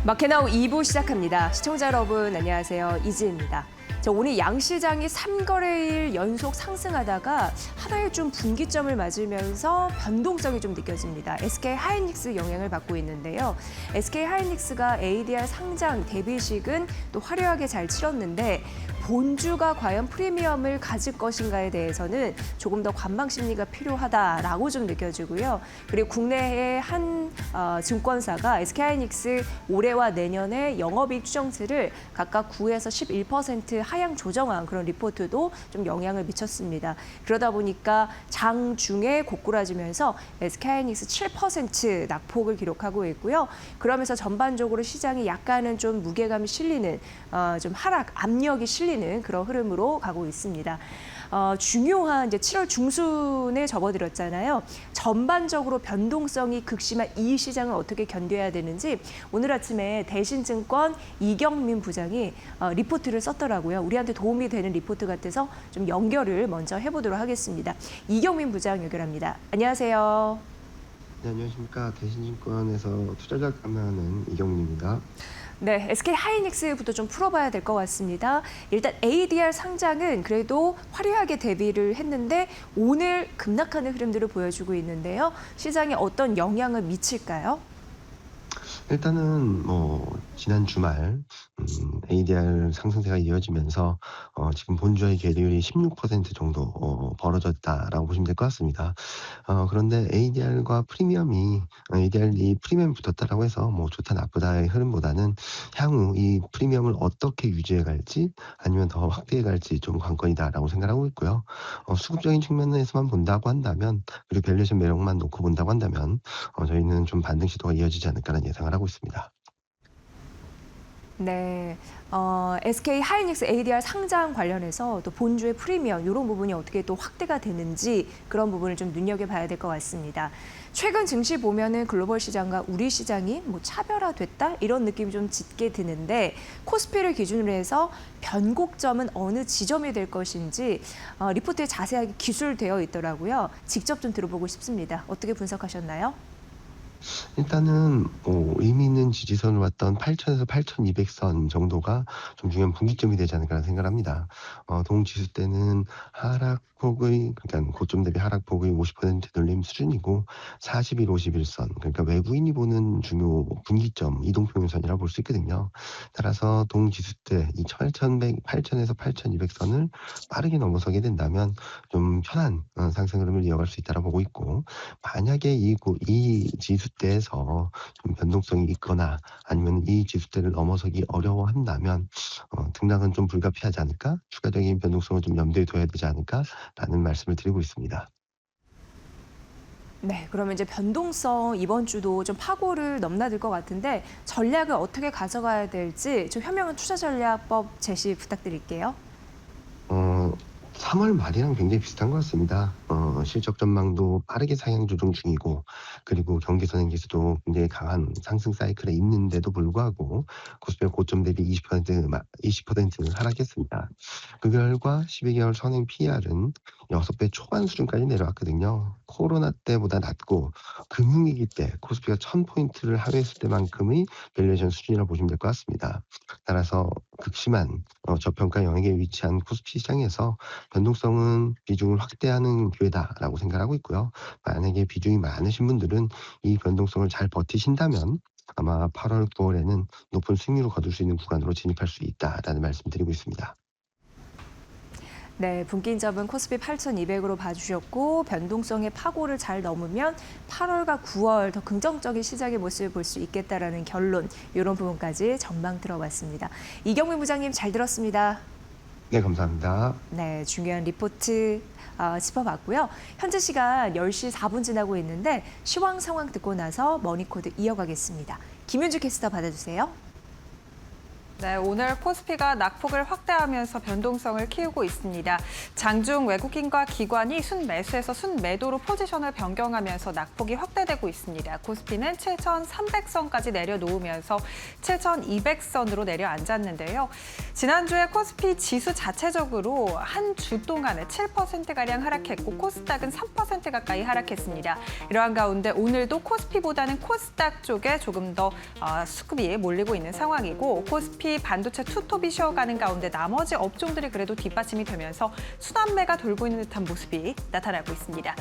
마켓나우 2부 시작합니다. 시청자 여러분 안녕하세요. 이지혜입니다. 오늘 양시장이 3거래일 연속 상승하다가 하나의 좀 분기점을 맞으면서 변동성이 좀 느껴집니다. SK하이닉스 영향을 받고 있는데요. SK하이닉스가 ADR 상장 데뷔식은 또 화려하게 잘 치렀는데 본주가 과연 프리미엄을 가질 것인가에 대해서는 조금 더 관망 심리가 필요하다라고 좀 느껴지고요. 그리고 국내의 한 증권사가 SK하이닉스 올해와 내년에 영업이익 추정치를 각각 9에서 11% 하향 조정한 그런 리포트도 좀 영향을 미쳤습니다. 그러다 보니까 장 중에 고꾸라지면서 SK하이닉스 7% 낙폭을 기록하고 있고요. 그러면서 전반적으로 시장이 약간은 좀 무게감이 실리는 좀 하락 압력이 실리는 그런 흐름으로 가고 있습니다. 중요한 이제 7월 중순에 접어들었잖아요. 전반적으로 변동성이 극심한 이 시장을 어떻게 견뎌야 되는지 오늘 아침에 대신증권 이경민 부장이 리포트를 썼더라고요. 우리한테 도움이 되는 리포트 같아서 좀 연결을 먼저 해보도록 하겠습니다. 이경민 부장 연결합니다. 안녕하세요. 네, 안녕하십니까. 대신증권에서 투자자 감당하는 이경민입니다. 네, SK하이닉스부터 좀 풀어봐야 될 것 같습니다. 일단 ADR 상장은 그래도 화려하게 데뷔를 했는데 오늘 급락하는 흐름들을 보여주고 있는데요. 시장에 어떤 영향을 미칠까요? 일단은 지난 주말 ADR 상승세가 이어지면서 지금 본주의 계리율이 16% 정도 벌어졌다라고 보시면 될 것 같습니다. 그런데 ADR과 ADR이 프리미엄이 붙었다라고 해서 뭐 좋다 나쁘다의 흐름보다는 향후 이 프리미엄을 어떻게 유지해 갈지 아니면 더 확대해 갈지 좀 관건이다라고 생각하고 있고요. 수급적인 측면에서만 본다고 한다면 그리고 밸류에이션 매력만 놓고 본다고 한다면 저희는 좀 반등 시도가 이어지지 않을까라는 예상을 하고 있습니다. 네, SK하이닉스 ADR 상장 관련해서 또 본주의 프리미엄 이런 부분이 어떻게 또 확대가 되는지 그런 부분을 좀 눈여겨봐야 될 것 같습니다. 최근 증시 보면은 글로벌 시장과 우리 시장이 뭐 차별화됐다 이런 느낌이 좀 짙게 드는데 코스피를 기준으로 해서 변곡점은 어느 지점이 될 것인지 리포트에 자세하게 기술되어 있더라고요. 직접 좀 들어보고 싶습니다. 어떻게 분석하셨나요? 일단은 의미 있는 지지선을 왔던 8,000에서 8,200선 정도가 좀 중요한 분기점이 되지 않을까 생각을 합니다. 동지수 때는 그러니까 고점 대비 하락폭의 50% 눌림 수준이고 40일, 51선, 그러니까 외국인이 보는 중요 분기점 이동평균선이라고 볼 수 있거든요. 따라서 동지수 때 이 8,000에서 8,200선을 빠르게 넘어서게 된다면 좀 편한 상승 흐름을 이어갈 수 있다고 보고 있고, 만약에 이 지수대에서 좀 변동성이 있거나 아니면 이 지수대를 넘어서기 어려워한다면 등락은 좀 불가피하지 않을까? 추가적인 변동성을 좀 염두에 둬야 되지 않을까라는 말씀을 드리고 있습니다. 네, 그러면 이제 변동성 이번 주도 좀 파고를 넘나들 것 같은데 전략을 어떻게 가져가야 될지 좀 현명한 투자 전략법 제시 부탁드릴게요. 어 3월 말이랑 굉장히 비슷한 것 같습니다. 실적 전망도 빠르게 상향 조정 중이고, 그리고 경기 선행 지수도 굉장히 강한 상승 사이클에 있는데도 불구하고 코스피가 고점 대비 20% 하락했습니다. 그 결과 12개월 선행 PR은 6배 초반 수준까지 내려왔거든요. 코로나 때보다 낮고 금융위기 때 코스피가 1000포인트를 하회했을 때만큼의 밸류에이션 수준이라고 보시면 될 것 같습니다. 따라서 극심한 저평가 영역에 위치한 코스피 시장에서 변동성은 비중을 확대하는 기회다라고 생각하고 있고요. 만약에 비중이 많으신 분들은 이 변동성을 잘 버티신다면 아마 8월, 9월에는 높은 수익률을 거둘 수 있는 구간으로 진입할 수 있다라는 말씀드리고 있습니다. 네, 분기점은 코스피 8,200으로 봐주셨고 변동성의 파고를 잘 넘으면 8월과 9월 더 긍정적인 시장의 모습을 볼 수 있겠다라는 결론, 이런 부분까지 전망 들어봤습니다. 이경민 부장님 잘 들었습니다. 네, 감사합니다. 네, 중요한 리포트 짚어봤고요. 현재 시간 10시 4분 지나고 있는데 시황 상황 듣고 나서 머니코드 이어가겠습니다. 김윤주 캐스터 받아주세요. 네, 오늘 코스피가 낙폭을 확대하면서 변동성을 키우고 있습니다. 장중 외국인과 기관이 순매수에서 순매도로 포지션을 변경하면서 낙폭이 확대되고 있습니다. 코스피는 7,300선까지 내려놓으면서 7,200선으로 내려앉았는데요. 지난주에 코스피 지수 자체적으로 한 주 동안에 7%가량 하락했고 코스닥은 3% 가까이 하락했습니다. 이러한 가운데 오늘도 코스피보다는 코스닥 쪽에 조금 더 수급이 몰리고 있는 상황이고 코스피 반도체 투톱이 쉬어가는 가운데 나머지 업종들이 그래도 뒷받침이 되면서 순환매가 돌고 있는 듯한 모습이 나타나고 있습니다.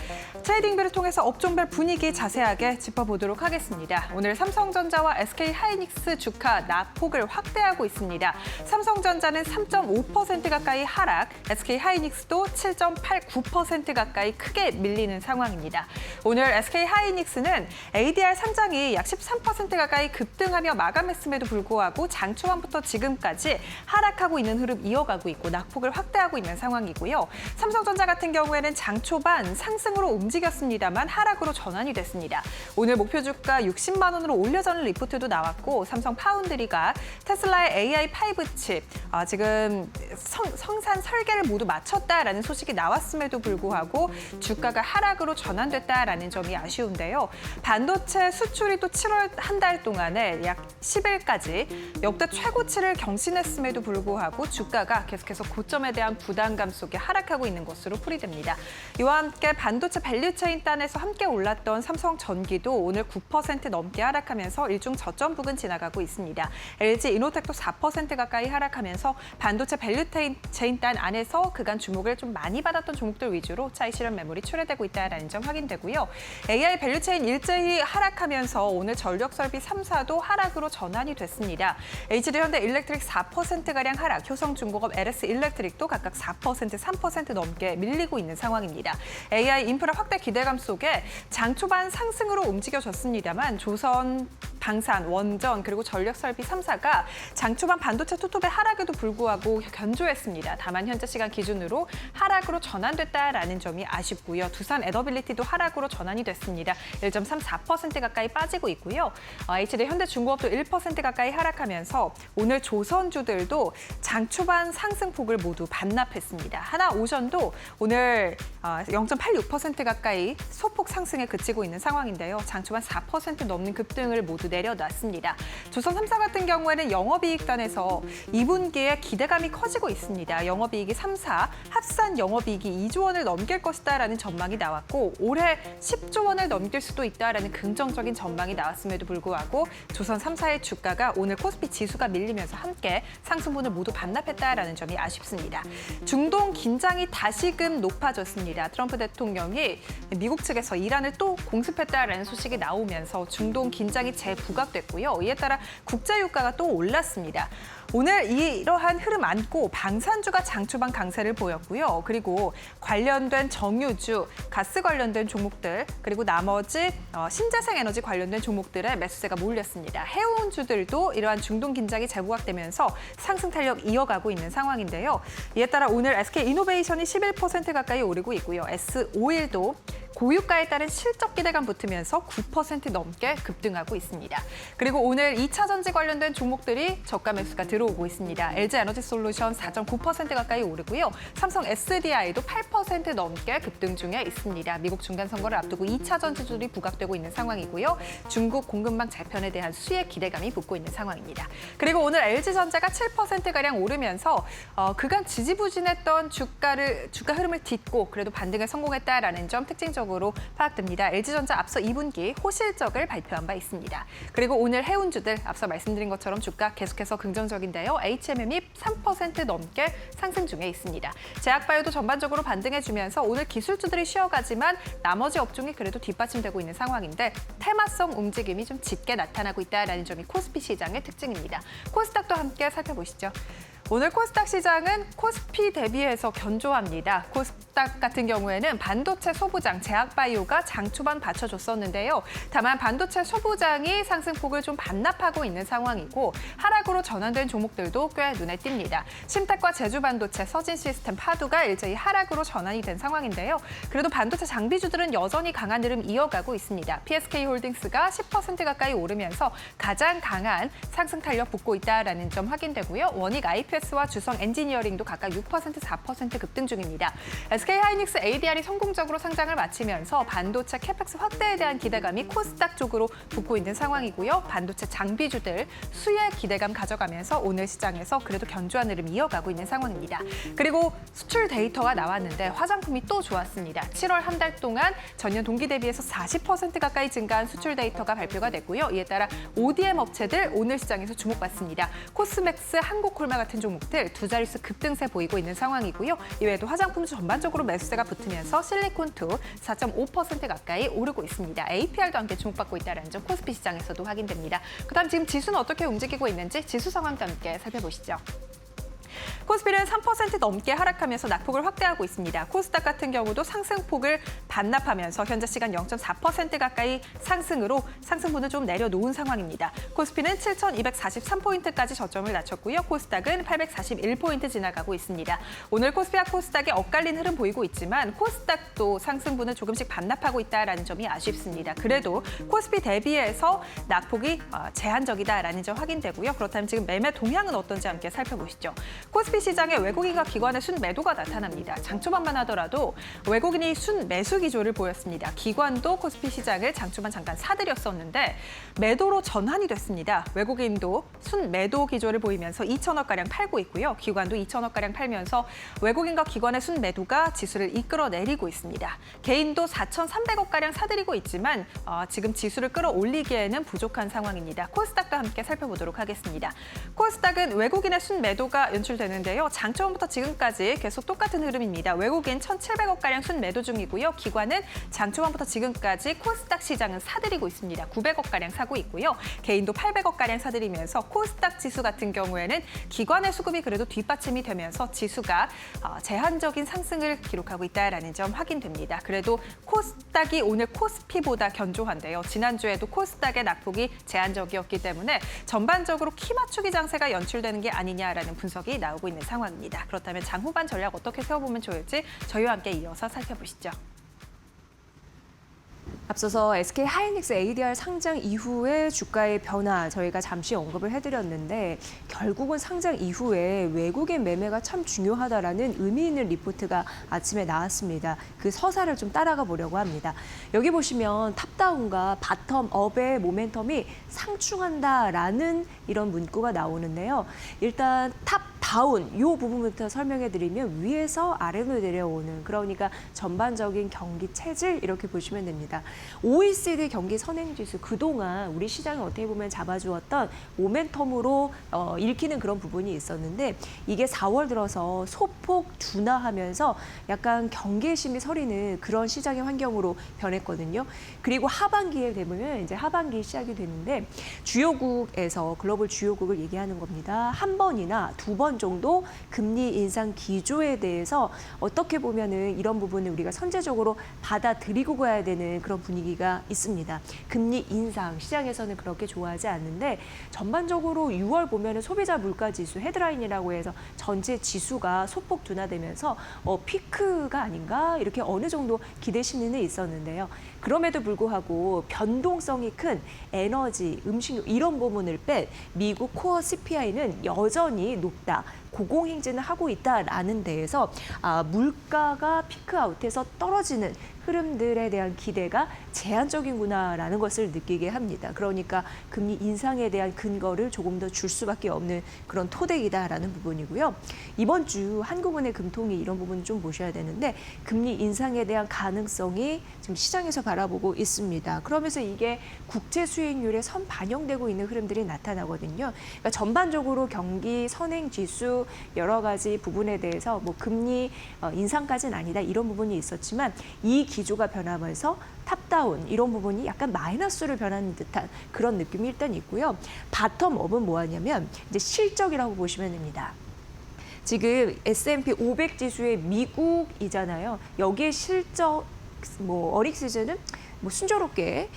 트레이딩뷰를 통해서 업종별 분위기 자세하게 짚어보도록 하겠습니다. 오늘 삼성전자와 SK하이닉스 주가 낙폭을 확대하고 있습니다. 삼성전자는 3.5% 가까이 하락, SK하이닉스도 7.89% 가까이 크게 밀리는 상황입니다. 오늘 SK하이닉스는 ADR 상장이 약 13% 가까이 급등하며 마감했음에도 불구하고 장 초반부터 지금까지 하락하고 있는 흐름 이어가고 있고 낙폭을 확대하고 있는 상황이고요. 삼성전자 같은 경우에는 장 초반 상승으로 움직였습니다만 하락으로 전환이 됐습니다. 오늘 목표 주가 60만 원으로 올려주는 리포트도 나왔고 삼성 파운드리가 테슬라의 AI5 칩 지금 성산 설계를 모두 마쳤다라는 소식이 나왔음에도 불구하고 주가가 하락으로 전환됐다라는 점이 아쉬운데요. 반도체 수출이 또 7월 한 달 동안에 약 10일까지 역대 최고치를 경신했음에도 불구하고 주가가 계속해서 고점에 대한 부담감 속에 하락하고 있는 것으로 풀이됩니다. 이와 함께 반도체 밸류체인 단에서 함께 올랐던 삼성전기도 오늘 9% 넘게 하락하면서 일중 저점 부근 지나가고 있습니다. LG 이노텍도 4% 가까이 하락하면서 반도체 밸류체인 단 안에서 그간 주목을 좀 많이 받았던 종목들 위주로 차익 실현 매물이 출회되고 있다는 점 확인되고요. AI 밸류체인 일제히 하락하면서 오늘 전력설비 3사도 하락으로 전환이 됐습니다. HD 현대 일렉트릭 4%가량 하락, 효성중공업 LS 일렉트릭도 각각 4%, 3% 넘게 밀리고 있는 상황입니다. AI 인프라 확대 기대감 속에 장 초반 상승으로 움직여졌습니다만 조선, 방산, 원전 그리고 전력설비 3사가 장 초반 반도체 투톱의 하락에도 불구하고 견조했습니다. 다만 현재 시간 기준으로 하락으로 전환됐다라는 점이 아쉽고요. 두산 에더빌리티도 하락으로 전환이 됐습니다. 1.34% 가까이 빠지고 있고요. HD 현대중공업도 1% 가까이 하락하면서 오늘 조선주들도 장 초반 상승폭을 모두 반납했습니다. 하나오션도 오늘 0.86% 가까이 소폭 상승에 그치고 있는 상황인데요. 장 초반 4% 넘는 급등을 모두 내려놨습니다. 조선 3사 같은 경우에는 영업이익단에서 2분기에 기대감이 커지고 있습니다. 영업이익이 3사 합산 영업이익이 2조 원을 넘길 것이다라는 전망이 나왔고 올해 10조 원을 넘길 수도 있다라는 긍정적인 전망이 나왔음에도 불구하고 조선 3사의 주가가 오늘 코스피 지수가 밀리면서 함께 상승분을 모두 반납했다라는 점이 아쉽습니다. 중동 긴장이 다시금 높아졌습니다. 트럼프 대통령이 미국 측에서 이란을 또 공습했다라는 소식이 나오면서 중동 긴장이 재부각됐고요. 이에 따라 국제유가가 또 올랐습니다. 오늘 이러한 흐름 안고 방산주가 장초반 강세를 보였고요. 그리고 관련된 정유주, 가스 관련된 종목들, 그리고 나머지 신재생 에너지 관련된 종목들의 매수세가 몰렸습니다. 해운주들도 이러한 중동 긴장이 재부각되면서 상승 탄력 이어가고 있는 상황인데요. 이에 따라 오늘 SK이노베이션이 11% 가까이 오르고 있고요. S-오일도 고유가에 따른 실적 기대감 붙으면서 9% 넘게 급등하고 있습니다. 그리고 오늘 2차 전지 관련된 종목들이 저가 매수가 들어오고 있습니다. LG 에너지 솔루션 4.9% 가까이 오르고요. 삼성 SDI도 8% 넘게 급등 중에 있습니다. 미국 중간 선거를 앞두고 2차 전지주들이 부각되고 있는 상황이고요. 중국 공급망 재편에 대한 수혜 기대감이 붙고 있는 상황입니다. 그리고 오늘 LG전자가 7%가량 오르면서 그간 지지부진했던 주가 흐름을 딛고 그래도 반등에 성공했다라는 점 특징적으로 파악됩니다. LG전자 앞서 2분기 호실적을 발표한 바 있습니다. 그리고 오늘 해운주들 앞서 말씀드린 것처럼 주가 계속해서 긍정적인데요. HMM이 3% 넘게 상승 중에 있습니다. 제약바이오도 전반적으로 반등해주면서 오늘 기술주들이 쉬어가지만 나머지 업종이 그래도 뒷받침되고 있는 상황인데 테마성 움직임이 좀 짙게 나타나고 있다는 점이 코스피 시장의 특징입니다. 코스닥도 함께 살펴보시죠. 오늘 코스닥 시장은 코스피 대비해서 견조합니다. 코스닥 코스닥 같은 경우에는 반도체 소부장, 제약바이오가 장 초반 받쳐줬었는데요. 다만 반도체 소부장이 상승폭을 좀 반납하고 있는 상황이고 하락으로 전환된 종목들도 꽤 눈에 띕니다. 심택과 제주반도체, 서진시스템, 파두가 일제히 하락으로 전환이 된 상황인데요. 그래도 반도체 장비주들은 여전히 강한 흐름 이어가고 있습니다. PSK홀딩스가 10% 가까이 오르면서 가장 강한 상승 탄력 붙고 있다는 점 확인되고요. 원익 IPS와 주성 엔지니어링도 각각 6%, 4% 급등 중입니다. SK하이닉스 ADR이 성공적으로 상장을 마치면서 반도체 캐펙스 확대에 대한 기대감이 코스닥 쪽으로 붙고 있는 상황이고요. 반도체 장비주들 수혜 기대감 가져가면서 오늘 시장에서 그래도 견조한 흐름 이어가고 있는 상황입니다. 그리고 수출 데이터가 나왔는데 화장품이 또 좋았습니다. 7월 한 달 동안 전년 동기 대비해서 40% 가까이 증가한 수출 데이터가 발표가 됐고요. 이에 따라 ODM 업체들 오늘 시장에서 주목받습니다. 코스맥스, 한국콜마 같은 종목들 두 자릿수 급등세 보이고 있는 상황이고요. 이외에도 화장품 전반적으로 매수세가 붙으면서 실리콘2 4.5% 가까이 오르고 있습니다. APR도 함께 주목받고 있다는 점 코스피 시장에서도 확인됩니다. 그다음 지금 지수는 어떻게 움직이고 있는지 지수 상황도 함께 살펴보시죠. 코스피는 3% 넘게 하락하면서 낙폭을 확대하고 있습니다. 코스닥 같은 경우도 상승폭을 반납하면서 현재 시간 0.4% 가까이 상승으로 상승분을 좀 내려놓은 상황입니다. 코스피는 7,243포인트까지 저점을 낮췄고요. 코스닥은 841포인트 지나가고 있습니다. 오늘 코스피와 코스닥이 엇갈린 흐름 보이고 있지만 코스닥도 상승분을 조금씩 반납하고 있다는 점이 아쉽습니다. 그래도 코스피 대비해서 낙폭이 제한적이다라는 점 확인되고요. 그렇다면 지금 매매 동향은 어떤지 함께 살펴보시죠. 코스피 시장에 외국인과 기관의 순매도가 나타납니다. 장 초반만 하더라도 외국인이 순매수 기조를 보였습니다. 기관도 코스피 시장을 장 초반 잠깐 사들였었는데 매도로 전환이 됐습니다. 외국인도 순매도 기조를 보이면서 2천억가량 팔고 있고요. 기관도 2천억가량 팔면서 외국인과 기관의 순매도가 지수를 이끌어내리고 있습니다. 개인도 4,300억가량 사들이고 있지만 지금 지수를 끌어올리기에는 부족한 상황입니다. 코스닥도 함께 살펴보도록 하겠습니다. 코스닥은 외국인의 순매도가 연출되는데요. 장 초반부터 지금까지 계속 똑같은 흐름입니다. 외국인 1,700억가량 순매도 중이고요. 기관은 장 초반부터 지금까지 코스닥 시장은 사들이고 있습니다. 900억가량 사고 있고요. 개인도 800억가량 사들이면서 코스닥 지수 같은 경우에는 기관의 수급이 그래도 뒷받침이 되면서 지수가 제한적인 상승을 기록하고 있다는 점 확인됩니다. 그래도 코스닥이 오늘 코스피보다 견조한데요. 지난주에도 코스닥의 낙폭이 제한적이었기 때문에 전반적으로 키 맞추기 장세가 연출되는 게 아니냐라는 분석이 나오고 있는 상황입니다. 그렇다면 장후반 전략 어떻게 세워보면 좋을지 저희와 함께 이어서 살펴보시죠. 앞서서 SK하이닉스 ADR 상장 이후의 주가의 변화 저희가 잠시 언급을 해드렸는데 결국은 상장 이후에 외국인 매매가 참 중요하다라는 의미 있는 리포트가 아침에 나왔습니다. 그 서사를 좀 따라가 보려고 합니다. 여기 보시면 탑다운과 바텀업의 모멘텀이 상충한다라는 이런 문구가 나오는데요. 일단 탑다운 이 부분부터 설명해 드리면 위에서 아래로 내려오는 그러니까 전반적인 경기 체질 이렇게 보시면 됩니다. OECD 경기 선행지수 그동안 우리 시장을 어떻게 보면 잡아주었던 모멘텀으로 읽히는 그런 부분이 있었는데 이게 4월 들어서 소폭 둔화하면서 약간 경계심이 서리는 그런 시장의 환경으로 변했거든요. 그리고 하반기에 되면 이제 하반기 시작이 되는데 주요국에서 글로벌 주요국을 얘기하는 겁니다. 한 번이나 두 번 정도 금리 인상 기조에 대해서 어떻게 보면은 이런 부분을 우리가 선제적으로 받아들이고 가야 되는 그런 분위기가 있습니다. 금리 인상 시장에서는 그렇게 좋아하지 않는데 전반적으로 6월 보면은 소비자 물가 지수 헤드라인이라고 해서 전체 지수가 소폭 둔화되면서 피크가 아닌가 이렇게 어느 정도 기대 심리는 있었는데요. 그럼에도 불구하고 변동성이 큰 에너지, 음식료 이런 부분을 뺀 미국 코어 CPI는 여전히 높다. 고공행진을 하고 있다라는 데에서 물가가 피크아웃해서 떨어지는 흐름들에 대한 기대가 제한적이구나라는 것을 느끼게 합니다. 그러니까 금리 인상에 대한 근거를 조금 더 줄 수밖에 없는 그런 토대이다라는 부분이고요. 이번 주 한국은행 금통위 이런 부분 좀 보셔야 되는데 금리 인상에 대한 가능성이 지금 시장에서 바라보고 있습니다. 그러면서 이게 국채 수익률에 선 반영되고 있는 흐름들이 나타나거든요. 그러니까 전반적으로 경기 선행 지수 여러 가지 부분에 대해서 뭐 금리 인상까지는 아니다 이런 부분이 있었지만 이 기조가 변하면서 탑다운 이런 부분이 약간 마이너스로 변하는 듯한 그런 느낌이 일단 있고요. 바텀업은 뭐하냐면 이제 실적이라고 보시면 됩니다. 지금 S&P 500 지수의 미국이잖아요. 여기에 실적 어닝 시즌은 순조롭게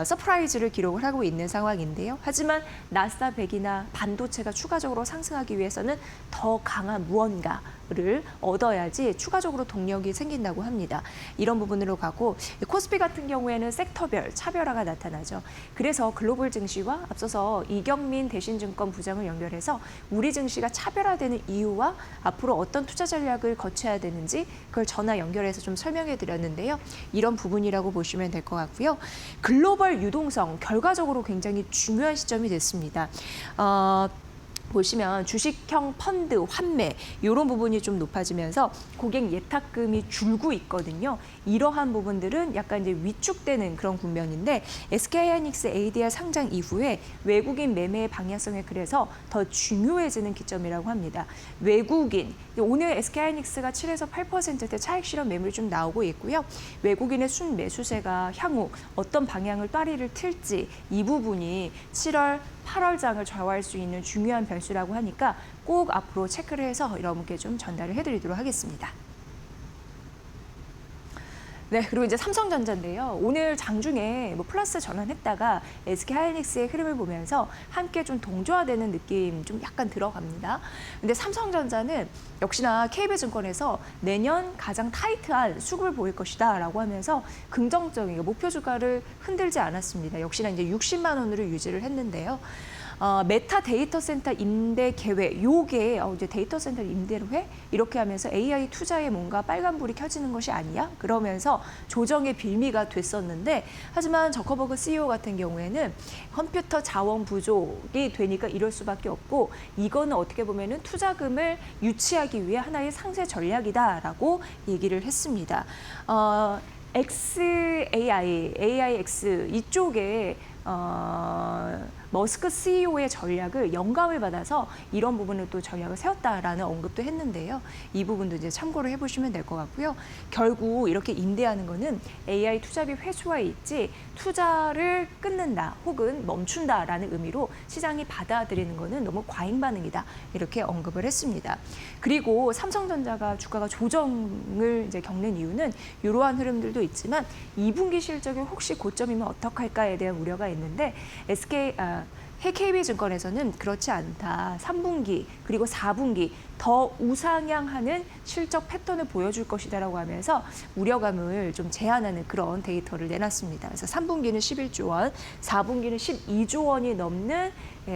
서프라이즈를 기록을 하고 있는 상황인데요. 하지만 나스닥 100이나 반도체가 추가적으로 상승하기 위해서는 더 강한 무언가를 얻어야지 추가적으로 동력이 생긴다고 합니다. 이런 부분으로 가고 코스피 같은 경우에는 섹터별 차별화가 나타나죠. 그래서 글로벌 증시와 앞서서 이경민 대신증권 부장을 연결해서 우리 증시가 차별화되는 이유와 앞으로 어떤 투자 전략을 거쳐야 되는지 그걸 전화 연결해서 좀 설명해 드렸는데요. 이런 부분이라고 보시면 될 것 같고요. 글로벌 유동성 결과적으로 굉장히 중요한 시점이 됐습니다. 보시면 주식형 펀드 환매 이런 부분이 좀 높아지면서 고객 예탁금이 줄고 있거든요. 이러한 부분들은 약간 이제 위축되는 그런 국면인데 SK하이닉스 ADR 상장 이후에 외국인 매매의 방향성에 그래서 더 중요해지는 기점이라고 합니다. 외국인 오늘 SK하이닉스가 7에서 8%대 차익 실현 매물이 좀 나오고 있고요. 외국인의 순매수세가 향후 어떤 방향을 따리를 틀지 이 부분이 7월 8월장을 좌우할 수 있는 중요한 변수라고 하니까 꼭 앞으로 체크를 해서 여러분께 좀 전달을 해드리도록 하겠습니다. 네, 그리고 이제 삼성전자인데요. 오늘 장중에 플러스 전환했다가 SK하이닉스의 흐름을 보면서 함께 좀 동조화되는 느낌 좀 약간 들어갑니다. 근데 삼성전자는 역시나 KB증권에서 내년 가장 타이트한 수급을 보일 것이다라고 하면서 긍정적인 목표 주가를 흔들지 않았습니다. 역시나 이제 60만 원으로 유지를 했는데요. 메타 데이터 센터 임대 계획, 요게 이제 데이터 센터 임대회 이렇게 하면서 AI 투자에 뭔가 빨간불이 켜지는 것이 아니야? 그러면서 조정의 빌미가 됐었는데 하지만 저커버그 CEO 같은 경우에는 컴퓨터 자원 부족이 되니까 이럴 수밖에 없고 이거는 어떻게 보면은 투자금을 유치하기 위해 하나의 상세 전략이다라고 얘기를 했습니다. AIX 이쪽에 머스크 CEO의 전략을 영감을 받아서 이런 부분을 또 전략을 세웠다라는 언급도 했는데요. 이 부분도 이제 참고를 해보시면 될 것 같고요. 결국 이렇게 임대하는 거는 AI 투자비 회수와 있지 투자를 끊는다 혹은 멈춘다라는 의미로 시장이 받아들이는 거는 너무 과잉 반응이다 이렇게 언급을 했습니다. 그리고 삼성전자가 주가가 조정을 이제 겪는 이유는 이러한 흐름들도 있지만 2분기 실적이 혹시 고점이면 어떡할까에 대한 우려가 있는데 KB증권에서는 그렇지 않다. 3분기 그리고 4분기 더 우상향하는 실적 패턴을 보여줄 것이다라고 하면서 우려감을 좀 제한하는 그런 데이터를 내놨습니다. 그래서 3분기는 11조 원, 4분기는 12조 원이 넘는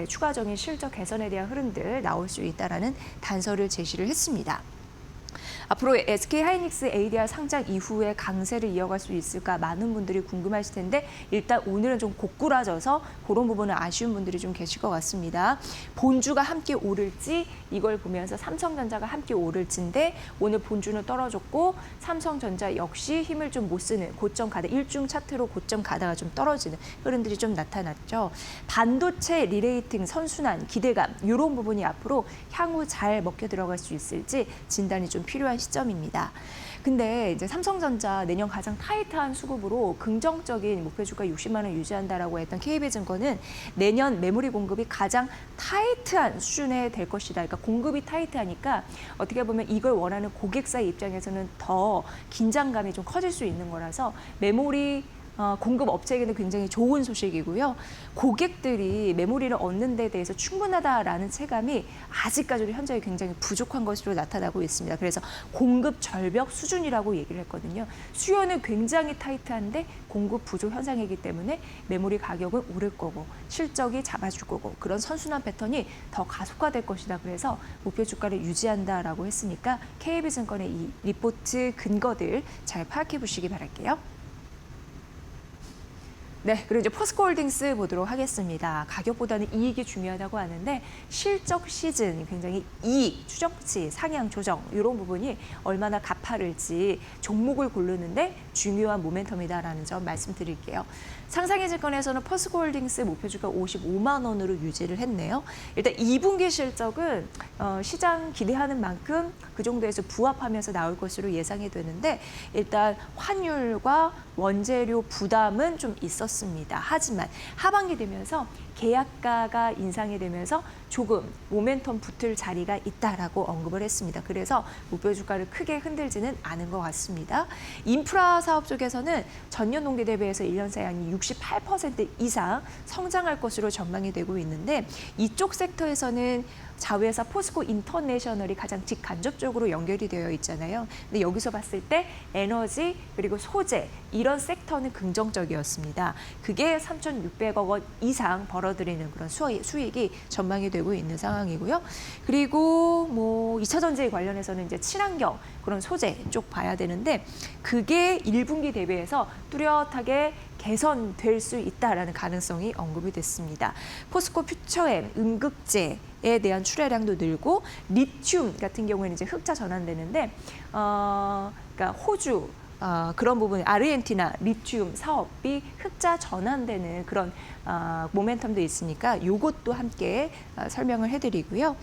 추가적인 실적 개선에 대한 흐름들 나올 수 있다라는 단서를 제시를 했습니다. 앞으로 SK하이닉스 ADR 상장 이후에 강세를 이어갈 수 있을까 많은 분들이 궁금하실 텐데 일단 오늘은 좀 고꾸라져서 그런 부분은 아쉬운 분들이 좀 계실 것 같습니다. 본주가 함께 오를지 이걸 보면서 삼성전자가 함께 오를지인데 오늘 본주는 떨어졌고 삼성전자 역시 힘을 좀 못 쓰는 고점 가다 일중 차트로 고점 가다가 좀 떨어지는 흐름들이 좀 나타났죠. 반도체 리레이팅 선순환 기대감 이런 부분이 앞으로 향후 잘 먹혀 들어갈 수 있을지 진단이 좀 필요한 시점입니다. 근데 이제 삼성전자 내년 가장 타이트한 수급으로 긍정적인 목표주가 60만 원 유지한다라고 했던 KB증권은 내년 메모리 공급이 가장 타이트한 수준에 될 것이다. 그러니까 공급이 타이트하니까 어떻게 보면 이걸 원하는 고객사의 입장에서는 더 긴장감이 좀 커질 수 있는 거라서 메모리 공급 업체에게는 굉장히 좋은 소식이고요. 고객들이 메모리를 얻는 데 대해서 충분하다라는 체감이 아직까지도 현재 굉장히 부족한 것으로 나타나고 있습니다. 그래서 공급 절벽 수준이라고 얘기를 했거든요. 수요는 굉장히 타이트한데 공급 부족 현상이기 때문에 메모리 가격은 오를 거고 실적이 잡아줄 거고 그런 선순환 패턴이 더 가속화될 것이다. 그래서 목표 주가를 유지한다라고 했으니까 KB증권의 이 리포트 근거들 잘 파악해 보시기 바랄게요. 네, 그리고 이제 포스코홀딩스 보도록 하겠습니다. 가격보다는 이익이 중요하다고 하는데 실적 시즌 굉장히 이익, 추정치, 상향 조정 이런 부분이 얼마나 가파를지 종목을 고르는데 중요한 모멘텀이다라는 점 말씀드릴게요. 상상의 증권에서는 포스코홀딩스 목표주가 55만 원으로 유지를 했네요. 일단 2분기 실적은 시장 기대하는 만큼 그 정도에서 부합하면서 나올 것으로 예상이 되는데 일단 환율과 원재료 부담은 좀 있었습니다. 하지만 하반기 되면서 계약가가 인상이 되면서 조금 모멘텀 붙을 자리가 있다라고 언급을 했습니다. 그래서 목표 주가를 크게 흔들지는 않은 것 같습니다. 인프라 사업 쪽에서는 전년 동기 대비해서 1년 사이 한 68% 이상 성장할 것으로 전망이 되고 있는데 이쪽 섹터에서는 자회사 포스코 인터내셔널이 가장 직간접적으로 연결이 되어 있잖아요. 근데 여기서 봤을 때 에너지 그리고 소재 이런 섹터는 긍정적이었습니다. 그게 3,600억 원 이상 벌어들이는 그런 수익이 전망이 되고 있는 상황이고요. 그리고 뭐 2차 전지 관련해서는 이제 친환경 그런 소재 쪽 봐야 되는데 그게 1분기 대비해서 뚜렷하게 개선될 수 있다라는 가능성이 언급이 됐습니다. 포스코 퓨처엠 음극재에 대한 출하량도 늘고 리튬 같은 경우에는 이제 흑자 전환되는데 그러니까 호주 그런 부분 아르헨티나 리튬 사업이 흑자 전환되는 그런 모멘텀도 있으니까 이것도 함께 설명을 해드리고요.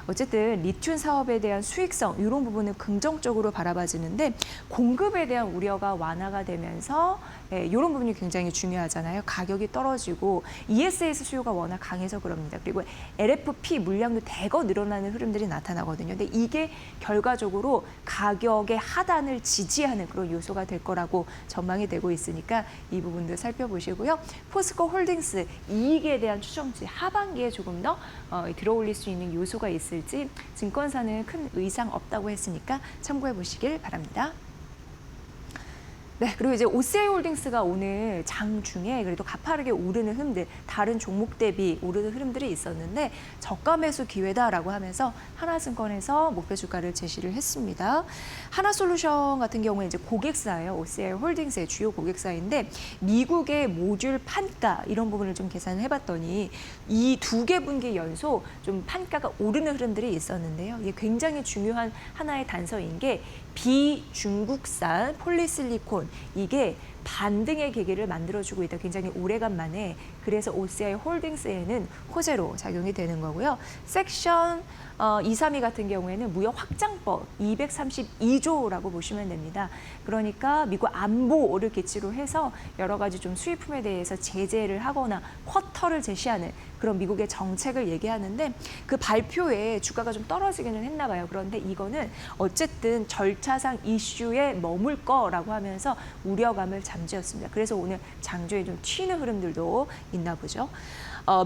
어쨌든 리튬 사업에 대한 수익성 이런 부분은 긍정적으로 바라봐지는데 공급에 대한 우려가 완화가 되면서 이런 부분이 굉장히 중요하잖아요. 가격이 떨어지고 ESS 수요가 워낙 강해서 그럽니다. 그리고 LFP 물량도 대거 늘어나는 흐름들이 나타나거든요. 근데 이게 결과적으로 가격의 하단을 지지하는 그런 요소가 될 거라고 전망이 되고 있으니까 이 부분도 살펴보시고요. 포스코 홀딩스 이익에 대한 추정치 하반기에 조금 더 들어올릴 수 있는 요소가 있을지 증권사는 큰 의상 없다고 했으니까 참고해 보시길 바랍니다. 네, 그리고 이제 OCI 홀딩스가 오늘 장중에 그래도 가파르게 오르는 흐름들, 다른 종목 대비 오르는 흐름들이 있었는데 저가 매수 기회다라고 하면서 하나증권에서 목표 주가를 제시를 했습니다. 하나솔루션 같은 경우에 이제 고객사예요. OCI 홀딩스의 주요 고객사인데 미국의 모듈 판가 이런 부분을 좀 계산을 해봤더니 이 2개 분기 연속 좀 판가가 오르는 흐름들이 있었는데요. 이게 굉장히 중요한 하나의 단서인 게 비중국산 폴리실리콘 이게 반등의 계기를 만들어주고 있다. 굉장히 오래간만에 그래서 OCI 홀딩스에는 호재로 작용이 되는 거고요. 섹션 232 같은 경우에는 무역 확장법 232조라고 보시면 됩니다. 그러니까 미국 안보를 기치로 해서 여러 가지 좀 수입품에 대해서 제재를 하거나 쿼터를 제시하는 그런 미국의 정책을 얘기하는데 그 발표에 주가가 좀 떨어지기는 했나 봐요. 그런데 이거는 어쨌든 절차상 이슈에 머물 거라고 하면서 우려감을 잠재웠습니다. 그래서 오늘 장중에 좀 튀는 흐름들도 있나 보죠.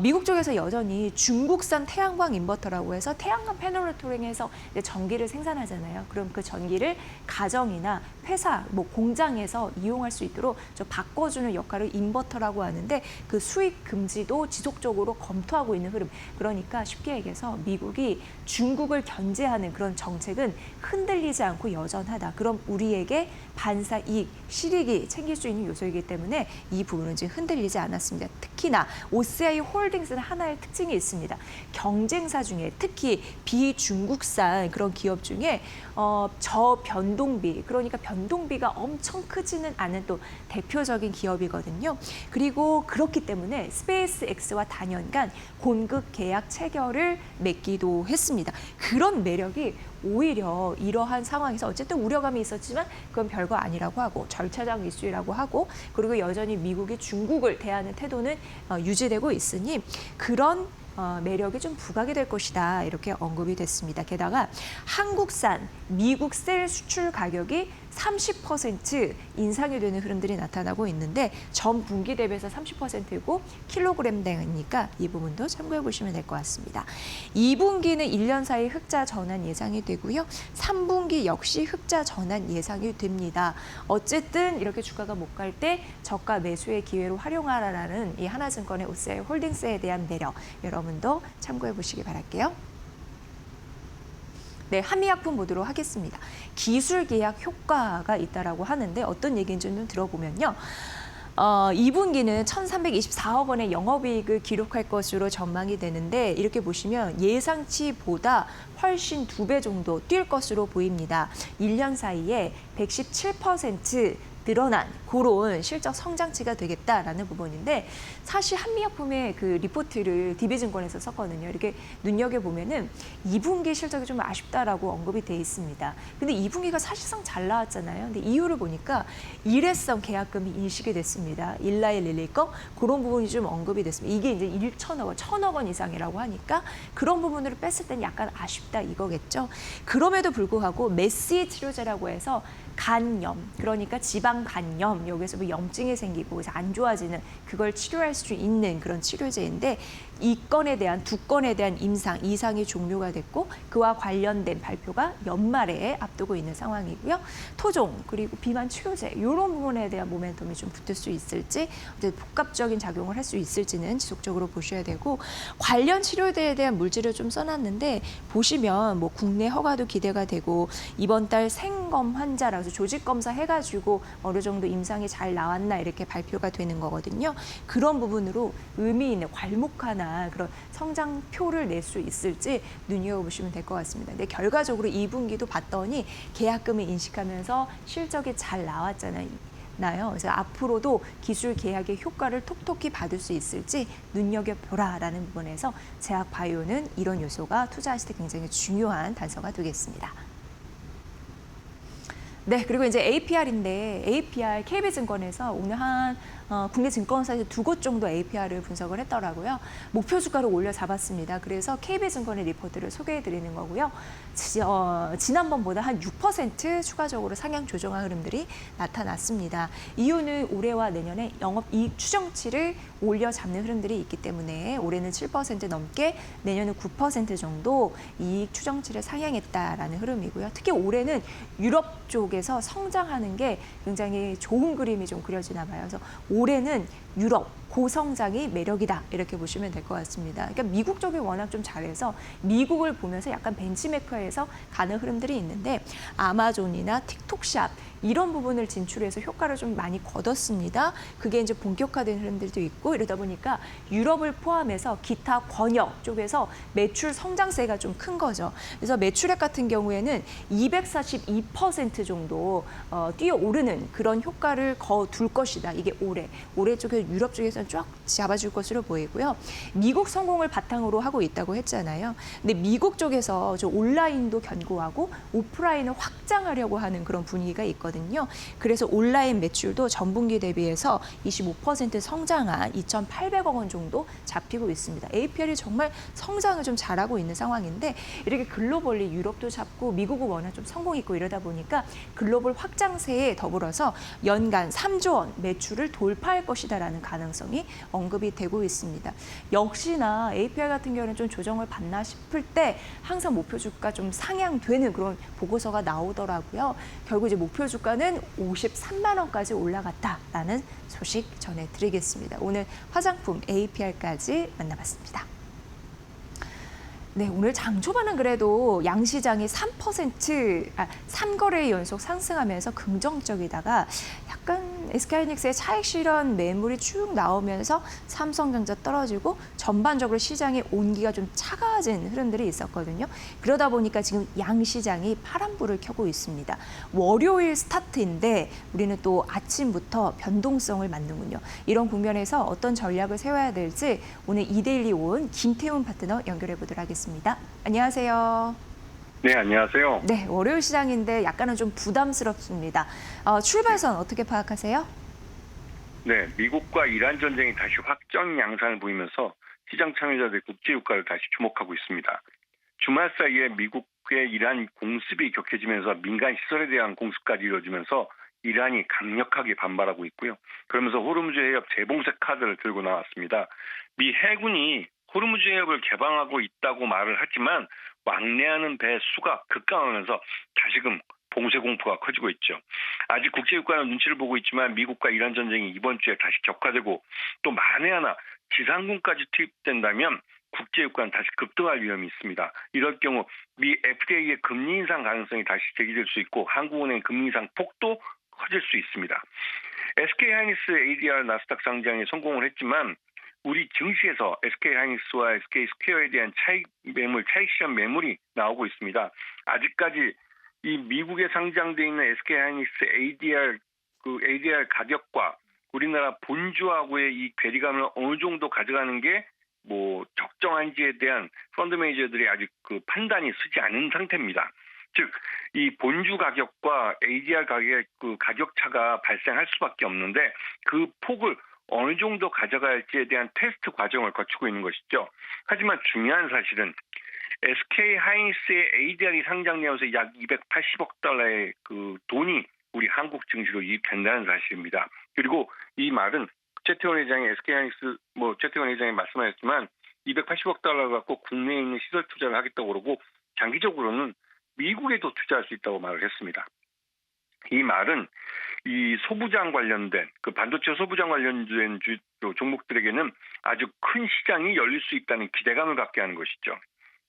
미국 쪽에서 여전히 중국산 태양광 인버터라고 해서 태양광 패널을 통해서 이제 전기를 생산하잖아요. 그럼 그 전기를 가정이나 회사, 뭐 공장에서 이용할 수 있도록 좀 바꿔주는 역할을 인버터라고 하는데 그 수익 금지도 지속적으로 검토하고 있는 흐름. 그러니까 쉽게 얘기해서 미국이 중국을 견제하는 그런 정책은 흔들리지 않고 여전하다. 그럼 우리에게 반사 이익, 실익이 챙길 수 있는 요소이기 때문에 이 부분은 지금 흔들리지 않았습니다. 특히나 OCI 홀딩스는 하나의 특징이 있습니다. 경쟁사 중에 특히 비중국산 그런 기업 중에 저변동비, 그러니까 변동비가 엄청 크지는 않은 또 대표적인 기업이거든요. 그리고 그렇기 때문에 스페이스X와 단연간 공급 계약 체결을 맺기도 했습니다. 그런 매력이 오히려 이러한 상황에서 어쨌든 우려감이 있었지만 그건 별거 아니라고 하고 절차상 이슈라고 하고 그리고 여전히 미국이 중국을 대하는 태도는 유지되고 있으니 그런 매력이 좀 부각이 될 것이다 이렇게 언급이 됐습니다. 게다가 한국산 미국 셀 수출 가격이 30% 인상이 되는 흐름들이 나타나고 있는데 전 분기 대비해서 30%고 킬로그램당이니까 이 부분도 참고해 보시면 될 것 같습니다. 2분기는 1년 사이 흑자 전환 예상이 되고요. 3분기 역시 흑자 전환 예상이 됩니다. 어쨌든 이렇게 주가가 못 갈 때 저가 매수의 기회로 활용하라는 이 하나증권의 OCI 홀딩스에 대한 매력 여러분도 참고해 보시기 바랄게요. 네, 한미약품 보도록 하겠습니다. 기술 계약 효과가 있다라고 하는데 어떤 얘기인지 좀 들어보면요. 2분기는 1,324억 원의 영업이익을 기록할 것으로 전망이 되는데 이렇게 보시면 예상치보다 훨씬 2배 정도 뛸 것으로 보입니다. 1년 사이에 117% 늘어난 그런 실적 성장치가 되겠다라는 부분인데 사실 한미약품의 그 리포트를 DB증권에서 썼거든요. 이렇게 눈여겨보면은 2분기 실적이 좀 아쉽다라고 언급이 돼 있습니다. 근데 2분기가 사실상 잘 나왔잖아요. 근데 이유를 보니까 일회성 계약금이 인식이 됐습니다. 일라일 릴릴 거 그런 부분이 좀 언급이 됐습니다. 이게 이제 1천억 원, 1,000억 원 이상이라고 하니까 그런 부분으로 뺐을 때는 약간 아쉽다 이거겠죠. 그럼에도 불구하고 메시 치료제라고 해서 간염, 그러니까 지방 간염, 여기서 뭐 염증이 생기고 그래서 안 좋아지는 그걸 치료할 수 있는 그런 치료제인데 이 건에 대한 두 건에 대한 임상, 이상이 종료가 됐고 그와 관련된 발표가 연말에 앞두고 있는 상황이고요. 토종 그리고 비만 치료제 이런 부분에 대한 모멘텀이 좀 붙을 수 있을지 복합적인 작용을 할 수 있을지는 지속적으로 보셔야 되고 관련 치료제에 대한 물질을 좀 써놨는데 보시면 뭐 국내 허가도 기대가 되고 이번 달 생검 환자라서 조직 검사 해가지고 어느 정도 임상이 잘 나왔나 이렇게 발표가 되는 거거든요. 그런 부분으로 의미 있는 괄목하나 그런 성장표를 낼 수 있을지 눈여겨보시면 될 것 같습니다. 근데 결과적으로 2분기도 봤더니 계약금을 인식하면서 실적이 잘 나왔잖아요. 그래서 앞으로도 기술 계약의 효과를 톡톡히 받을 수 있을지 눈여겨보라라는 부분에서 제약바이오는 이런 요소가 투자하실 때 굉장히 중요한 단서가 되겠습니다. 네, 그리고 이제 APR인데 APR KB증권에서 오늘 국내 증권사에서 2곳 정도 APR을 분석을 했더라고요. 목표 주가를 올려 잡았습니다. 그래서 KB증권의 리포트를 소개해 드리는 거고요. 지난번보다 한 6% 추가적으로 상향 조정한 흐름들이 나타났습니다. 이유는 올해와 내년에 영업이익 추정치를 올려 잡는 흐름들이 있기 때문에 올해는 7% 넘게 내년은 9% 정도 이익 추정치를 상향했다라는 흐름이고요. 특히 올해는 유럽 쪽에서 성장하는 게 굉장히 좋은 그림이 좀 그려지나 봐요. 그래서 올해는 유럽 고성장이 매력이다 이렇게 보시면 될 것 같습니다. 그러니까 미국 쪽이 워낙 좀 잘해서 미국을 보면서 약간 벤치메커에서 가는 흐름들이 있는데 아마존이나 틱톡샵 이런 부분을 진출해서 효과를 좀 많이 거뒀습니다. 그게 이제 본격화된 흐름들도 있고 이러다 보니까 유럽을 포함해서 기타 권역 쪽에서 매출 성장세가 좀 큰 거죠. 그래서 매출액 같은 경우에는 242% 정도 뛰어오르는 그런 효과를 거둘 것이다. 이게 올해 쪽에 유럽 쪽에서는 쫙 잡아줄 것으로 보이고요. 미국 성공을 바탕으로 하고 있다고 했잖아요. 근데 미국 쪽에서 좀 온라인도 견고하고 오프라인을 확장하려고 하는 그런 분위기가 있거든요. 그래서 온라인 매출도 전분기 대비해서 25% 성장한 2,800억 원 정도 잡히고 있습니다. APR이 정말 성장을 좀 잘하고 있는 상황인데 이렇게 글로벌리 유럽도 잡고 미국은 워낙 좀 성공 있고 이러다 보니까 글로벌 확장세에 더불어서 연간 3조 원 매출을 돌파할 것이다라는 가능성이 언급이 되고 있습니다. 역시나 APR 같은 경우는 좀 조정을 받나 싶을 때 항상 목표 주가 좀 상향되는 그런 보고서가 나오더라고요. 결국 이제 목표 주가는 53만 원까지 올라갔다라는 소식 전해드리겠습니다. 오늘 화장품 APR까지 만나봤습니다. 네, 오늘 장 초반은 그래도 양시장이 3거래 연속 상승하면서 긍정적이다가 약간 SK하이닉스의 차익 실현 매물이 쭉 나오면서 삼성전자 떨어지고 전반적으로 시장의 온기가 좀 차가워진 흐름들이 있었거든요. 그러다 보니까 지금 양시장이 파란불을 켜고 있습니다. 월요일 스타트인데 우리는 또 아침부터 변동성을 만드군요. 이런 국면에서 어떤 전략을 세워야 될지 오늘 이데일리 온 김태훈 파트너 연결해 보도록 하겠습니다. 안녕하세요. 네, 안녕하세요. 네, 월요일 시장인데 약간은 좀 부담스럽습니다. 출발선 어떻게 파악하세요? 네, 미국과 이란 전쟁이 다시 확정 양상을 보이면서 시장 참여자들의 국제유가를 다시 주목하고 있습니다. 주말 사이에 미국의 이란 공습이 격해지면서 민간 시설에 대한 공습까지 이루어지면서 이란이 강력하게 반발하고 있고요. 그러면서 호르무즈 해협 재봉쇄 카드를 들고 나왔습니다. 미 해군이 호르무즈 해협을 개방하고 있다고 말을 하지만 왕래하는 배 수가 급감하면서 다시금 봉쇄 공포가 커지고 있죠. 아직 국제유가는 눈치를 보고 있지만 미국과 이란 전쟁이 이번 주에 다시 격화되고 또 만에 하나 지상군까지 투입된다면 국제유가는 다시 급등할 위험이 있습니다. 이럴 경우 미 FDA의 금리 인상 가능성이 다시 제기될 수 있고 한국은행 금리 인상 폭도 커질 수 있습니다. SK하이닉스 ADR 나스닥 상장에 성공을 했지만 우리 증시에서 SK하이닉스와 SK스퀘어에 대한 차익 실현 매물이 나오고 있습니다. 아직까지 이 미국에 상장돼 있는 SK하이닉스 ADR 그 ADR 가격과 우리나라 본주하고의 이 괴리감을 어느 정도 가져가는 게 뭐 적정한지에 대한 펀드 매니저들이 아직 그 판단이 서지 않은 상태입니다. 즉, 이 본주 가격과 ADR 가격의 그 가격 차가 발생할 수밖에 없는데 그 폭을 어느 정도 가져가야 할지에 대한 테스트 과정을 거치고 있는 것이죠. 하지만 중요한 사실은 SK 하이닉스의 ADR이 상장되어서 약 280억 달러의 그 돈이 우리 한국 증시로 유입된다는 사실입니다. 그리고 이 말은 최태원 회장이 SK 하이닉스 최태원 회장이 말씀하셨지만 280억 달러 갖고 국내에 있는 시설 투자를 하겠다고 그러고 장기적으로는 미국에도 투자할 수 있다고 말을 했습니다. 이 말은 이 소부장 관련된 그 반도체 소부장 관련된 종목들에게는 아주 큰 시장이 열릴 수 있다는 기대감을 갖게 하는 것이죠.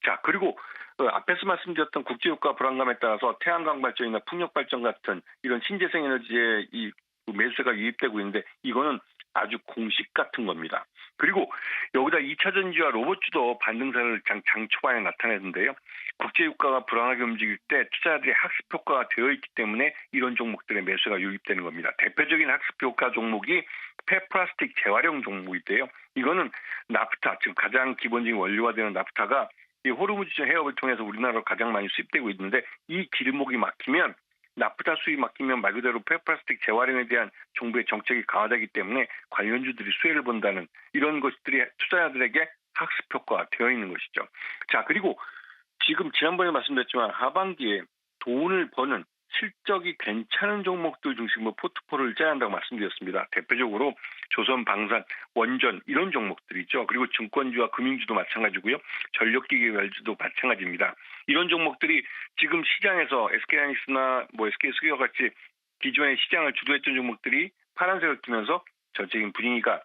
자, 그리고 앞에서 말씀드렸던 국제유가 불안감에 따라서 태양광 발전이나 풍력 발전 같은 이런 신재생 에너지의 이 매수세가 유입되고 있는데 이거는 아주 공식 같은 겁니다. 그리고 여기다 2차 전지와 로봇주도 반등세를 장 초반에 나타냈는데요. 국제유가가 불안하게 움직일 때 투자자들의 학습 효과가 되어 있기 때문에 이런 종목들의 매수가 유입되는 겁니다. 대표적인 학습 효과 종목이 폐플라스틱 재활용 종목인데요. 이거는 나프타, 즉 가장 기본적인 원료가 되는 나프타가 이 호르무즈 해협을 통해서 우리나라로 가장 많이 수입되고 있는데 이 길목이 막히면 나프타 수입 막히면 말 그대로 폐플라스틱 재활용에 대한 정부의 정책이 강화되기 때문에 관련주들이 수혜를 본다는 이런 것들이 투자자들에게 학습 효과가 되어 있는 것이죠. 자, 그리고 지금 지난번에 말씀드렸지만 하반기에 돈을 버는 실적이 괜찮은 종목들 중심으로 포트폴리오를 짜야 한다고 말씀드렸습니다. 대표적으로 조선, 방산, 원전 이런 종목들이죠. 그리고 증권주와 금융주도 마찬가지고요. 전력기기 관주도 마찬가지입니다. 이런 종목들이 지금 시장에서 SK하이닉스나 SK스퀘어 같이 기존의 시장을 주도했던 종목들이 파란색을 띠면서 전체적인 분위기가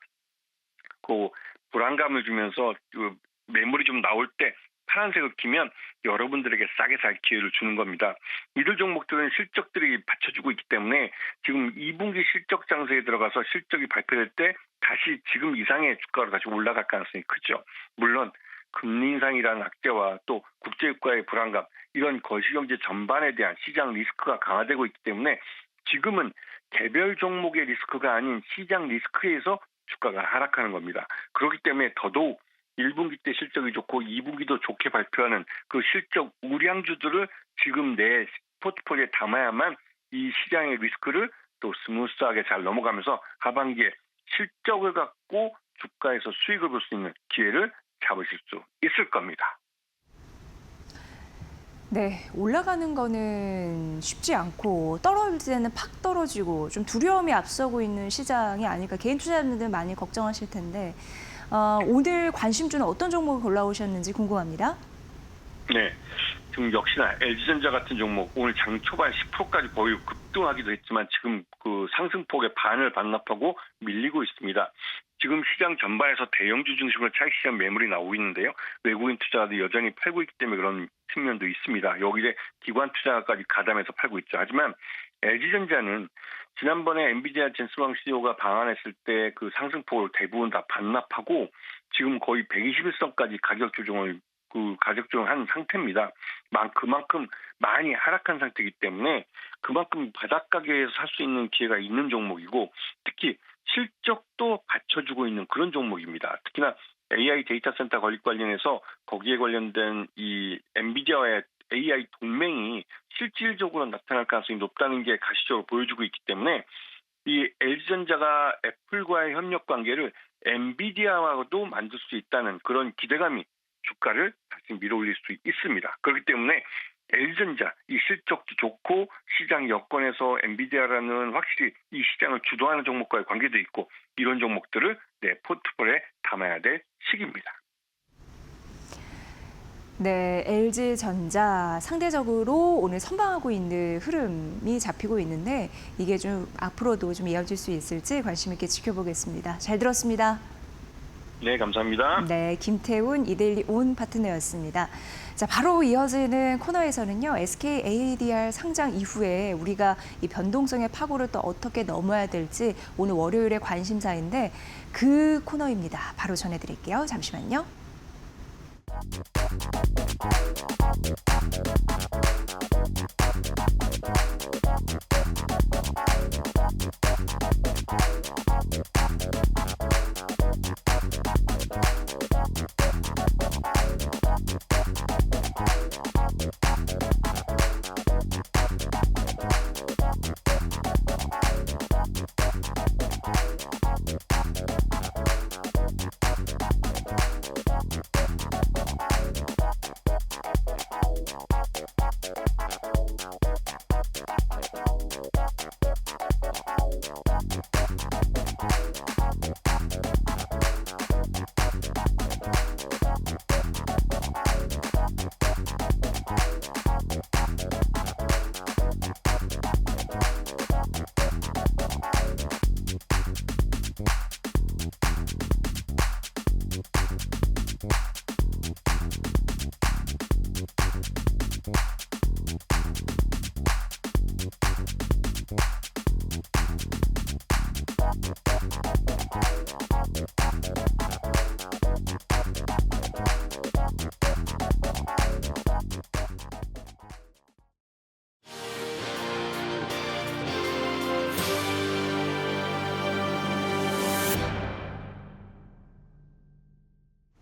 그 불안감을 주면서 그 매물이 좀 나올 때 파란색을 키면 여러분들에게 싸게 살 기회를 주는 겁니다. 이들 종목들은 실적들이 받쳐주고 있기 때문에 지금 2분기 실적 장세에 들어가서 실적이 발표될 때 다시 지금 이상의 주가로 다시 올라갈 가능성이 크죠. 물론 금리 인상이라는 악재와 또 국제유가의 불안감, 이런 거시경제 전반에 대한 시장 리스크가 강화되고 있기 때문에 지금은 개별 종목의 리스크가 아닌 시장 리스크에서 주가가 하락하는 겁니다. 그렇기 때문에 더더욱 1분기 때 실적이 좋고 2분기도 좋게 발표하는 그 실적 우량주들을 지금 내 포트폴리오에 담아야만 이 시장의 리스크를 또 스무스하게 잘 넘어가면서 하반기에 실적을 갖고 주가에서 수익을 볼 수 있는 기회를 잡으실 수 있을 겁니다. 네, 올라가는 거는 쉽지 않고 떨어질 때는 팍 떨어지고 좀 두려움이 앞서고 있는 시장이 아닐까 개인 투자자분들 많이 걱정하실 텐데 오늘 관심주는 어떤 종목을 골라오셨는지 궁금합니다. 네, 지금 역시나 LG전자 같은 종목 오늘 장 초반 10%까지 거의 급등하기도 했지만 지금 그 상승폭의 반을 반납하고 밀리고 있습니다. 지금 시장 전반에서 대형주 중심으로 차익 시장 매물이 나오고 있는데요. 외국인 투자자들이 여전히 팔고 있기 때문에 그런 측면도 있습니다. 여기에 기관 투자가까지 가담해서 팔고 있죠. 하지만 LG전자는 지난번에 엔비디아 젠스왕 CEO가 방한했을 때 그 상승폭을 대부분 다 반납하고 지금 거의 121선까지 가격 조정을 한 상태입니다. 그만큼 많이 하락한 상태이기 때문에 그만큼 바닥가격에서 살 수 있는 기회가 있는 종목이고 특히 실적도 받쳐주고 있는 그런 종목입니다. 특히나 AI 데이터 센터 건립 관련해서 거기에 관련된 이 엔비디아의 AI 동맹이 실질적으로 나타날 가능성이 높다는 게 가시적으로 보여주고 있기 때문에 이 LG전자가 애플과의 협력 관계를 엔비디아와도 만들 수 있다는 그런 기대감이 주가를 다시 밀어올릴 수 있습니다. 그렇기 때문에 LG전자 이 실적도 좋고 시장 여건에서 엔비디아라는 확실히 이 시장을 주도하는 종목과의 관계도 있고 이런 종목들을 내 포트폴리오에 담아야 될 시기입니다. 네, LG전자 상대적으로 오늘 선방하고 있는 흐름이 잡히고 있는데 이게 좀 앞으로도 좀 이어질 수 있을지 관심 있게 지켜보겠습니다. 잘 들었습니다. 네, 감사합니다. 네, 김태훈 이데일리 온 파트너였습니다. 자, 바로 이어지는 코너에서는요, SK ADR 상장 이후에 우리가 이 변동성의 파고를 또 어떻게 넘어야 될지 오늘 월요일의 관심사인데 그 코너입니다. 바로 전해드릴게요. 잠시만요.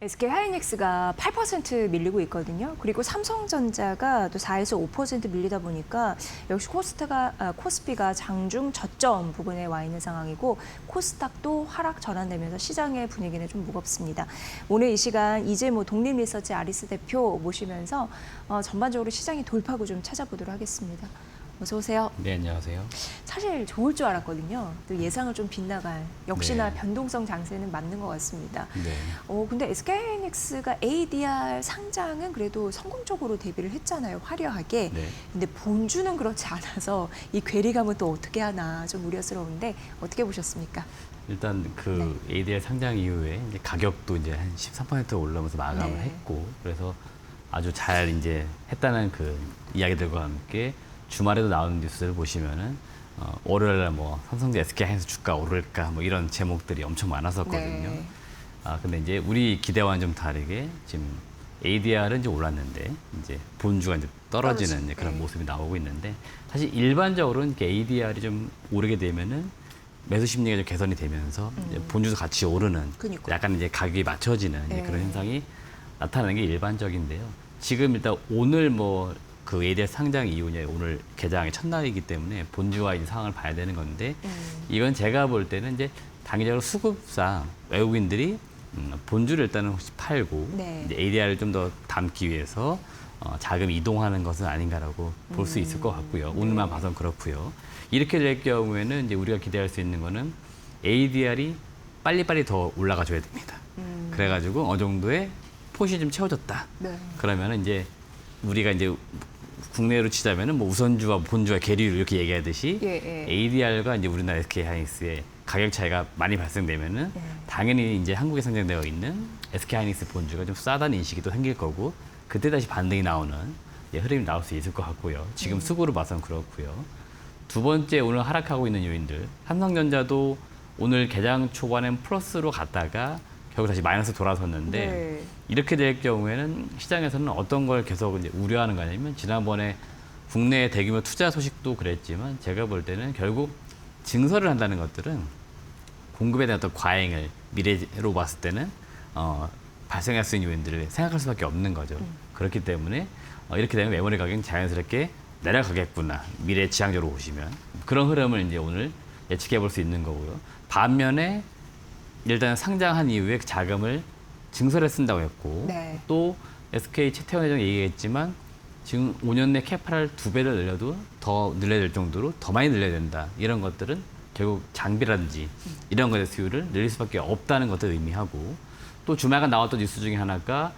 SK 하이닉스가 8% 밀리고 있거든요. 그리고 삼성전자가 또 4에서 5% 밀리다 보니까 역시 코스피가 장중 저점 부근에 와 있는 상황이고 코스닥도 하락 전환되면서 시장의 분위기는 좀 무겁습니다. 오늘 이 시간 이재모 독립리서치 아리스 대표 모시면서 전반적으로 시장의 돌파구 좀 찾아보도록 하겠습니다. 어서 오세요. 네, 안녕하세요. 사실 좋을 줄 알았거든요. 또 예상을 좀 빗나갈 역시나 네. 변동성 장세는 맞는 것 같습니다. 네. 근데 SK하이닉스가 ADR 상장은 그래도 성공적으로 데뷔를 했잖아요. 화려하게. 네. 근데 본주는 그렇지 않아서 이 괴리감은 또 어떻게 하나 좀 우려스러운데 어떻게 보셨습니까? 일단 그 ADR 상장 이후에 이제 가격도 이제 한 13% 올라오면서 마감을 네. 했고, 그래서 아주 잘 이제 했다는 그 이야기들과 함께 주말에도 나오는 뉴스를 보시면은 월요일날 뭐 삼성전자 SK하이닉스 주가 오를까 뭐 이런 제목들이 엄청 많았었거든요. 네. 근데 이제 우리 기대와는 좀 다르게 지금 ADR은 이제 올랐는데 이제 본주가 이제 떨어지는 이제 그런 네. 모습이 나오고 있는데, 사실 일반적으로는 이렇게 ADR이 좀 오르게 되면은 매수 심리가 좀 개선이 되면서 이제 본주도 같이 오르는 그러니까요. 약간 이제 가격이 맞춰지는 이제 네. 그런 현상이 나타나는 게 일반적인데요. 지금 일단 오늘 뭐 그 ADR 상장 이후에 오늘 개장의 첫날이기 때문에 본주와 이제 상황을 봐야 되는 건데, 이건 제가 볼 때는 이제 단기적으로 수급상 외국인들이 본주를 일단은 혹시 팔고 네. 이제 ADR을 좀 더 담기 위해서 자금 이동하는 것은 아닌가라고 볼 수 있을 것 같고요. 오늘만 봐선 그렇고요. 이렇게 될 경우에는 이제 우리가 기대할 수 있는 거는 ADR이 빨리빨리 더 올라가줘야 됩니다. 그래가지고 어느 정도의 폿이 좀 채워졌다. 네. 그러면은 이제 우리가 이제 국내로 치자면은 뭐 우선주와 본주와 계류를 이렇게 얘기하듯이 예. ADR과 이제 우리나라 SK하이닉스의 가격 차이가 많이 발생되면은 네. 당연히 이제 한국에 상장되어 있는 SK하이닉스 본주가 좀 싸다는 인식이 또 생길 거고, 그때 다시 반등이 나오는 흐름이 나올 수 있을 것 같고요. 지금 수급으로 봐서는 그렇고요. 두 번째, 오늘 하락하고 있는 요인들, 삼성전자도 오늘 개장 초반엔 플러스로 갔다가 결국 다시 마이너스 돌아섰는데, 네. 이렇게 될 경우에는 시장에서는 어떤 걸 계속 이제 우려하는 거냐면, 지난번에 국내 대규모 투자 소식도 그랬지만 제가 볼 때는 결국 증설을 한다는 것들은 공급에 대한 어떤 과잉을 미래로 봤을 때는 발생할 수 있는 요인들을 생각할 수밖에 없는 거죠. 그렇기 때문에 이렇게 되면 메모리 가격은 자연스럽게 내려가겠구나, 미래 지향적으로 보시면 그런 흐름을 이제 오늘 예측해 볼 수 있는 거고요. 반면에 일단 상장한 이후에 그 자금을 증설에 쓴다고 했고, 네. 또 SK 최태원 회장 얘기했지만 지금 5년 내 캐파를 2배를 늘려도 더 늘려야 될 정도로 더 많이 늘려야 된다. 이런 것들은 결국 장비라든지 이런 것의 수요를 늘릴 수밖에 없다는 것을 의미하고, 또 주말간 나왔던 뉴스 중에 하나가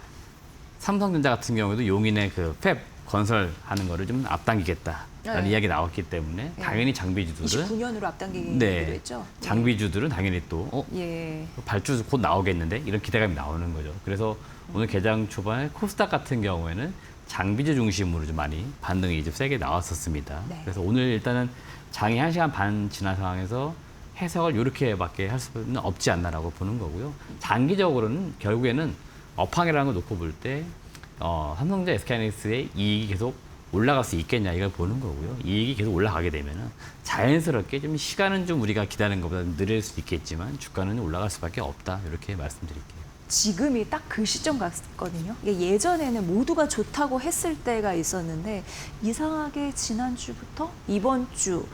삼성전자 같은 경우에도 용인의 그 팹 건설하는 거를 좀 앞당기겠다라는 네. 이야기 나왔기 때문에 당연히 장비주들은 29년으로 앞당기기로 네, 했죠. 장비주들은 당연히 또 예. 발주 곧 나오겠는데 이런 기대감이 나오는 거죠. 그래서 오늘 개장 초반에 코스닥 같은 경우에는 장비주 중심으로 좀 많이 반등이 좀 세게 나왔었습니다. 네. 그래서 오늘 일단은 장이 1시간 반 지난 상황에서 해석을 이렇게밖에 할 수는 없지 않나라고 보는 거고요. 장기적으로는 결국에는 업황이라는 걸 놓고 볼 때 삼성전자 SK하이닉스의 이익이 계속 올라갈 수 있겠냐 이걸 보는 거고요. 이익이 계속 올라가게 되면은 자연스럽게 좀 시간은 좀 우리가 기다리는 것보다 느릴 수 있겠지만 주가는 올라갈 수밖에 없다 이렇게 말씀드릴게요. 지금이 딱 그 시점 같거든요. 이게 예전에는 모두가 좋다고 했을 때가 있었는데 이상하게 지난주부터 이번 주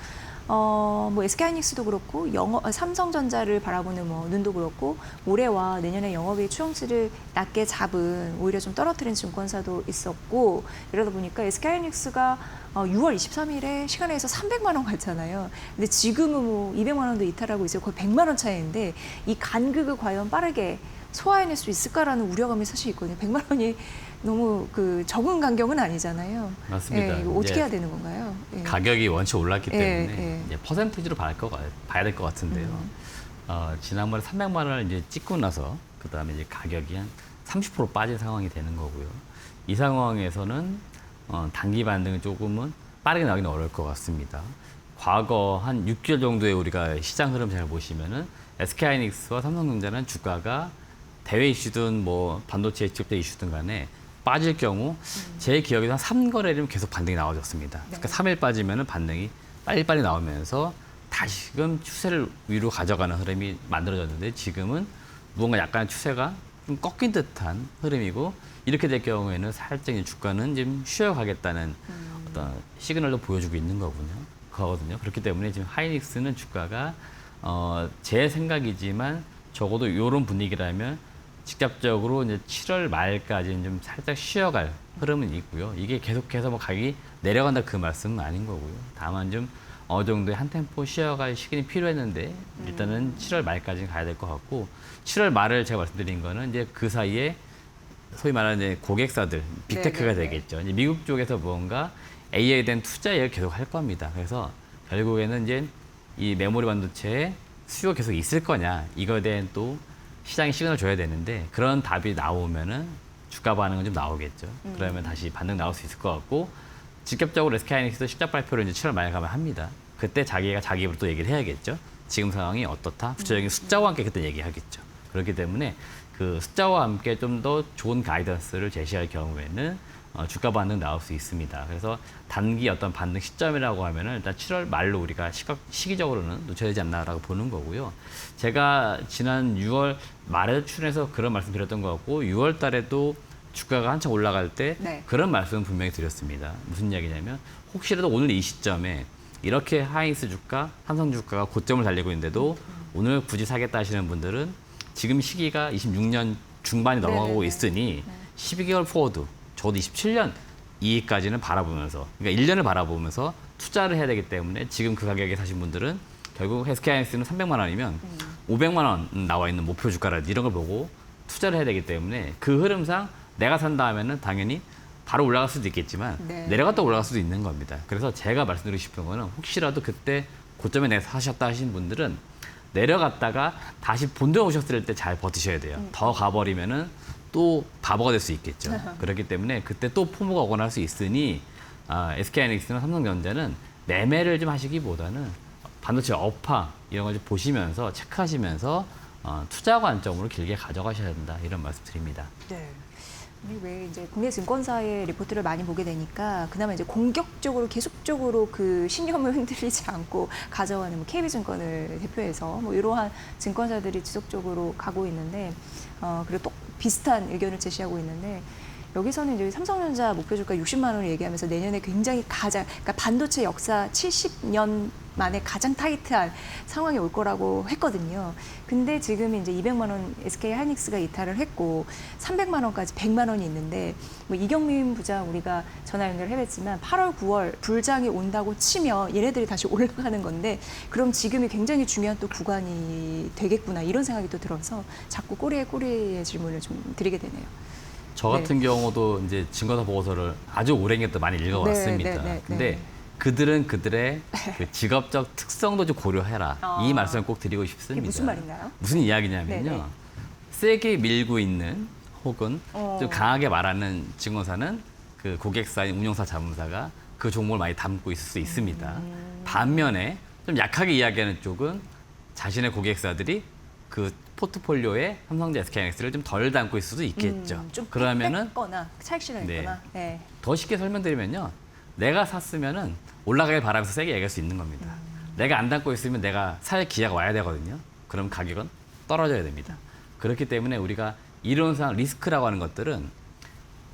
뭐 SK하이닉스도 그렇고 삼성전자를 바라보는 뭐 눈도 그렇고 올해와 내년에 영업이익 추정치를 낮게 잡은 오히려 좀 떨어뜨린 증권사도 있었고 이러다 보니까 SK하이닉스가 6월 23일에 시간에서 300만 원 갔잖아요. 근데 지금은 뭐 200만 원도 이탈하고 있어요. 거의 100만 원 차이인데 이 간극을 과연 빠르게 소화해낼 수 있을까라는 우려감이 사실 있거든요. 100만 원이 너무 그 적은 간격은 아니잖아요. 맞습니다. 예, 이거 어떻게 이제 해야 되는 건가요? 예. 가격이 원체 올랐기 예, 때문에 예. 이제 퍼센티지로 봐야 될 것 같은데요. 지난번에 300만 원을 이제 찍고 나서 그다음에 이제 가격이 한 30% 빠진 상황이 되는 거고요. 이 상황에서는 단기 반등은 조금은 빠르게 나오기는 어려울 것 같습니다. 과거 한 6개월 정도의 우리가 시장 흐름 잘 보시면은 SK하이닉스와 삼성전자는 주가가 대외 이슈든 뭐 반도체 직접적 이슈든 간에 빠질 경우 제 기억에는 한 3거래일이면 계속 반등이 나와줬습니다. 그러니까 3일 빠지면 반등이 빨리빨리 나오면서 다시금 추세를 위로 가져가는 흐름이 만들어졌는데 지금은 무언가 약간 추세가 좀 꺾인 듯한 흐름이고 이렇게 될 경우에는 살짝 주가는 좀 쉬어가겠다는 어떤 시그널도 보여주고 있는 거거든요. 그렇기 때문에 지금 하이닉스는 주가가 제 생각이지만 적어도 이런 분위기라면 직접적으로 이제 7월 말까지는 좀 살짝 쉬어갈 흐름은 있고요. 이게 계속해서 뭐 가격이 내려간다 그 말씀은 아닌 거고요. 다만 좀 어느 정도의 한 템포 쉬어갈 시기는 필요했는데 일단은 7월 말까지는 가야 될 것 같고 7월 말을 제가 말씀드린 거는 이제 그 사이에 소위 말하는 이제 고객사들 빅테크가 되겠죠. 이제 미국 쪽에서 무언가 AI에 대한 투자 얘기를 계속 할 겁니다. 그래서 결국에는 이제 이 메모리 반도체에 수요가 계속 있을 거냐 이거에 대한 또 시장에 시그널을 줘야 되는데 그런 답이 나오면은 주가 반응은 좀 나오겠죠. 그러면 다시 반등 나올 수 있을 것 같고 직접적으로 SK하이닉스도 실적 발표를 이제 7월 말에 가면 합니다. 그때 자기가 자기 입으로 또 얘기를 해야겠죠. 지금 상황이 어떻다? 구체적인 숫자와 함께 그때 얘기하겠죠. 그렇기 때문에 그 숫자와 함께 좀 더 좋은 가이던스를 제시할 경우에는 주가 반등 나올 수 있습니다. 그래서 단기 어떤 반등 시점이라고 하면은 일단 7월 말로 우리가 시기적으로는 놓쳐야 되지 않나라고 보는 거고요. 제가 지난 6월 말에 출연해서 그런 말씀 드렸던 것 같고 6월 달에도 주가가 한참 올라갈 때 네. 그런 말씀을 분명히 드렸습니다. 무슨 이야기냐면 혹시라도 오늘 이 시점에 이렇게 하이닉스 주가, 삼성 주가가 고점을 달리고 있는데도 오늘 굳이 사겠다 하시는 분들은 지금 시기가 26년 중반이 넘어가고 네네네. 있으니 12개월 포워드, 적어도 27년 이익까지는 바라보면서 그러니까 1년을 바라보면서 투자를 해야 되기 때문에 지금 그 가격에 사신 분들은 결국 SK하이닉스는 300만 원이면 500만 원 나와 있는 목표 주가라든지 이런 걸 보고 투자를 해야 되기 때문에 그 흐름상 내가 산다 하면은 당연히 바로 올라갈 수도 있겠지만 네. 내려갔다 올라갈 수도 있는 겁니다. 그래서 제가 말씀드리고 싶은 거는 혹시라도 그때 고점에 내가 사셨다 하신 분들은 내려갔다가 다시 본전 오셨을 때 잘 버티셔야 돼요. 더 가버리면은 또 바보가 될 수 있겠죠. 그렇기 때문에 그때 또 포모가 오거나 할 수 있으니 SK하이닉스나 삼성전자는 매매를 좀 하시기보다는 반도체 업황 이런 걸 좀 보시면서 체크하시면서 투자 관점으로 길게 가져가셔야 된다 이런 말씀 드립니다. 네. 우리 왜 이제 국내 증권사의 리포트를 많이 보게 되니까 그나마 이제 공격적으로 계속적으로 그 신념을 흔들리지 않고 가져가는 뭐 KB증권을 대표해서 뭐 이러한 증권사들이 지속적으로 가고 있는데 그리고 또 비슷한 의견을 제시하고 있는데 여기서는 이제 삼성전자 목표 주가 60만 원을 얘기하면서 내년에 굉장히 그러니까 반도체 역사 70년 만에 가장 타이트한 상황이 올 거라고 했거든요. 근데 지금 이제 200만 원 SK하이닉스가 이탈을 했고 300만 원까지 100만 원이 있는데 뭐 이경민 부장 우리가 전화 연결해봤지만 8월, 9월 불장이 온다고 치면 얘네들이 다시 올라가는 건데 그럼 지금이 굉장히 중요한 또 구간이 되겠구나 이런 생각이 또 들어서 자꾸 꼬리에 꼬리의 질문을 좀 드리게 되네요. 저 같은 경우도 이제 증권사 보고서를 아주 오랜 또 많이 읽어왔습니다. 근데 그들은 그들의 그 직업적 특성도 좀 고려해라. 이 말씀을 꼭 드리고 싶습니다. 이게 무슨 말인가요? 무슨 이야기냐면요. 네네. 세게 밀고 있는 혹은 좀 강하게 말하는 증권사는 그 고객사인 운용사 자문사가 그 종목을 많이 담고 있을 수 있습니다. 반면에 좀 약하게 이야기하는 쪽은 자신의 고객사들이 그 포트폴리오에 삼성전자 SK하이닉스를 좀 덜 담고 있을 수도 있겠죠. 좀 그러면은 거나 차익 실현이 네. 있거나. 네. 더 쉽게 설명드리면요. 내가 샀으면은 올라가길 바라면서 세게 얘기할 수 있는 겁니다. 내가 안 담고 있으면 내가 살 기회가 와야 되거든요. 그럼 가격은 떨어져야 됩니다. 그렇기 때문에 우리가 이론상 리스크라고 하는 것들은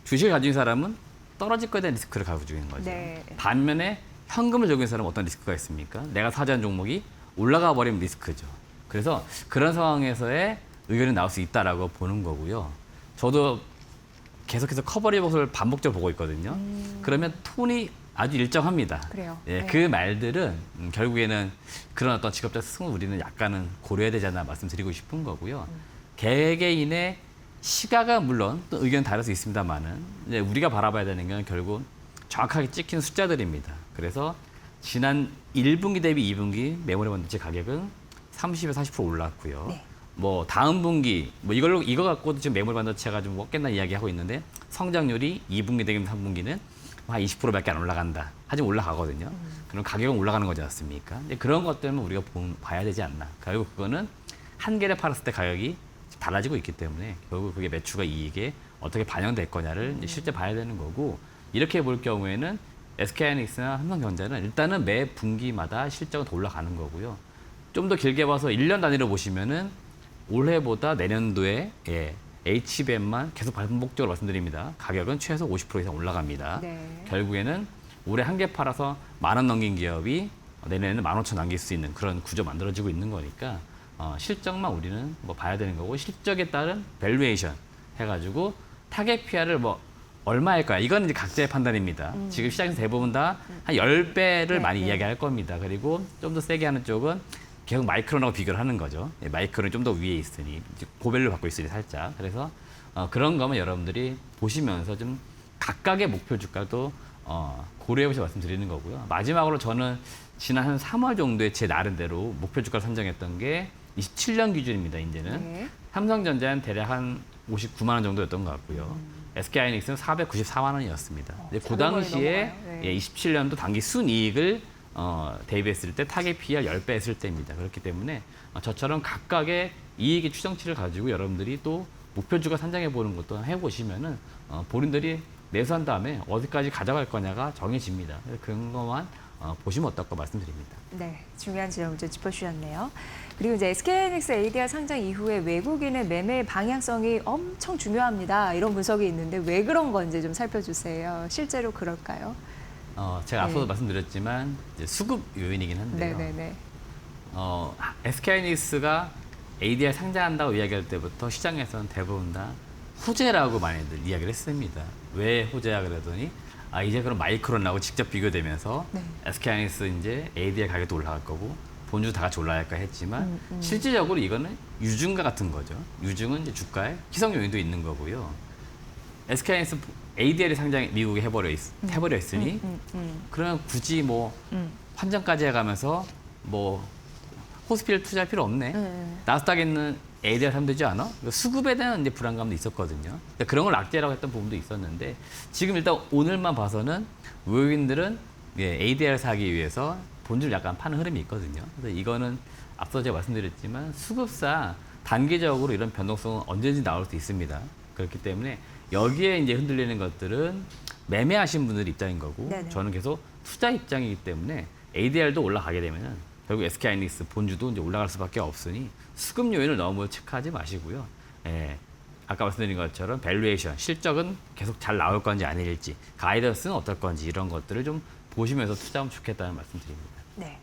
주식을 가지고 있는 사람은 떨어질 거에 대한 리스크를 가지고 있는 거죠. 네. 반면에 현금을 가지고 있는 사람은 어떤 리스크가 있습니까? 내가 사자한 종목이 올라가 버리면 리스크죠. 그래서 그런 상황에서의 의견이 나올 수 있다라고 보는 거고요. 저도 계속해서 커버리 보고서를 반복적으로 보고 있거든요. 그러면 톤이 아주 일정합니다. 그래요. 예, 네. 그 말들은 결국에는 그런 어떤 직업적 승을 우리는 약간은 고려해야 되지 않나 말씀드리고 싶은 거고요. 개개인의 시가가 물론 또 의견 다를 수 있습니다만은 이제 우리가 바라봐야 되는 건 결국 정확하게 찍힌 숫자들입니다. 그래서 지난 1분기 대비 2분기 메모리 반도체 가격은 30에서 40% 올랐고요. 네. 뭐 다음 분기 뭐 이거 갖고도 지금 메모리 반도체가 좀 먹겠나 이야기하고 있는데 성장률이 2분기 대비 3분기는 한 20%밖에 안 올라간다. 하지만 올라가거든요. 그럼 가격은 올라가는 거지 않습니까? 근데 그런 것들은 우리가 봐야 되지 않나. 결국 그거는 한 개를 팔았을 때 가격이 달라지고 있기 때문에 결국 그게 매출과 이익에 어떻게 반영될 거냐를 이제 실제 봐야 되는 거고 이렇게 볼 경우에는 SK하이닉스나 삼성전자는 일단은 매 분기마다 실적은 더 올라가는 거고요. 좀 더 길게 봐서 1년 단위로 보시면은 올해보다 내년도에 HBM만 계속 반복적으로 말씀드립니다. 가격은 최소 50% 이상 올라갑니다. 네. 결국에는 올해 한 개 팔아서 10,000원 넘긴 기업이 내년에는 15,000원 남길 수 있는 그런 구조 만들어지고 있는 거니까 실적만 우리는 뭐 봐야 되는 거고 실적에 따른 밸류에이션 해가지고 타겟 PR을 뭐 얼마일 거야. 이건 이제 각자의 판단입니다. 지금 시장에서 대부분 다 한 10배를 많이 이야기할 겁니다. 그리고 좀 더 세게 하는 쪽은 계속 마이크론하고 비교를 하는 거죠. 마이크론이 좀 더 위에 있으니 이제 고밸류 받고 있으니 살짝. 그래서 그런 거면 여러분들이 보시면서 좀 각각의 목표 주가도 고려해 보셔서 말씀드리는 거고요. 마지막으로 저는 지난 한 3월 정도에 제 나름대로 목표 주가를 선정했던 게 27년 기준입니다. 이제는 네. 삼성전자는 대략 한 59만 원 정도였던 것 같고요. SK하이닉스는 494만 원이었습니다. 그 400원이 당시에 넘어가요. 네. 27년도 단기 순이익을 대비했을 때 타겟 PER 10배 했을 때입니다. 그렇기 때문에 저처럼 각각의 이익의 추정치를 가지고 여러분들이 또 목표주가 산정해 보는 것도 해보시면은 본인들이 매수한 다음에 어디까지 가져갈 거냐가 정해집니다. 그런 것만 보시면 어떨까 말씀드립니다. 네, 중요한 지점을 좀 짚어주셨네요. 그리고 이제 SK하이닉스 ADR 상장 이후에 외국인의 매매 방향성이 엄청 중요합니다. 이런 분석이 있는데 왜 그런 건지 좀 살펴주세요. 실제로 그럴까요? 제가 네. 앞서도 말씀드렸지만 이제 수급 요인이긴 한데요. 네네네. SK하이닉스가 ADR 상장한다고 이야기할 때부터 시장에서는 대부분 다 호재라고 많이들 이야기를 했습니다. 왜 호재야 그러더니 이제 그럼 마이크론하고 직접 비교되면서 네. SK하이닉스 이제 ADR 가격도 올라갈 거고 본주 다 같이 올라갈까 했지만 실질적으로 이거는 유증과 같은 거죠. 유증은 이제 주가에 희석 요인도 있는 거고요. SK하이닉스 ADR이 상장 미국에 해버려 있으니 그러면 굳이 뭐 환전까지 해가면서 뭐 호스피를 투자할 필요 없네. 나스닥에 있는 ADR 사면 되지 않아? 수급에 대한 이제 불안감도 있었거든요. 그런 걸 악재라고 했던 부분도 있었는데 지금 일단 오늘만 봐서는 외국인들은 ADR 사기 위해서 본주를 약간 파는 흐름이 있거든요. 그래서 이거는 앞서 제가 말씀드렸지만 수급상 단기적으로 이런 변동성은 언제든지 나올 수 있습니다. 그렇기 때문에 여기에 이제 흔들리는 것들은 매매하신 분들 입장인 거고 네네. 저는 계속 투자 입장이기 때문에 ADR도 올라가게 되면은 결국 SK하이닉스 본주도 이제 올라갈 수밖에 없으니 수급 요인을 너무 체크하지 마시고요. 아까 말씀드린 것처럼 밸류에이션, 실적은 계속 잘 나올 건지 아닐지, 가이던스는 어떨 건지 이런 것들을 좀 보시면서 투자하면 좋겠다는 말씀드립니다. 네.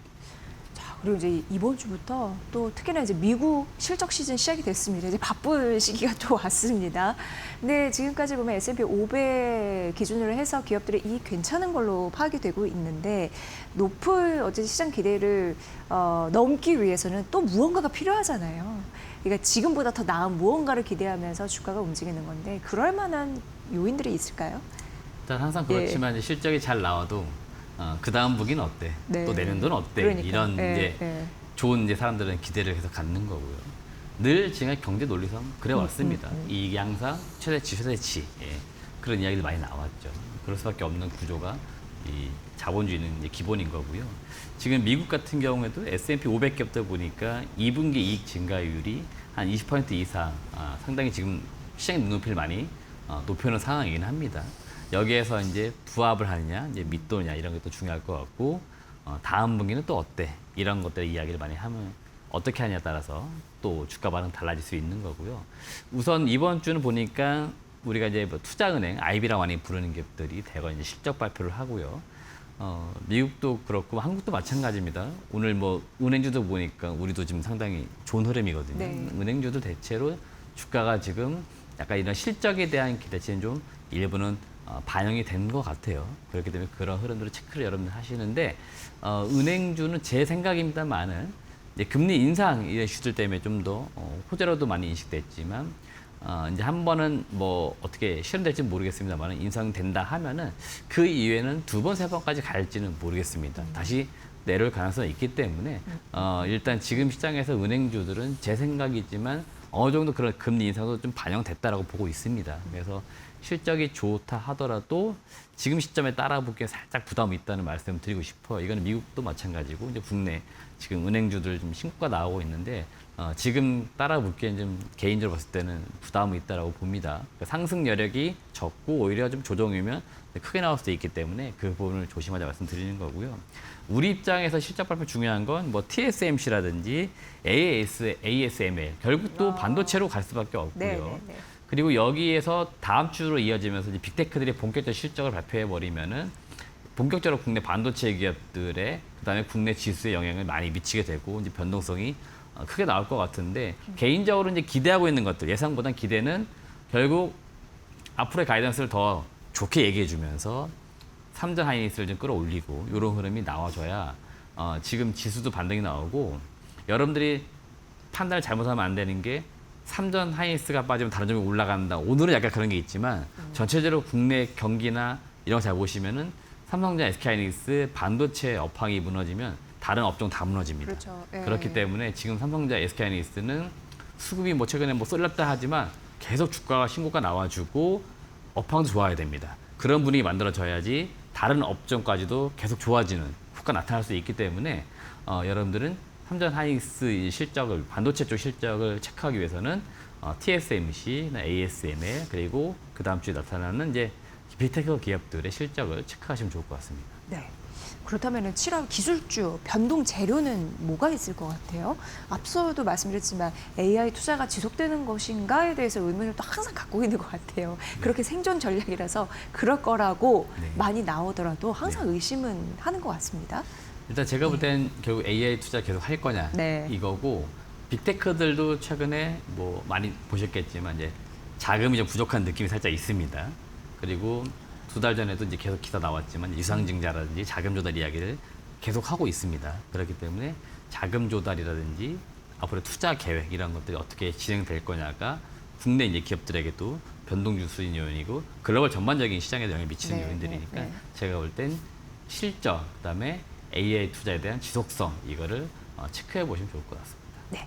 자, 그리고 이제 이번 주부터 또 특히나 이제 미국 실적 시즌 시작이 됐습니다. 이제 바쁜 시기가 또 왔습니다. 근데 지금까지 보면 S&P 500 기준으로 해서 기업들의 이익 괜찮은 걸로 파악이 되고 있는데 높은 어쨌든 시장 기대를 넘기 위해서는 또 무언가가 필요하잖아요. 그러니까 지금보다 더 나은 무언가를 기대하면서 주가가 움직이는 건데 그럴 만한 요인들이 있을까요? 일단 항상 그렇지만 이제 실적이 잘 나와도 그 다음 분기는 어때? 네. 또 내년도는 어때? 그러니까요. 이런 네, 이제 네. 좋은 이제 사람들은 기대를 계속 갖는 거고요. 늘 지금 경제 논리상 그래 왔습니다. 이익 양상, 최대치, 최대치 그런 이야기들 많이 나왔죠. 그럴 수밖에 없는 구조가 이 자본주의는 이제 기본인 거고요. 지금 미국 같은 경우에도 S&P 500 기업들 보니까 2분기 이익 증가율이 한 20% 이상 상당히 지금 시장의 눈높이를 많이 높여놓은 상황이긴 합니다. 여기에서 이제 부합을 하느냐, 이제 밑도냐 이런 것도 중요할 것 같고 다음 분기는 또 어때 이런 것들 이야기를 많이 하면 어떻게 하냐에 따라서 또 주가 반응 달라질 수 있는 거고요. 우선 이번 주는 보니까 우리가 이제 뭐 투자은행, IB라고 많이 부르는 기업들이 대거 이제 실적 발표를 하고요. 미국도 그렇고 한국도 마찬가지입니다. 오늘 뭐 은행주도 보니까 우리도 지금 상당히 좋은 흐름이거든요. 네. 은행주도 대체로 주가가 지금 약간 이런 실적에 대한 기대치는 좀 일부는 반영이 된 것 같아요. 그렇기 때문에 그런 흐름들을 체크를 여러분들 하시는데 은행주는 제 생각입니다만은 이제 금리 인상 이런 이슈들 때문에 좀 더 호재로도 많이 인식됐지만 이제 한 번은 뭐 어떻게 실현될지 모르겠습니다만 인상된다 하면은 그 이후에는 두 번, 세 번까지 갈지는 모르겠습니다. 다시 내려올 가능성이 있기 때문에 일단 지금 시장에서 은행주들은 제 생각이지만 어느 정도 그런 금리 인상도 좀 반영됐다라고 보고 있습니다. 그래서 실적이 좋다 하더라도 지금 시점에 따라붙기에 살짝 부담이 있다는 말씀을 드리고 싶어요. 이거는 미국도 마찬가지고 이제 국내 지금 은행주들 좀 신고가 나오고 있는데 지금 따라붙기엔 좀 개인적으로 봤을 때는 부담이 있다라고 봅니다. 그러니까 상승 여력이 적고 오히려 좀 조정이면 크게 나올 수도 있기 때문에 그 부분을 조심하자 말씀드리는 거고요. 우리 입장에서 실적 발표 중요한 건 뭐 TSMC라든지 ASML 결국 또 반도체로 갈 수밖에 없고요. 네네네. 그리고 여기에서 다음 주로 이어지면서 이제 빅테크들이 본격적 실적을 발표해 버리면은 본격적으로 국내 반도체 기업들의 그다음에 국내 지수에 영향을 많이 미치게 되고 이제 변동성이 크게 나올 것 같은데 개인적으로 이제 기대하고 있는 것들 예상보단 기대는 결국 앞으로의 가이던스를 더 좋게 얘기해 주면서 삼전 하이닉스를 좀 끌어올리고 이런 흐름이 나와줘야 지금 지수도 반등이 나오고 여러분들이 판단을 잘못하면 안 되는 게 삼전 하이닉스가 빠지면 다른 점이 올라간다. 오늘은 약간 그런 게 있지만 전체적으로 국내 경기나 이런 거 잘 보시면은 삼성전자, SK하이닉스 반도체 업황이 무너지면 다른 업종 다 무너집니다. 그렇죠. 예. 그렇기 때문에 지금 삼성전자, SK하이닉스는 수급이 뭐 최근에 뭐 쏠렸다 하지만 계속 주가가 신고가 나와주고 업황도 좋아야 됩니다. 그런 분위기 만들어져야지 다른 업종까지도 계속 좋아지는 효과가 나타날 수 있기 때문에 여러분들은 삼전 하이닉스 실적을 반도체 쪽 실적을 체크하기 위해서는 TSMC, ASML 그리고 그 다음 주에 나타나는 이제 빅테크 기업들의 실적을 체크하시면 좋을 것 같습니다. 네. 그렇다면 7월 기술주 변동 재료는 뭐가 있을 것 같아요? 앞서도 말씀드렸지만 AI 투자가 지속되는 것인가에 대해서 의문을 또 항상 갖고 있는 것 같아요. 그렇게 생존 전략이라서 그럴 거라고 네. 많이 나오더라도 항상 의심은 하는 것 같습니다. 일단 제가 볼 땐 결국 AI 투자 계속 할 거냐 네. 이거고 빅테크들도 최근에 뭐 많이 보셨겠지만 이제 자금이 좀 부족한 느낌이 살짝 있습니다. 그리고 2달 전에도 이제 계속 기사 나왔지만 유상증자라든지 자금 조달 이야기를 계속 하고 있습니다. 그렇기 때문에 자금 조달이라든지 앞으로 투자 계획 이런 것들이 어떻게 진행될 거냐가 국내 이제 기업들에게도 변동 주수인 요인이고 글로벌 전반적인 시장에 영향을 미치는 네, 요인들이니까 네, 네. 제가 볼 땐 실적 그다음에 AI 투자에 대한 지속성 이거를 체크해 보시면 좋을 것 같습니다. 네.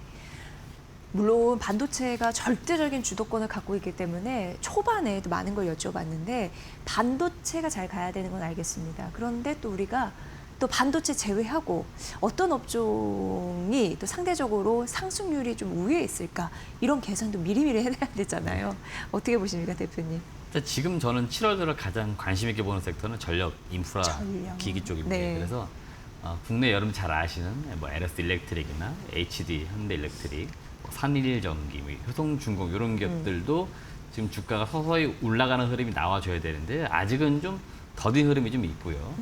물론 반도체가 절대적인 주도권을 갖고 있기 때문에 초반에도 많은 걸 여쭤봤는데 반도체가 잘 가야 되는 건 알겠습니다. 그런데 또 우리가 또 반도체 제외하고 어떤 업종이 또 상대적으로 상승률이 좀 우위에 있을까 이런 계산도 미리미리 해야 되잖아요. 어떻게 보십니까, 대표님? 지금 저는 7월 들어 가장 관심 있게 보는 섹터는 전력, 인프라, 전력. 기기 쪽입니다. 네. 그래서 국내 여러분 잘 아시는 뭐 LS 일렉트릭이나 HD 현대일렉트릭, 산일전기, 효성중공 이런 기업들도 지금 주가가 서서히 올라가는 흐름이 나와줘야 되는데 아직은 좀 더딘 흐름이 좀 있고요.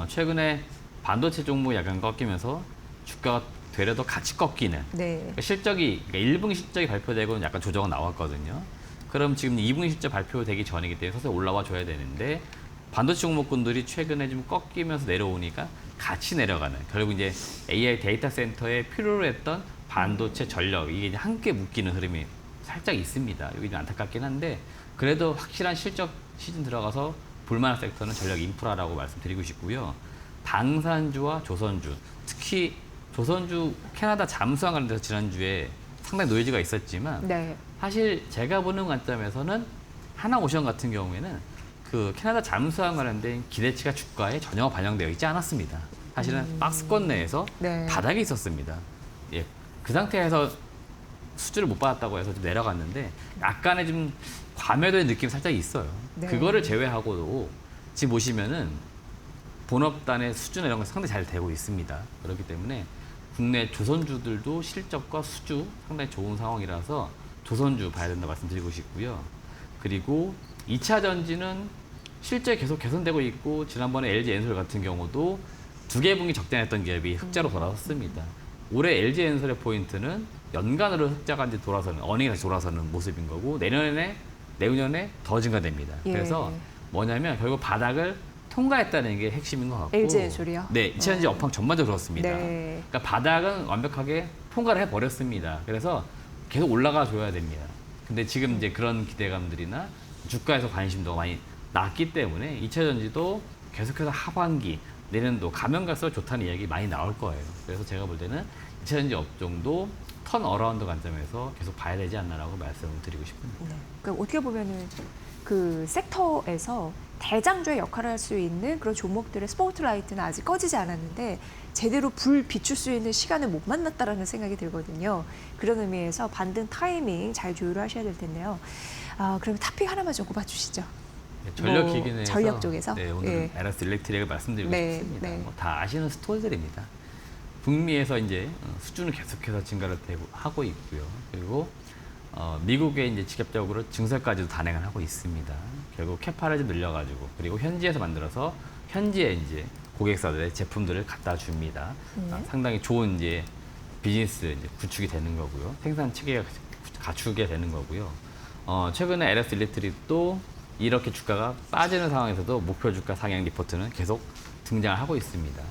최근에 반도체 종목이 약간 꺾이면서 주가가 되려 더 같이 꺾이는 네. 그러니까 실적이 그러니까 1분기 실적이 발표되고 약간 조정은 나왔거든요. 그럼 지금 2분기 실적 발표되기 전이기 때문에 서서히 올라와 줘야 되는데 반도체 종목군들이 최근에 좀 꺾이면서 내려오니까 같이 내려가는 결국 이제 AI 데이터 센터에 필요로 했던 반도체 전력 이게 이제 함께 묶이는 흐름이 살짝 있습니다. 여기 좀 안타깝긴 한데 그래도 확실한 실적 시즌 들어가서 볼만한 섹터는 전력 인프라라고 말씀드리고 싶고요. 방산주와 조선주 특히 조선주 캐나다 잠수함 관련돼서 지난주에 상당히 노이즈가 있었지만 네. 사실 제가 보는 관점에서는 하나오션 같은 경우에는 그 캐나다 잠수함 관련된 기대치가 주가에 전혀 반영되어 있지 않았습니다. 사실은 박스권 내에서 네. 바닥에 있었습니다. 예, 그 상태에서 수주를 못 받았다고 해서 좀 내려갔는데 약간의 좀 과매도의 느낌이 살짝 있어요. 네. 그거를 제외하고도 지금 보시면은 본업단의 수주나 이런 건 상당히 잘 되고 있습니다. 그렇기 때문에 국내 조선주들도 실적과 수주 상당히 좋은 상황이라서 조선주 봐야 된다 말씀드리고 싶고요. 그리고 2차 전지는 실제 계속 개선되고 있고 지난번에 LG엔솔 같은 경우도 두 개 분기 적자냈던 기업이 흑자로 돌아섰습니다. 올해 LG엔솔의 포인트는 연간으로 흑자가 이제 돌아서는 어닝이 다시 돌아서는 모습인 거고 내년에 더 증가됩니다. 예. 그래서 뭐냐면 결국 바닥을 통과했다는 게 핵심인 것 같고 LG엔솔이요? 네, 2차 전지 업황 전반적으로 그렇습니다. 네. 그러니까 바닥은 완벽하게 통과를 해버렸습니다. 그래서 계속 올라가 줘야 됩니다. 근데 지금 이제 그런 기대감들이나 주가에서 관심도 많이 낮기 때문에 2차 전지도 계속해서 하반기 내년도 가면 갈수록 좋다는 이야기 많이 나올 거예요. 그래서 제가 볼 때는 2차 전지 업종도 턴 어라운드 관점에서 계속 봐야 되지 않나라고 말씀을 드리고 싶습니다. 네. 그러니까 어떻게 보면은 그 섹터에서 대장주의 역할을 할 수 있는 그런 종목들의 스포트라이트는 아직 꺼지지 않았는데 제대로 불 비출 수 있는 시간을 못 만났다라는 생각이 들거든요. 그런 의미에서 반등 타이밍 잘 조율을 하셔야 될 텐데요. 그럼 토픽 하나만 좀 꼽아주시죠. 네, 전력 기기내에서 전력 쪽에서? 네, 오늘 예. 에너스 일렉트릭을 말씀드리고 네, 싶습니다. 네. 뭐 다 아시는 스토리들입니다. 북미에서 이제 수주는 계속해서 증가를 하고 있고요. 그리고 미국의 이제 직접적으로 증설까지도 단행을 하고 있습니다. 결국 캐파를 좀 늘려가지고 그리고 현지에서 만들어서 현지에 이제 고객사들의 제품들을 갖다 줍니다. 상당히 좋은 이제 비즈니스 이제 구축이 되는 거고요. 생산 체계가 갖추게 되는 거고요. 최근에 LS 일렉트릭도 이렇게 주가가 빠지는 상황에서도 목표 주가 상향 리포트는 계속 등장을 하고 있습니다.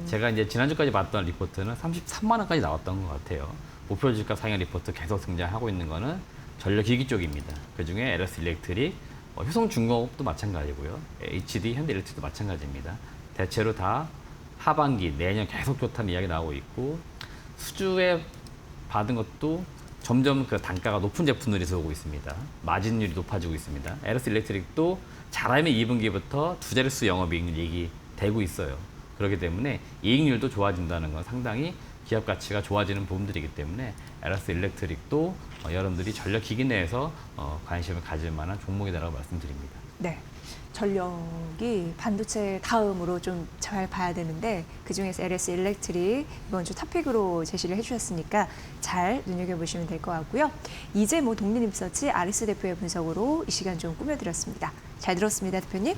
제가 이제 지난주까지 봤던 리포트는 33만 원까지 나왔던 것 같아요. 목표 주가 상향 리포트 계속 등장하고 있는 거는 전력기기 쪽입니다. 그중에 LS 일렉트릭, 효성중공업도 마찬가지고요. HD, 현대일렉트릭도 마찬가지입니다. 대체로 다 하반기, 내년 계속 좋다는 이야기 나오고 있고 수주에 받은 것도 점점 그 단가가 높은 제품들이 들어오고 있습니다. 마진율이 높아지고 있습니다. LS 일렉트릭도 잘하면 2분기부터 두 자릿수 영업이익률 얘기되고 있어요. 그렇기 때문에 이익률도 좋아진다는 건 상당히 기업 가치가 좋아지는 부분들이기 때문에 LS 일렉트릭도 여러분들이 전력 기기 내에서 관심을 가질 만한 종목이다라고 말씀드립니다. 네. 전력이 반도체 다음으로 좀 잘 봐야 되는데 그중에서 LS 일렉트릭 이번 주 탑픽으로 제시를 해주셨으니까 잘 눈여겨보시면 될 것 같고요. 이제 뭐 독립리서치 아리스 대표의 분석으로 이 시간 좀 꾸며드렸습니다. 잘 들었습니다, 대표님.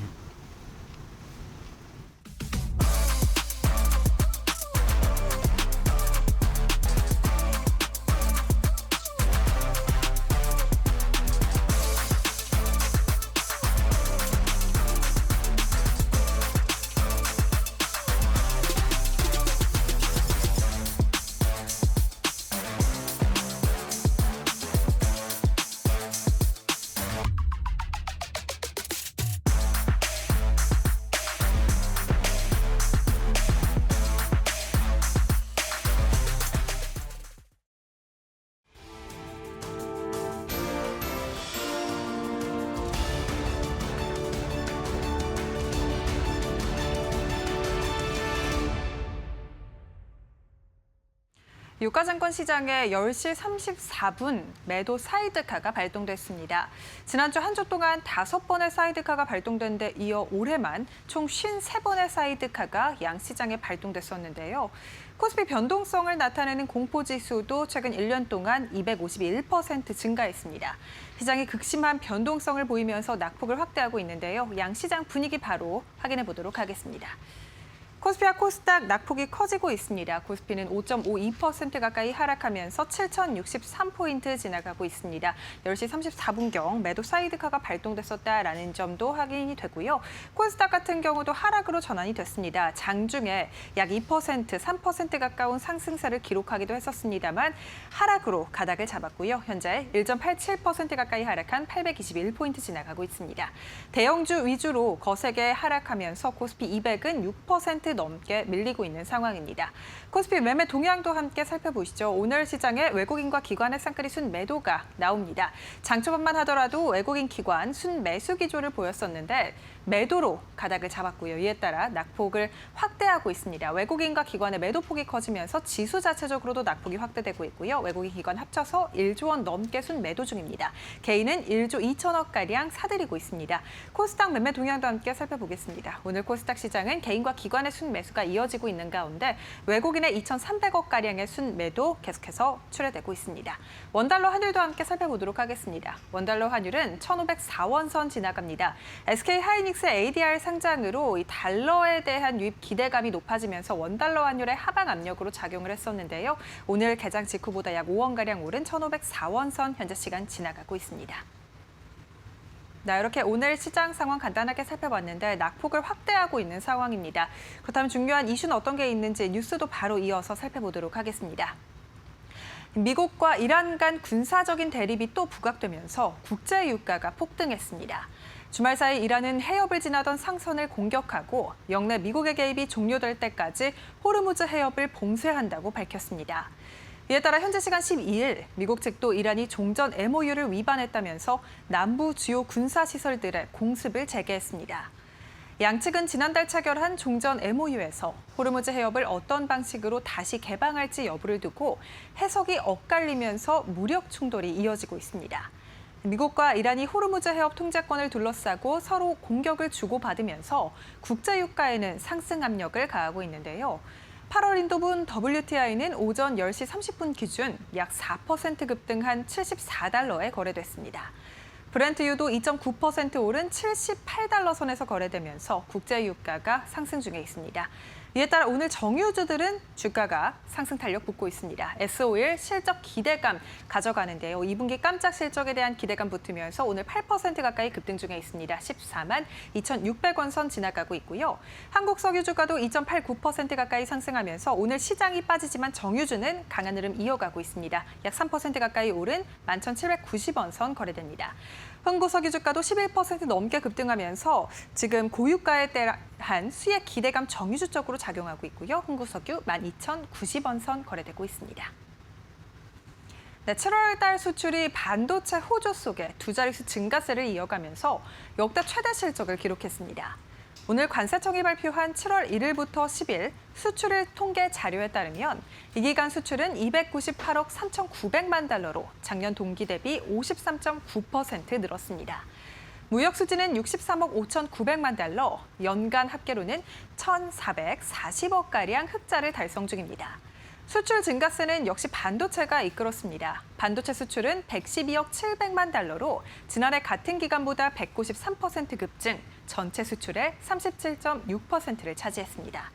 유가증권 시장에 10시 34분 매도 사이드카가 발동됐습니다. 지난주 한 주 동안 5번의 사이드카가 발동된 데 이어 올해만 총 53번의 사이드카가 양시장에 발동됐었는데요. 코스피 변동성을 나타내는 공포지수도 최근 1년 동안 251% 증가했습니다. 시장이 극심한 변동성을 보이면서 낙폭을 확대하고 있는데요. 양시장 분위기 바로 확인해 보도록 하겠습니다. 코스피와 코스닥 낙폭이 커지고 있습니다. 코스피는 5.52% 가까이 하락하면서 7,063포인트 지나가고 있습니다. 10시 34분경 매도 사이드카가 발동됐었다라는 점도 확인이 되고요. 코스닥 같은 경우도 하락으로 전환이 됐습니다. 장중에 약 2%, 3% 가까운 상승세를 기록하기도 했었습니다만 하락으로 가닥을 잡았고요. 현재 1.87% 가까이 하락한 821포인트 지나가고 있습니다. 대형주 위주로 거세게 하락하면서 코스피 200은 6% 넘게 밀리고 있는 상황입니다. 코스피 매매 동향도 함께 살펴보시죠. 오늘 시장에 외국인과 기관의 쌍끌이 순매도가 나옵니다. 장 초반만 하더라도 외국인 기관 순매수 기조를 보였었는데 매도로 가닥을 잡았고요. 이에 따라 낙폭을 확대하고 있습니다. 외국인과 기관의 매도폭이 커지면서 지수 자체적으로도 낙폭이 확대되고 있고요. 외국인 기관 합쳐서 1조 원 넘게 순매도 중입니다. 개인은 1조 2천억가량 사들이고 있습니다. 코스닥 매매 동향도 함께 살펴보겠습니다. 오늘 코스닥 시장은 개인과 기관의 순매수가 이어지고 있는 가운데 외국인의 2,300억가량의 순매도 계속해서 출회되고 있습니다. 원달러 환율도 함께 살펴보도록 하겠습니다. 원달러 환율은 1,504원 선 지나갑니다. SK 하이닉스 ADR 상장으로 이 달러에 대한 유입 기대감이 높아지면서 원달러 환율의 하방 압력으로 작용을 했었는데요. 오늘 개장 직후보다 약 5원가량 오른 1,504원 선 현재 시간 지나가고 있습니다. 네, 이렇게 오늘 시장 상황 간단하게 살펴봤는데 낙폭을 확대하고 있는 상황입니다. 그렇다면 중요한 이슈는 어떤 게 있는지 뉴스도 바로 이어서 살펴보도록 하겠습니다. 미국과 이란 간 군사적인 대립이 또 부각되면서 국제 유가가 폭등했습니다. 주말 사이 이란은 해협을 지나던 상선을 공격하고 영내 미국의 개입이 종료될 때까지 호르무즈 해협을 봉쇄한다고 밝혔습니다. 이에 따라 현지 시간 12일 미국 측도 이란이 종전 MOU를 위반했다면서 남부 주요 군사시설들의 공습을 재개했습니다. 양측은 지난달 체결한 종전 MOU에서 호르무즈 해협을 어떤 방식으로 다시 개방할지 여부를 두고 해석이 엇갈리면서 무력 충돌이 이어지고 있습니다. 미국과 이란이 호르무즈 해협 통제권을 둘러싸고 서로 공격을 주고받으면서 국제유가에는 상승 압력을 가하고 있는데요. 8월 인도분 WTI는 오전 10시 30분 기준 약 4% 급등한 74달러에 거래됐습니다. 브렌트유도 2.9% 오른 78달러 선에서 거래되면서 국제유가가 상승 중에 있습니다. 이에 따라 오늘 정유주들은 주가가 상승 탄력 붙고 있습니다. S-오일 실적 기대감 가져가는데요. 2분기 깜짝 실적에 대한 기대감 붙으면서 오늘 8% 가까이 급등 중에 있습니다. 14만 2,600원 선 지나가고 있고요. 한국 석유 주가도 2.89% 가까이 상승하면서 오늘 시장이 빠지지만 정유주는 강한 흐름 이어가고 있습니다. 약 3% 가까이 오른 11,790원 선 거래됩니다. 흥구 석유 주가도 11% 넘게 급등하면서 지금 고유가에 대한 수익 기대감 정유주 쪽으로 작용하고 있고요. 흥구 석유 12,090원 선 거래되고 있습니다. 네, 7월 달 수출이 반도체 호조 속에 두 자릿수 증가세를 이어가면서 역대 최대 실적을 기록했습니다. 오늘 관세청이 발표한 7월 1일부터 10일 수출일 통계 자료에 따르면 이 기간 수출은 298억 3,900만 달러로 작년 동기 대비 53.9% 늘었습니다. 무역 수지는 63억 5,900만 달러, 연간 합계로는 1,440억가량 흑자를 달성 중입니다. 수출 증가세는 역시 반도체가 이끌었습니다. 반도체 수출은 112억 700만 달러로 지난해 같은 기간보다 193% 급증, 전체 수출의 37.6%를 차지했습니다.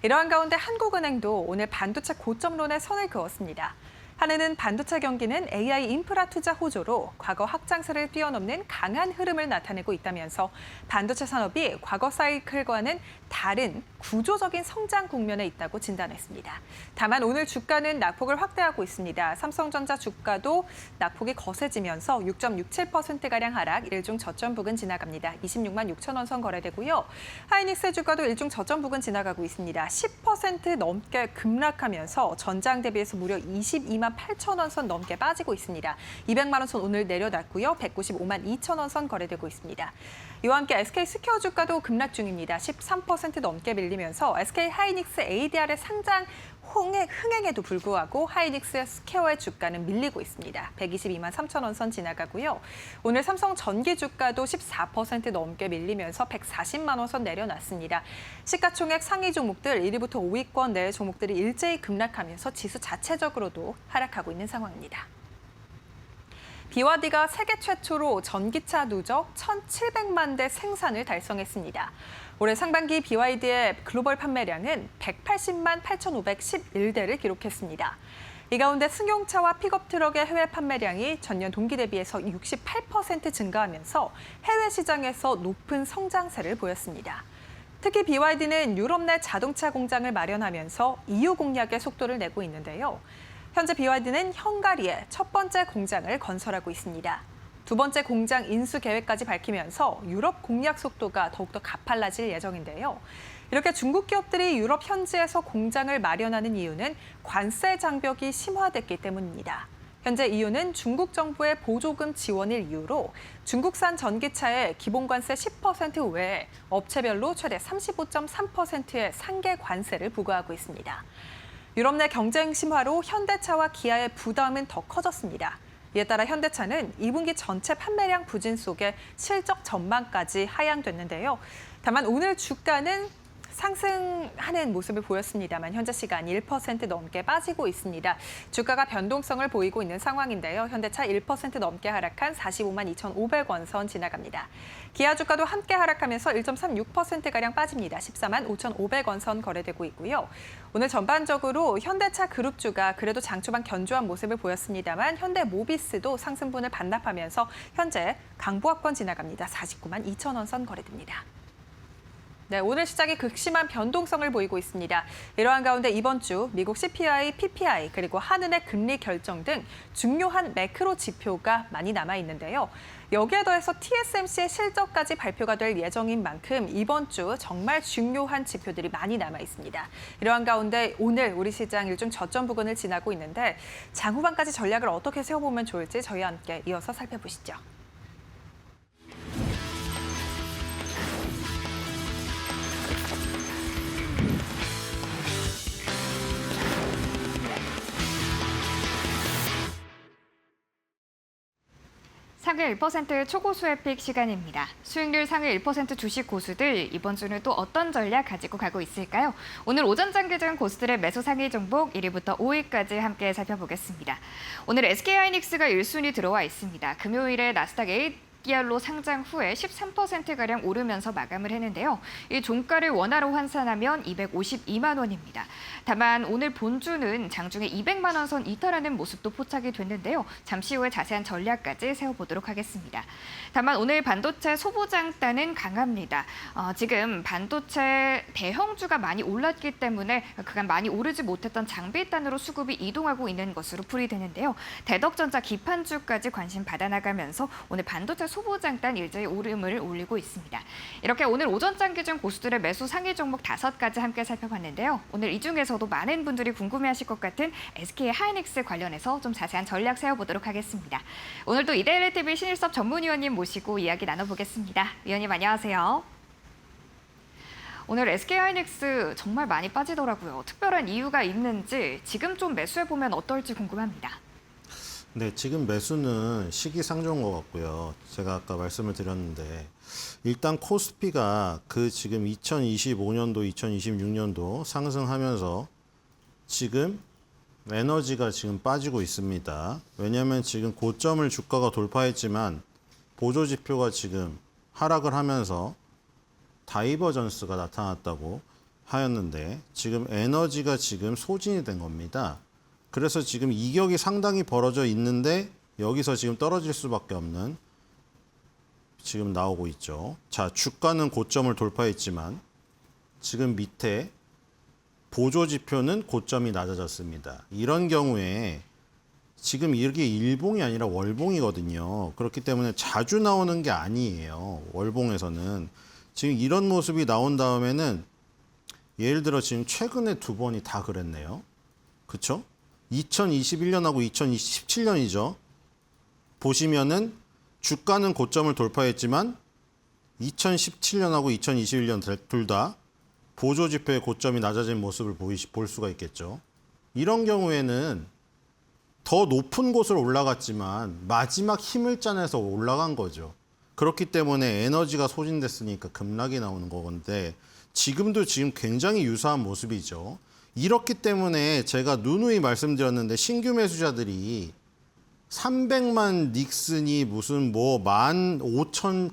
이러한 가운데 한국은행도 오늘 반도체 고점론에 선을 그었습니다. 한은은 반도체 경기는 AI 인프라 투자 호조로 과거 확장세를 뛰어넘는 강한 흐름을 나타내고 있다면서 반도체 산업이 과거 사이클과는 다른 구조적인 성장 국면에 있다고 진단했습니다. 다만 오늘 주가는 낙폭을 확대하고 있습니다. 삼성전자 주가도 낙폭이 거세지면서 6.67%가량 하락, 일종 저점 부근 지나갑니다. 26만 6천 원 선 거래되고요. 하이닉스 주가도 일종 저점 부근 지나가고 있습니다. 10% 넘게 급락하면서 전장 대비해서 무려 22만 8천 원 선 넘게 빠지고 있습니다. 200만 원 선 오늘 내려놨고요. 195만 2천 원 선 거래되고 있습니다. 이와 함께 SK 스퀘어 주가도 급락 중입니다. 13% 넘게 밀리면서 SK 하이닉스 ADR의 상장 흥행에도 불구하고 하이닉스 스퀘어의 주가는 밀리고 있습니다. 122만 3천 원 선 지나가고요. 오늘 삼성 전기 주가도 14% 넘게 밀리면서 140만 원 선 내려놨습니다. 시가총액 상위 종목들 1위부터 5위권 내 종목들이 일제히 급락하면서 지수 자체적으로도 하락하고 있는 상황입니다. BYD가 세계 최초로 전기차 누적 1,700만 대 생산을 달성했습니다. 올해 상반기 BYD의 글로벌 판매량은 180만 8,511대를 기록했습니다. 이 가운데 승용차와 픽업 트럭의 해외 판매량이 전년 동기 대비해서 68% 증가하면서 해외 시장에서 높은 성장세를 보였습니다. 특히 BYD는 유럽 내 자동차 공장을 마련하면서 EU 공략에 속도를 내고 있는데요. 현재 BYD는 헝가리에 첫 번째 공장을 건설하고 있습니다. 두 번째 공장 인수 계획까지 밝히면서 유럽 공략 속도가 더욱더 가팔라질 예정인데요. 이렇게 중국 기업들이 유럽 현지에서 공장을 마련하는 이유는 관세 장벽이 심화됐기 때문입니다. 현재 이유는 중국 정부의 보조금 지원을 이유로 중국산 전기차의 기본관세 10% 외에 업체별로 최대 35.3%의 상계 관세를 부과하고 있습니다. 유럽 내 경쟁 심화로 현대차와 기아의 부담은 더 커졌습니다. 이에 따라 현대차는 2분기 전체 판매량 부진 속에 실적 전망까지 하향됐는데요. 다만 오늘 주가는 상승하는 모습을 보였습니다만 현재 시간 1% 넘게 빠지고 있습니다. 주가가 변동성을 보이고 있는 상황인데요. 현대차 1% 넘게 하락한 45만 2,500원 선 지나갑니다. 기아 주가도 함께 하락하면서 1.36%가량 빠집니다. 14만 5,500원 선 거래되고 있고요. 오늘 전반적으로 현대차 그룹주가 그래도 장 초반 견조한 모습을 보였습니다만 현대모비스도 상승분을 반납하면서 현재 강보합권 지나갑니다. 49만 2,000원 선 거래됩니다. 네, 오늘 시장이 극심한 변동성을 보이고 있습니다. 이러한 가운데 이번 주 미국 CPI, PPI 그리고 한은의 금리 결정 등 중요한 매크로 지표가 많이 남아 있는데요. 여기에 더해서 TSMC의 실적까지 발표가 될 예정인 만큼 이번 주 정말 중요한 지표들이 많이 남아 있습니다. 이러한 가운데 오늘 우리 시장 일종 저점 부근을 지나고 있는데 장후반까지 전략을 어떻게 세워보면 좋을지 저희와 함께 이어서 살펴보시죠. 상위 1% 초고수의 픽 시간입니다. 수익률 상위 1% 주식 고수들 이번 주는 또 어떤 전략 가지고 가고 있을까요? 오늘 오전 장기중 고수들의 매수 상위 종목 1위부터 5위까지 함께 살펴보겠습니다. 오늘 SK하이닉스가 1순위 들어와 있습니다. 금요일에 나스닥 ADR로 상장 후에 13%가량 오르면서 마감을 했는데요. 이 종가를 원화로 환산하면 252만 원입니다. 다만 오늘 본주는 장중에 200만 원 선 이탈하는 모습도 포착이 됐는데요. 잠시 후에 자세한 전략까지 세워보도록 하겠습니다. 다만 오늘 반도체 소부장단은 강합니다. 지금 반도체 대형주가 많이 올랐기 때문에 그간 많이 오르지 못했던 장비단으로 수급이 이동하고 있는 것으로 풀이되는데요. 대덕전자 기판주까지 관심 받아나가면서 오늘 반도체 소부장단 일제히 오름을 올리고 있습니다. 이렇게 오늘 오전 장기중 고수들의 매수 상위 종목 5가지 함께 살펴봤는데요. 오늘 이 중에서도 많은 분들이 궁금해하실 것 같은 SK하이닉스 관련해서 좀 자세한 전략 세워보도록 하겠습니다. 오늘도 이데일리TV 신일섭 전문위원님 모시고 이야기 나눠보겠습니다. 위원님 안녕하세요. 오늘 SK하이닉스 정말 많이 빠지더라고요. 특별한 이유가 있는지 지금 좀 매수해보면 어떨지 궁금합니다. 네, 지금 매수는 시기상조인 것 같고요. 제가 아까 말씀을 드렸는데 일단 코스피가 그 지금 2025년도, 2026년도 상승하면서 지금 에너지가 지금 빠지고 있습니다. 왜냐하면 지금 고점을 주가가 돌파했지만 보조지표가 지금 하락을 하면서 다이버전스가 나타났다고 하였는데 지금 에너지가 지금 소진이 된 겁니다. 그래서 지금 이격이 상당히 벌어져 있는데 여기서 지금 떨어질 수밖에 없는 지금 나오고 있죠. 자, 주가는 고점을 돌파했지만 지금 밑에 보조지표는 고점이 낮아졌습니다. 이런 경우에 지금 이게 일봉이 아니라 월봉이거든요. 그렇기 때문에 자주 나오는 게 아니에요. 월봉에서는. 지금 이런 모습이 나온 다음에는 예를 들어 지금 최근에 2번이 다 그랬네요. 그쵸? 2021년하고 2017년이죠. 보시면은 주가는 고점을 돌파했지만 2017년하고 2021년 둘 다 보조지표의 고점이 낮아진 모습을 볼 수가 있겠죠. 이런 경우에는 더 높은 곳으로 올라갔지만 마지막 힘을 짜내서 올라간 거죠. 그렇기 때문에 에너지가 소진됐으니까 급락이 나오는 건데 지금도 지금 굉장히 유사한 모습이죠. 이렇기 때문에 제가 누누이 말씀드렸는데 신규 매수자들이 300만 닉슨이 무슨 뭐 15,000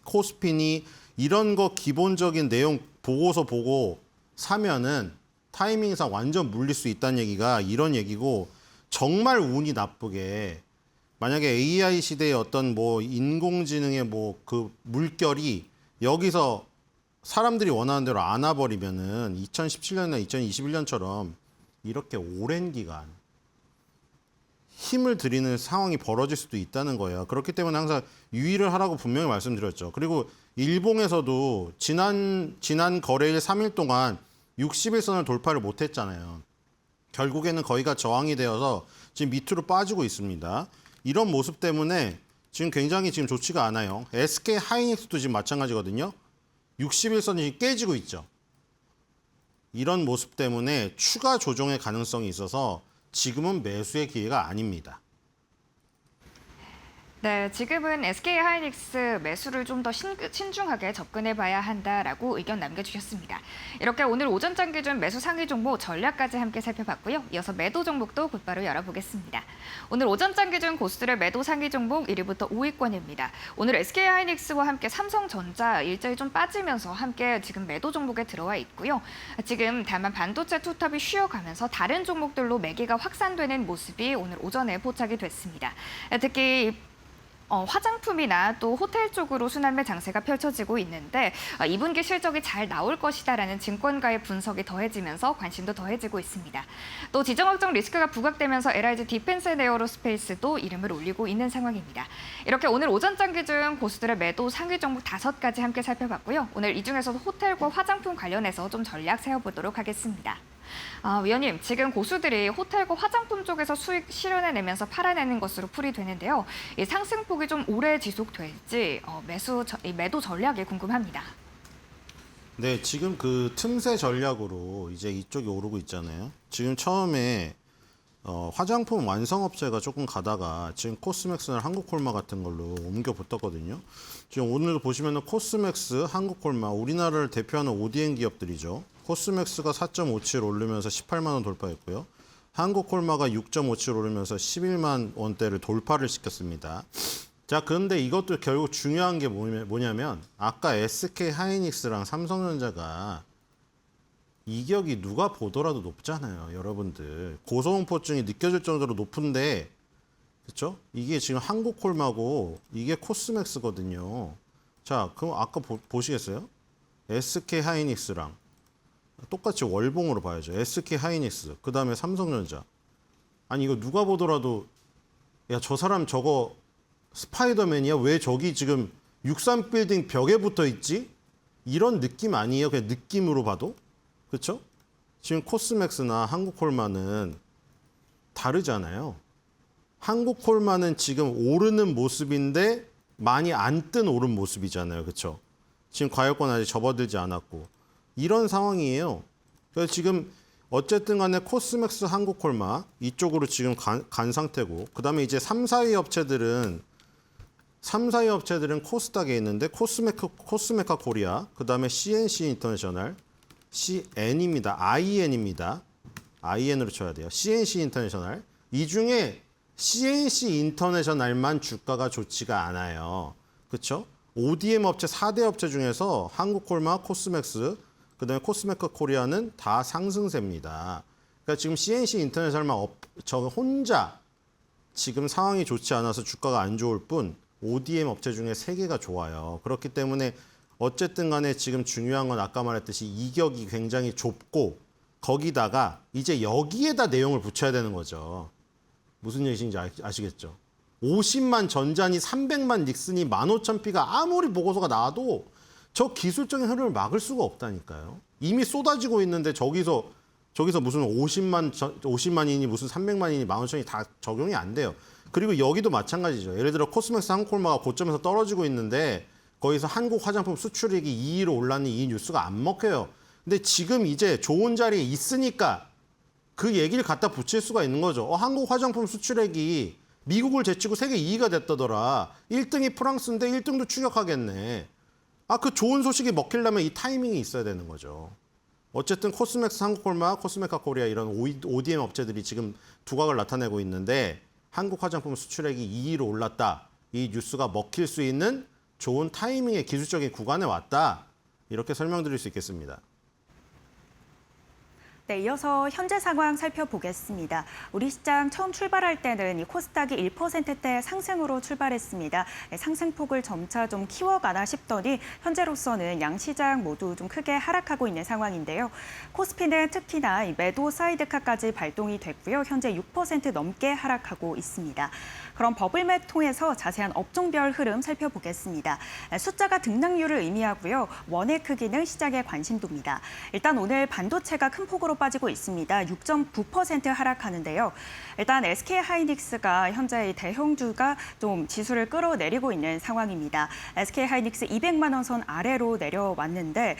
코스피니 이런 거 기본적인 내용 보고서 보고 사면은 타이밍상 완전 물릴 수 있다는 얘기가 이런 얘기고 정말 운이 나쁘게 만약에 AI 시대의 어떤 뭐 인공지능의 뭐 그 물결이 여기서 사람들이 원하는 대로 안 와버리면은 2017년이나 2021년처럼 이렇게 오랜 기간 힘을 들이는 상황이 벌어질 수도 있다는 거예요. 그렇기 때문에 항상 유의를 하라고 분명히 말씀드렸죠. 그리고 일봉에서도 지난 거래일 3일 동안 60일선을 돌파를 못했잖아요. 결국에는 거기가 저항이 되어서 지금 밑으로 빠지고 있습니다. 이런 모습 때문에 지금 굉장히 지금 좋지가 않아요. SK 하이닉스도 지금 마찬가지거든요. 60일선이 깨지고 있죠. 이런 모습 때문에 추가 조정의 가능성이 있어서 지금은 매수의 기회가 아닙니다. 네, 지금은 SK 하이닉스 매수를 좀 더 신중하게 접근해 봐야 한다라고 의견 남겨주셨습니다. 이렇게 오늘 오전장 기준 매수 상위 종목 전략까지 함께 살펴봤고요. 이어서 매도 종목도 곧바로 열어보겠습니다. 오늘 오전장 기준 고수들의 매도 상위 종목 1위부터 5위권입니다. 오늘 SK 하이닉스와 함께 삼성전자 일자리 좀 빠지면서 함께 지금 매도 종목에 들어와 있고요. 지금 다만 반도체 투탑이 쉬어가면서 다른 종목들로 매기가 확산되는 모습이 오늘 오전에 포착이 됐습니다. 특히 화장품이나 또 호텔 쪽으로 순환매 장세가 펼쳐지고 있는데 2분기 실적이 잘 나올 것이다라는 증권가의 분석이 더해지면서 관심도 더해지고 있습니다. 또 지정 확정 리스크가 부각되면서 LIG 디펜스 앤 에어로스페이스도 이름을 올리고 있는 상황입니다. 이렇게 오늘 오전장 기준 고수들의 매도 상위 종목 5가지 함께 살펴봤고요. 오늘 이 중에서도 호텔과 화장품 관련해서 좀 전략 세워보도록 하겠습니다. 위원님, 지금 고수들이 호텔과 화장품 쪽에서 수익 실현해내면서 팔아내는 것으로 풀이되는데요. 이 상승폭이 좀 오래 지속될지 매도 전략이 궁금합니다. 네, 지금 그 틈새 전략으로 이제 이쪽이 오르고 있잖아요. 지금 처음에 화장품 완성업체가 조금 가다가 지금 코스맥스나 한국콜마 같은 걸로 옮겨 붙었거든요. 지금 오늘도 보시면은 코스맥스, 한국콜마, 우리나라를 대표하는 ODM 기업들이죠. 코스맥스가 4.57 오르면서 18만 원 돌파했고요. 한국콜마가 6.57 오르면서 11만 원대를 돌파를 시켰습니다. 자, 그런데 이것도 결국 중요한 게 뭐냐면 아까 SK 하이닉스랑 삼성전자가 이격이 누가 보더라도 높잖아요, 여러분들. 고소공포증이 느껴질 정도로 높은데, 그렇죠? 이게 지금 한국콜마고 이게 코스맥스거든요. 자, 그럼 아까 보시겠어요? SK 하이닉스랑 똑같이 월봉으로 봐야죠. SK 하이닉스, 그 다음에 삼성전자. 아니 이거 누가 보더라도 야, 저 사람 저거 스파이더맨이야? 왜 저기 지금 63빌딩 벽에 붙어 있지? 이런 느낌 아니에요? 그냥 느낌으로 봐도? 그렇죠? 지금 코스맥스나 한국콜마는 다르잖아요. 한국콜마는 지금 오르는 모습인데 많이 안 뜬 오른 모습이잖아요. 그렇죠? 지금 과열권 아직 접어들지 않았고. 이런 상황이에요. 그래서 지금 어쨌든 간에 코스맥스 한국콜마 이쪽으로 지금 간 상태고 그다음에 이제 3, 4위 업체들은 코스닥에 있는데 코스메카 코리아, 그다음에 CNC 인터내셔널, CN입니다. IN입니다. IN으로 쳐야 돼요. CNC 인터내셔널. 이 중에 CNC 인터내셔널만 주가가 좋지가 않아요. 그렇죠? ODM 업체 4대 업체 중에서 한국콜마, 코스맥스, 그다음에 코스메카 코리아는 다 상승세입니다. 그러니까 지금 CNC 인터내셔널만 저 혼자 지금 상황이 좋지 않아서 주가가 안 좋을 뿐 ODM 업체 중에 3개가 좋아요. 그렇기 때문에 어쨌든 간에 지금 중요한 건 아까 말했듯이 이격이 굉장히 좁고 거기다가 이제 여기에다 내용을 붙여야 되는 거죠. 무슨 얘기인지 아시겠죠? 50만 전자니 300만 닉슨이 15,000P가 아무리 보고서가 나와도 저 기술적인 흐름을 막을 수가 없다니까요. 이미 쏟아지고 있는데 저기서 무슨 50만이니 무슨 300만이니 15,000이 다 적용이 안 돼요. 그리고 여기도 마찬가지죠. 예를 들어 코스맥스 한국콜마가 고점에서 떨어지고 있는데 거기서 한국 화장품 수출액이 2위로 올랐니 이 뉴스가 안 먹혀요. 근데 지금 이제 좋은 자리에 있으니까 그 얘기를 갖다 붙일 수가 있는 거죠. 한국 화장품 수출액이 미국을 제치고 세계 2위가 됐다더라. 1등이 프랑스인데 1등도 추격하겠네. 그 좋은 소식이 먹히려면 이 타이밍이 있어야 되는 거죠. 어쨌든 코스맥스 한국콜마, 코스메카 코리아 이런 ODM 업체들이 지금 두각을 나타내고 있는데 한국 화장품 수출액이 2위로 올랐다. 이 뉴스가 먹힐 수 있는 좋은 타이밍의 기술적인 구간에 왔다. 이렇게 설명드릴 수 있겠습니다. 네, 이어서 현재 상황 살펴보겠습니다. 우리 시장 처음 출발할 때는 이 코스닥이 1%대 상승으로 출발했습니다. 네, 상승폭을 점차 좀 키워가나 싶더니 현재로서는 양 시장 모두 좀 크게 하락하고 있는 상황인데요. 코스피는 특히나 이 매도 사이드카까지 발동이 됐고요. 현재 6% 넘게 하락하고 있습니다. 그럼 버블맵 통해서 자세한 업종별 흐름 살펴보겠습니다. 숫자가 등락률을 의미하고요. 원의 크기는 시장의 관심도입니다. 일단 오늘 반도체가 큰 폭으로 빠지고 있습니다. 6.9% 하락하는데요. 일단 SK하이닉스가 현재 대형주가 좀 지수를 끌어내리고 있는 상황입니다. SK하이닉스 200만 원 선 아래로 내려왔는데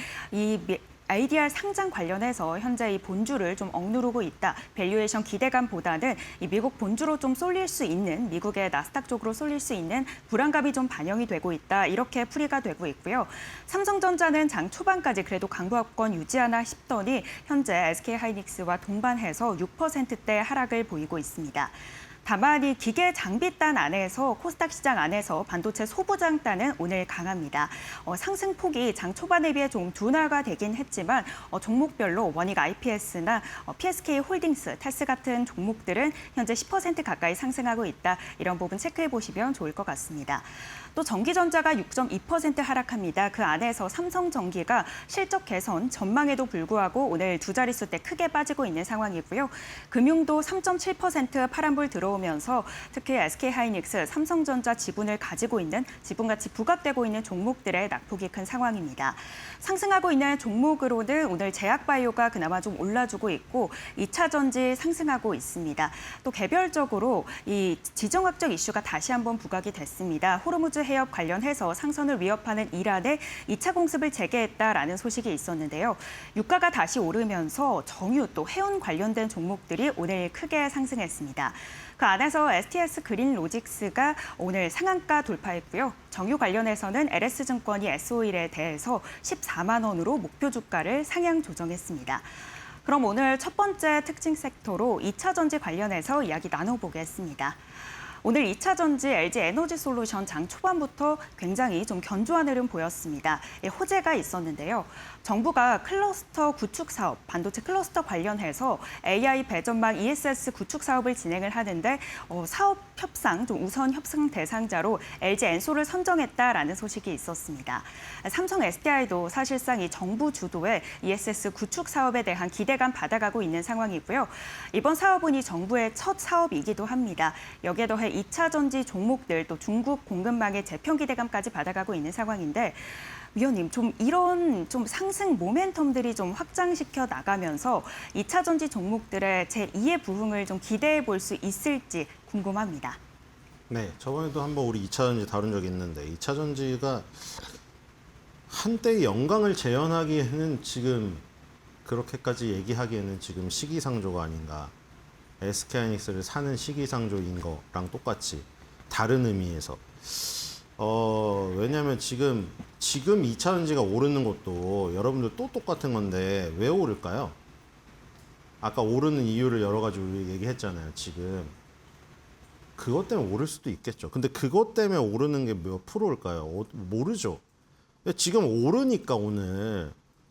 ADR 상장 관련해서 현재 이 본주를 좀 억누르고 있다. 밸류에이션 기대감보다는 이 미국 본주로 좀 쏠릴 수 있는, 미국의 나스닥 쪽으로 쏠릴 수 있는 불안감이 좀 반영이 되고 있다. 이렇게 풀이가 되고 있고요. 삼성전자는 장 초반까지 그래도 강보합권 유지하나 싶더니 현재 SK하이닉스와 동반해서 6%대 하락을 보이고 있습니다. 다만 이 기계 장비단 안에서 코스닥 시장 안에서 반도체 소부장단은 오늘 강합니다. 상승폭이 장 초반에 비해 좀 둔화가 되긴 했지만 종목별로 원익 IPS나 PSK 홀딩스, 테스 같은 종목들은 현재 10% 가까이 상승하고 있다. 이런 부분 체크해 보시면 좋을 것 같습니다. 또 전기전자가 6.2% 하락합니다. 그 안에서 삼성전기가 실적 개선 전망에도 불구하고 오늘 두 자릿수대 크게 빠지고 있는 상황이고요. 금융도 3.7% 파란불 들어오면서 특히 SK하이닉스, 삼성전자 지분을 가지고 있는 지분가치 부각되고 있는 종목들의 낙폭이 큰 상황입니다. 상승하고 있는 종목으로는 오늘 제약바이오가 그나마 좀 올라주고 있고 2차 전지 상승하고 있습니다. 또 개별적으로 이 지정학적 이슈가 다시 한번 부각이 됐습니다. 호르무즈 해협 관련해서 상선을 위협하는 이란에 2차 공습을 재개했다라는 소식이 있었는데요. 유가가 다시 오르면서 정유 또 해운 관련된 종목들이 오늘 크게 상승했습니다. 그 안에서 STS 그린로직스가 오늘 상한가 돌파했고요. 정유 관련해서는 LS증권이 S-오일에 대해서 14만 원으로 목표 주가를 상향 조정했습니다. 그럼 오늘 첫 번째 특징 섹터로 2차 전지 관련해서 이야기 나눠보겠습니다. 오늘 2차 전지 LG 에너지솔루션 장 초반부터 굉장히 좀 견조한 흐름 보였습니다. 호재가 있었는데요. 정부가 클러스터 구축 사업, 반도체 클러스터 관련해서 AI 배전망 ESS 구축 사업을 진행을 하는데 사업 협상, 좀 우선 협상 대상자로 LG 엔솔을 선정했다라는 소식이 있었습니다. 삼성 SDI도 사실상 이 정부 주도의 ESS 구축 사업에 대한 기대감 받아가고 있는 상황이고요. 이번 사업은 이 정부의 첫 사업이기도 합니다. 여기에 더해 2차 전지 종목들 또 중국 공급망의 재편 기대감까지 받아가고 있는 상황인데 위원님, 좀 이런 좀 상승 모멘텀들이 좀 확장시켜 나가면서 2차 전지 종목들의 제2의 부흥을 좀 기대해 볼 수 있을지 궁금합니다. 네, 저번에도 한번 우리 2차 전지 다룬 적이 있는데 2차 전지가 한때의 영광을 재현하기에는 지금 그렇게까지 얘기하기에는 지금 시기상조가 아닌가. SK하이닉스를 사는 시기상조인 거랑 똑같이 다른 의미에서 왜냐하면 지금 2차 전지가 오르는 것도 여러분들 또 똑같은 건데 왜 오를까요? 아까 오르는 이유를 여러 가지 우리 얘기했잖아요. 지금 그것 때문에 오를 수도 있겠죠. 근데 그것 때문에 오르는 게 몇 프로일까요? 모르죠. 지금 오르니까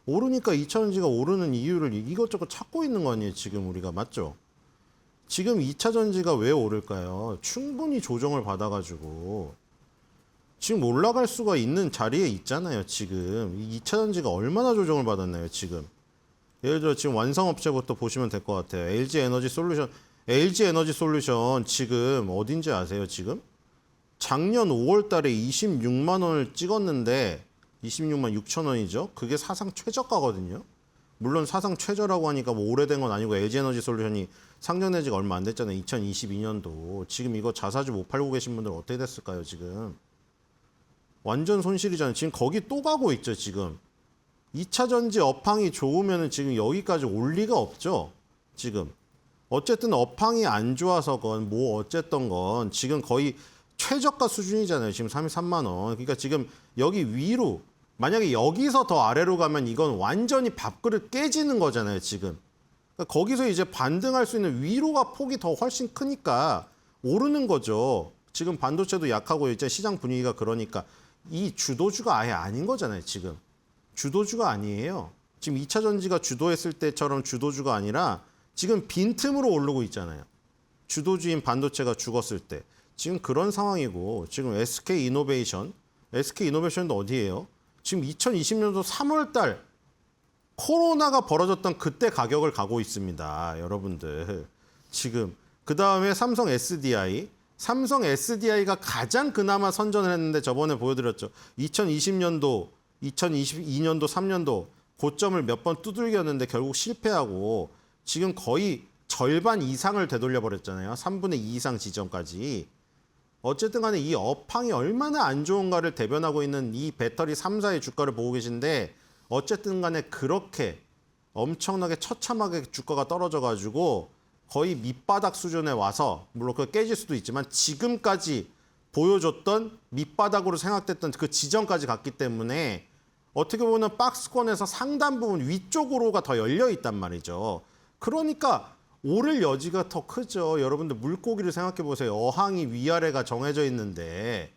2차 전지가 오르는 이유를 이것저것 찾고 있는 거 아니에요. 지금 우리가 맞죠? 지금 2차 전지가 왜 오를까요? 충분히 조정을 받아가지고 지금 올라갈 수가 있는 자리에 있잖아요. 지금 2차 전지가 얼마나 조정을 받았나요? 지금 예를 들어 지금 완성업체부터 보시면 될 것 같아요. LG 에너지 솔루션 지금 어딘지 아세요? 지금 작년 5월 달에 26만 원을 찍었는데 26만 6천 원이죠. 그게 사상 최저가거든요. 물론 사상 최저라고 하니까 뭐 오래된 건 아니고 LG 에너지 솔루션이 상장된 지가 얼마 안 됐잖아요. 2022년도. 지금 이거 자사주 못 팔고 계신 분들 어떻게 됐을까요? 지금 완전 손실이잖아요. 지금 거기 또 가고 있죠. 지금 2차 전지 업황이 좋으면 지금 여기까지 올 리가 없죠. 지금 어쨌든 업황이 안 좋아서건 뭐 어쨌든 건 지금 거의 최저가 수준이잖아요. 지금 33만 원. 그러니까 지금 여기 위로 만약에 여기서 더 아래로 가면 이건 완전히 밥그릇 깨지는 거잖아요. 지금 그러니까 거기서 이제 반등할 수 있는 위로가 폭이 더 훨씬 크니까 오르는 거죠. 지금 반도체도 약하고 이제 시장 분위기가 그러니까 이 주도주가 아예 아닌 거잖아요. 지금 주도주가 아니에요. 지금 2차 전지가 주도했을 때처럼 주도주가 아니라 지금 빈틈으로 오르고 있잖아요. 주도주인 반도체가 죽었을 때. 지금 그런 상황이고 지금 SK이노베이션도 어디예요? 지금 2020년도 3월 달 코로나가 벌어졌던 그때 가격을 가고 있습니다. 여러분들. 지금 그다음에 삼성 SDI가 가장 그나마 선전을 했는데 저번에 보여드렸죠. 2020년도, 2022년도, 3년도 고점을 몇 번 두들겼는데 결국 실패하고 지금 거의 절반 이상을 되돌려 버렸잖아요. 3분의 2 이상 지점까지. 어쨌든 간에 이 업황이 얼마나 안 좋은가를 대변하고 있는 이 배터리 3사의 주가를 보고 계신데 어쨌든 간에 그렇게 엄청나게 처참하게 주가가 떨어져 가지고 거의 밑바닥 수준에 와서 물론 그 깨질 수도 있지만 지금까지 보여줬던 밑바닥으로 생각됐던 그 지점까지 갔기 때문에 어떻게 보면 박스권에서 상단 부분 위쪽으로가 더 열려 있단 말이죠. 그러니까 오를 여지가 더 크죠. 여러분들 물고기를 생각해 보세요. 어항이 위아래가 정해져 있는데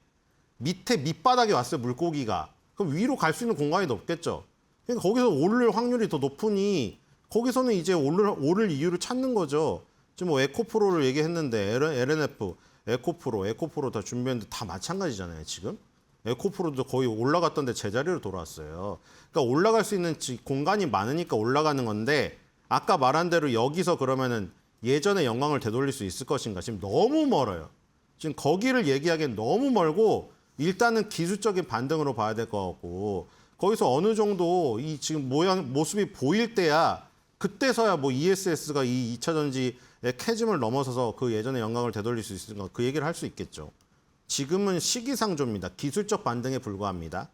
밑에 밑바닥에 왔어요. 물고기가. 그럼 위로 갈 수 있는 공간이 없겠죠. 그러니까 거기서 오를 확률이 더 높으니 거기서는 이제 오를 이유를 찾는 거죠. 지금 뭐 에코프로를 얘기했는데 LNF, 에코프로 다 준비했는데 다 마찬가지잖아요. 지금. 에코프로도 거의 올라갔던데 제자리로 돌아왔어요. 그러니까 올라갈 수 있는 공간이 많으니까 올라가는 건데 아까 말한 대로 여기서 그러면은 예전의 영광을 되돌릴 수 있을 것인가? 지금 너무 멀어요. 지금 거기를 얘기하기엔 너무 멀고 일단은 기술적인 반등으로 봐야 될 것 같고 거기서 어느 정도 이 지금 모습이 보일 때야 그때서야 뭐 ESS가 이 2차 전지의 캐즘을 넘어서서 그 예전의 영광을 되돌릴 수 있을까? 그 얘기를 할 수 있겠죠. 지금은 시기상조입니다. 기술적 반등에 불과합니다.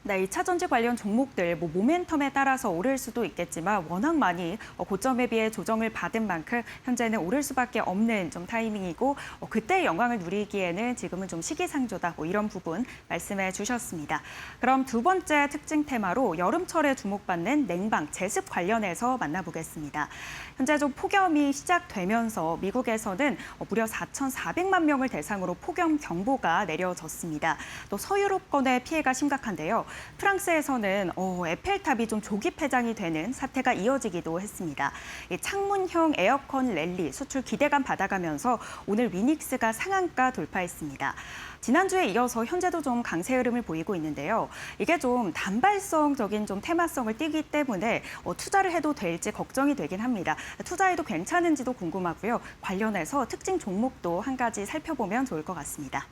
네, 2차 전지 관련 종목들 모멘텀에 따라서 오를 수도 있겠지만 워낙 많이 고점에 비해 조정을 받은 만큼 현재는 오를 수밖에 없는 좀 타이밍이고 그때의 영광을 누리기에는 지금은 좀 시기상조다 이런 부분 말씀해 주셨습니다. 그럼 두 번째 특징 테마로 여름철에 주목받는 냉방, 제습 관련해서 만나보겠습니다. 현재 좀 폭염이 시작되면서 미국에서는 무려 4,400만 명을 대상으로 폭염 경보가 내려졌습니다. 또 서유럽권의 피해가 심각한데요. 프랑스에서는 에펠탑이 좀 조기 폐장이 되는 사태가 이어지기도 했습니다. 이 창문형 에어컨 랠리 수출 기대감 받아가면서 오늘 위닉스가 상한가 돌파했습니다. 지난주에 이어서 현재도 좀 강세 흐름을 보이고 있는데요. 이게 좀 단발성적인 좀 테마성을 띠기 때문에 투자를 해도 될지 걱정이 되긴 합니다. 투자해도 괜찮은지도 궁금하고요. 관련해서 특징 종목도 한 가지 살펴보면 좋을 것 같습니다.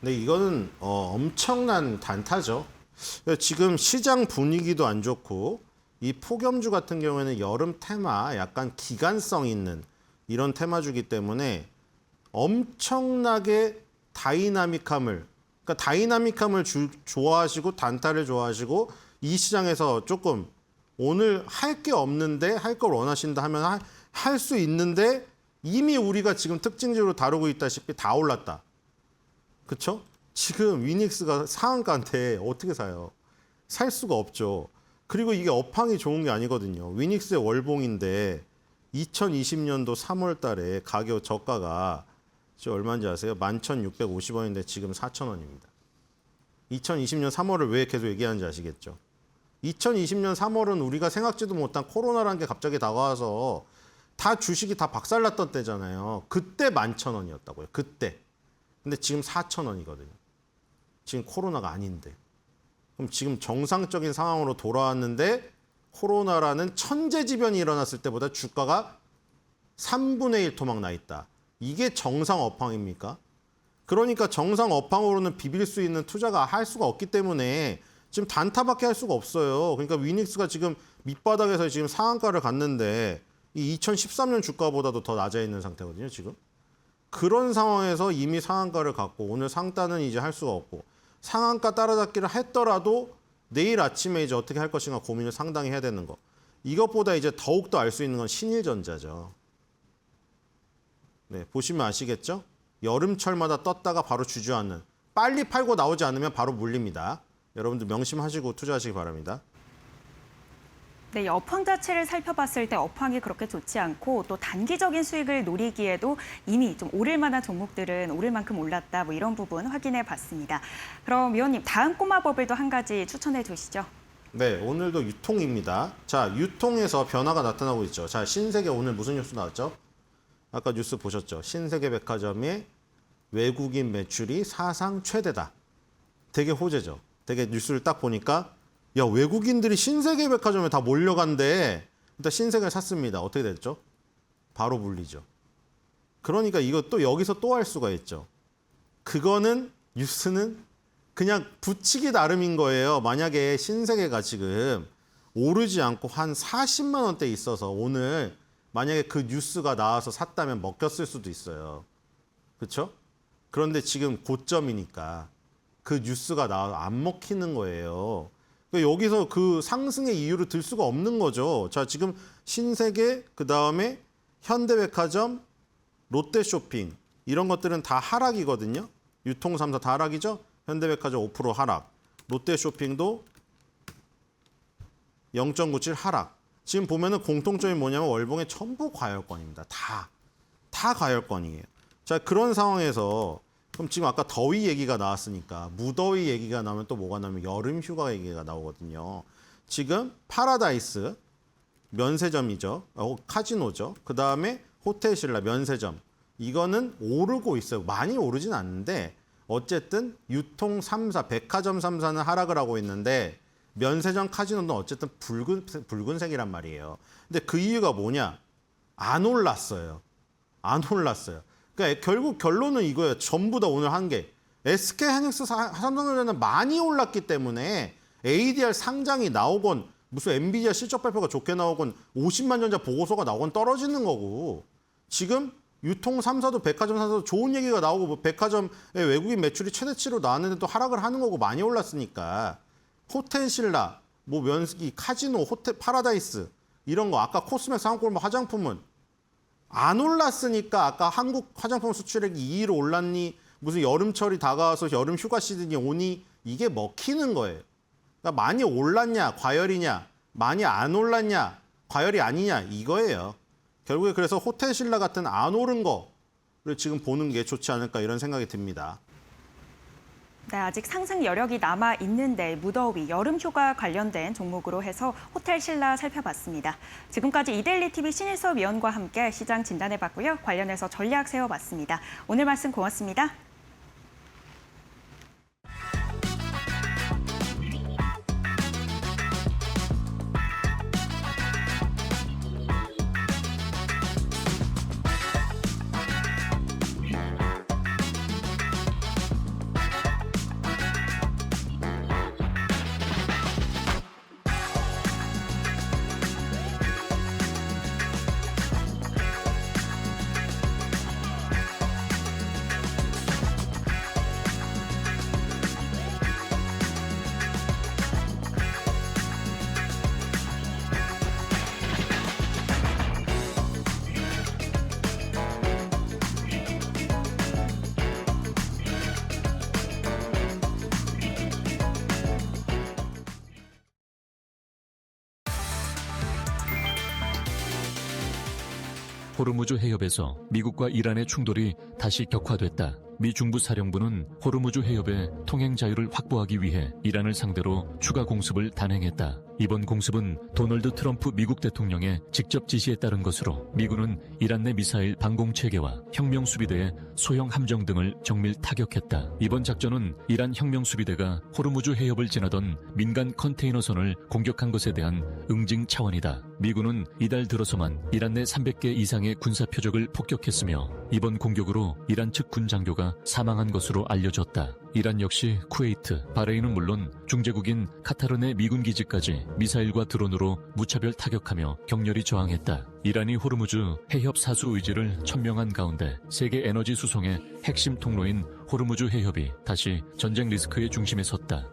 네, 이거는 엄청난 단타죠. 지금 시장 분위기도 안 좋고 이 폭염주 같은 경우에는 여름 테마 약간 기간성 있는 이런 테마주기 때문에 엄청나게 다이나믹함을 좋아하시고 단타를 좋아하시고 이 시장에서 조금 오늘 할 게 없는데 할 걸 원하신다 하면 할 수 있는데 이미 우리가 지금 특징적으로 다루고 있다시피 다 올랐다. 그렇죠? 지금 위닉스가 상한가인데 어떻게 사요? 살 수가 없죠. 그리고 이게 업황이 좋은 게 아니거든요. 위닉스의 월봉인데 2020년도 3월 달에 가격 저가가 지금 얼마인지 아세요? 11,650원인데 지금 4,000원입니다. 2020년 3월을 왜 계속 얘기하는지 아시겠죠? 2020년 3월은 우리가 생각지도 못한 코로나라는 게 갑자기 다가와서 다 주식이 다 박살났던 때잖아요. 그때 11,000원이었다고요. 그때. 근데 지금 4,000원이거든요. 지금 코로나가 아닌데. 그럼 지금 정상적인 상황으로 돌아왔는데 코로나라는 천재지변이 일어났을 때보다 주가가 3분의 1 토막 나 있다. 이게 정상 업황입니까? 그러니까 정상 업황으로는 비빌 수 있는 투자가 할 수가 없기 때문에 지금 단타밖에 할 수가 없어요. 그러니까 위닉스가 지금 밑바닥에서 지금 상한가를 갔는데 이 2013년 주가보다도 더 낮아 있는 상태거든요, 지금. 그런 상황에서 이미 상한가를 갔고 오늘 상단은 이제 할 수가 없고 상한가 따라잡기를 했더라도 내일 아침에 이제 어떻게 할 것인가 고민을 상당히 해야 되는 거. 이것보다 이제 더욱더 알 수 있는 건 신일전자죠. 네, 보시면 아시겠죠? 여름철마다 떴다가 바로 주저앉는. 빨리 팔고 나오지 않으면 바로 물립니다. 여러분들 명심하시고 투자하시기 바랍니다. 네, 업황 자체를 살펴봤을 때 업황이 그렇게 좋지 않고 또 단기적인 수익을 노리기에도 이미 좀 오를 만한 종목들은 오를 만큼 올랐다 이런 부분 확인해 봤습니다. 그럼 위원님 다음 꼬마 버블도 한 가지 추천해 주시죠. 네, 오늘도 유통입니다. 자, 유통에서 변화가 나타나고 있죠. 자, 신세계 오늘 무슨 뉴스 나왔죠? 아까 뉴스 보셨죠? 신세계 백화점의 외국인 매출이 사상 최대다. 되게 호재죠. 되게 뉴스를 딱 보니까 야, 외국인들이 신세계 백화점에 다 몰려간대. 일단 신세계를 샀습니다. 어떻게 됐죠? 바로 물리죠. 그러니까 이거 또 여기서 또 할 수가 있죠. 그거는 뉴스는 그냥 붙이기 나름인 거예요. 만약에 신세계가 지금 오르지 않고 한 40만 원대 있어서 오늘 만약에 그 뉴스가 나와서 샀다면 먹혔을 수도 있어요. 그렇죠? 그런데 지금 고점이니까 그 뉴스가 나와서 안 먹히는 거예요. 그러니까 여기서 그 상승의 이유를 들 수가 없는 거죠. 자, 지금 신세계, 그다음에 현대백화점, 롯데쇼핑 이런 것들은 다 하락이거든요. 유통 3사 다 하락이죠. 현대백화점 5% 하락, 롯데쇼핑도 0.97 하락. 지금 보면은 공통점이 뭐냐면 월봉의 전부 과열권입니다. 다 과열권이에요. 자, 그런 상황에서 그럼 지금 아까 더위 얘기가 나왔으니까 무더위 얘기가 나오면 또 뭐가 나오면 여름 휴가 얘기가 나오거든요. 지금 파라다이스 면세점이죠. 카지노죠. 그다음에 호텔신라 면세점. 이거는 오르고 있어요. 많이 오르진 않는데 어쨌든 유통 3사, 백화점 3사는 하락을 하고 있는데 면세점 카지노는 어쨌든 붉은색이란 말이에요. 근데 그 이유가 뭐냐? 안 올랐어요. 안 올랐어요. 그러니까 결국 결론은 이거예요. 전부 다 오늘 한 게. SK 하이닉스, 삼성전자는 많이 올랐기 때문에 ADR 상장이 나오건 무슨 엔비디아 실적 발표가 좋게 나오건 50만 전자 보고서가 나오건 떨어지는 거고 지금 유통 3사도 백화점 3사도 좋은 얘기가 나오고 뭐 백화점의 외국인 매출이 최대치로 나왔는데 또 하락을 하는 거고 많이 올랐으니까 호텔신라, 뭐 면세기, 카지노, 호텔 파라다이스 이런 거 아까 코스맥스 한국골목 화장품은 안 올랐으니까 아까 한국 화장품 수출액이 2위로 올랐니 무슨 여름철이 다가와서 여름 휴가 시즌이 오니 이게 먹히는 거예요. 그러니까 많이 올랐냐 과열이냐 많이 안 올랐냐 과열이 아니냐 이거예요. 결국에 그래서 호텔신라 같은 안 오른 거를 지금 보는 게 좋지 않을까 이런 생각이 듭니다. 네, 아직 상승 여력이 남아 있는데 무더위, 여름 휴가 관련된 종목으로 해서 호텔신라 살펴봤습니다. 지금까지 이데일리 TV 신일섭 위원과 함께 시장 진단해봤고요. 관련해서 전략 세워봤습니다. 오늘 말씀 고맙습니다. 호르무즈 해협에서 미국과 이란의 충돌이 다시 격화됐다. 미 중부 사령부는 호르무즈 해협의 통행 자유를 확보하기 위해 이란을 상대로 추가 공습을 단행했다. 이번 공습은 도널드 트럼프 미국 대통령의 직접 지시에 따른 것으로 미군은 이란 내 미사일 방공 체계와 혁명 수비대의 소형 함정 등을 정밀 타격했다. 이번 작전은 이란 혁명 수비대가 호르무즈 해협을 지나던 민간 컨테이너선을 공격한 것에 대한 응징 차원이다. 미군은 이달 들어서만 이란 내 300개 이상의 군사 표적을 폭격했으며 이번 공격으로 이란 측 군 장교가 사망한 것으로 알려졌다. 이란 역시 쿠웨이트, 바레인은 물론 중재국인 카타르 내 미군 기지까지 미사일과 드론으로 무차별 타격하며 격렬히 저항했다. 이란이 호르무즈 해협 사수 의지를 천명한 가운데 세계 에너지 수송의 핵심 통로인 호르무즈 해협이 다시 전쟁 리스크의 중심에 섰다.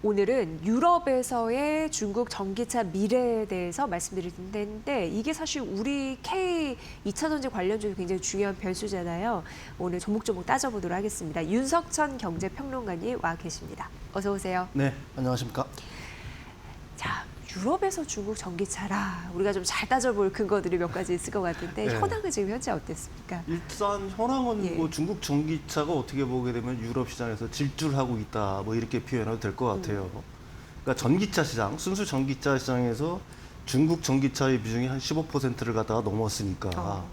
오늘은 유럽에서의 중국 전기차 미래에 대해서 말씀드릴 텐데 이게 사실 우리 K 2차 전지 관련주에 굉장히 중요한 변수잖아요. 오늘 조목조목 따져보도록 하겠습니다. 윤석천 경제평론가님 와 계십니다. 어서 오세요. 네, 안녕하십니까. 자, 유럽에서 중국 전기차라 우리가 좀 잘 따져볼 근거들이 몇 가지 있을 것 같은데 네. 현황은 지금 현재 어땠습니까? 일단 현황은 예. 뭐 중국 전기차가 어떻게 보게 되면 유럽 시장에서 질주하고 있다, 뭐 이렇게 표현해도 될 것 같아요. 그러니까 전기차 시장, 순수 전기차 시장에서 중국 전기차의 비중이 한 15%를 갖다가 넘었으니까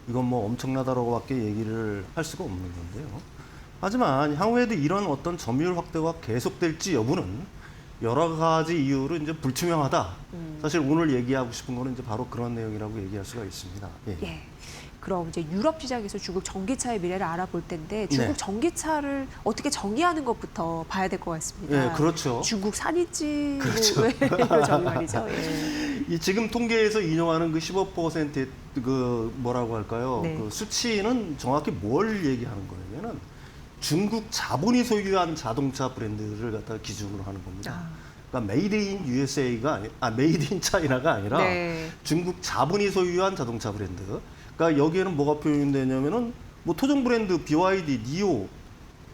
이건 뭐 엄청나다라고밖에 얘기를 할 수가 없는 건데요. 하지만 향후에도 이런 어떤 점유율 확대가 계속될지 여부는 여러 가지 이유로 이제 불투명하다. 사실 오늘 얘기하고 싶은 거는 이제 바로 그런 내용이라고 얘기할 수가 있습니다. 예. 예. 그럼 이제 유럽 시장에서 중국 전기차의 미래를 알아볼 텐데 중국 네. 전기차를 어떻게 정의하는 것부터 봐야 될 것 같습니다. 예, 그렇죠. 중국산인지 그렇죠. 뭐 이런 정의 말이죠. 예. 이 지금 통계에서 인용하는 그 15%의 그 뭐라고 할까요? 네. 그 수치는 정확히 뭘 얘기하는 거냐면은 중국 자본이 소유한 자동차 브랜드를 갖다 기준으로 하는 겁니다. 그러니까 메이드 인 USA가 메이드 인 차이나가 아니라 네. 중국 자본이 소유한 자동차 브랜드. 그러니까 여기에는 뭐가 표현되냐면은 뭐 토종 브랜드 BYD, 니오,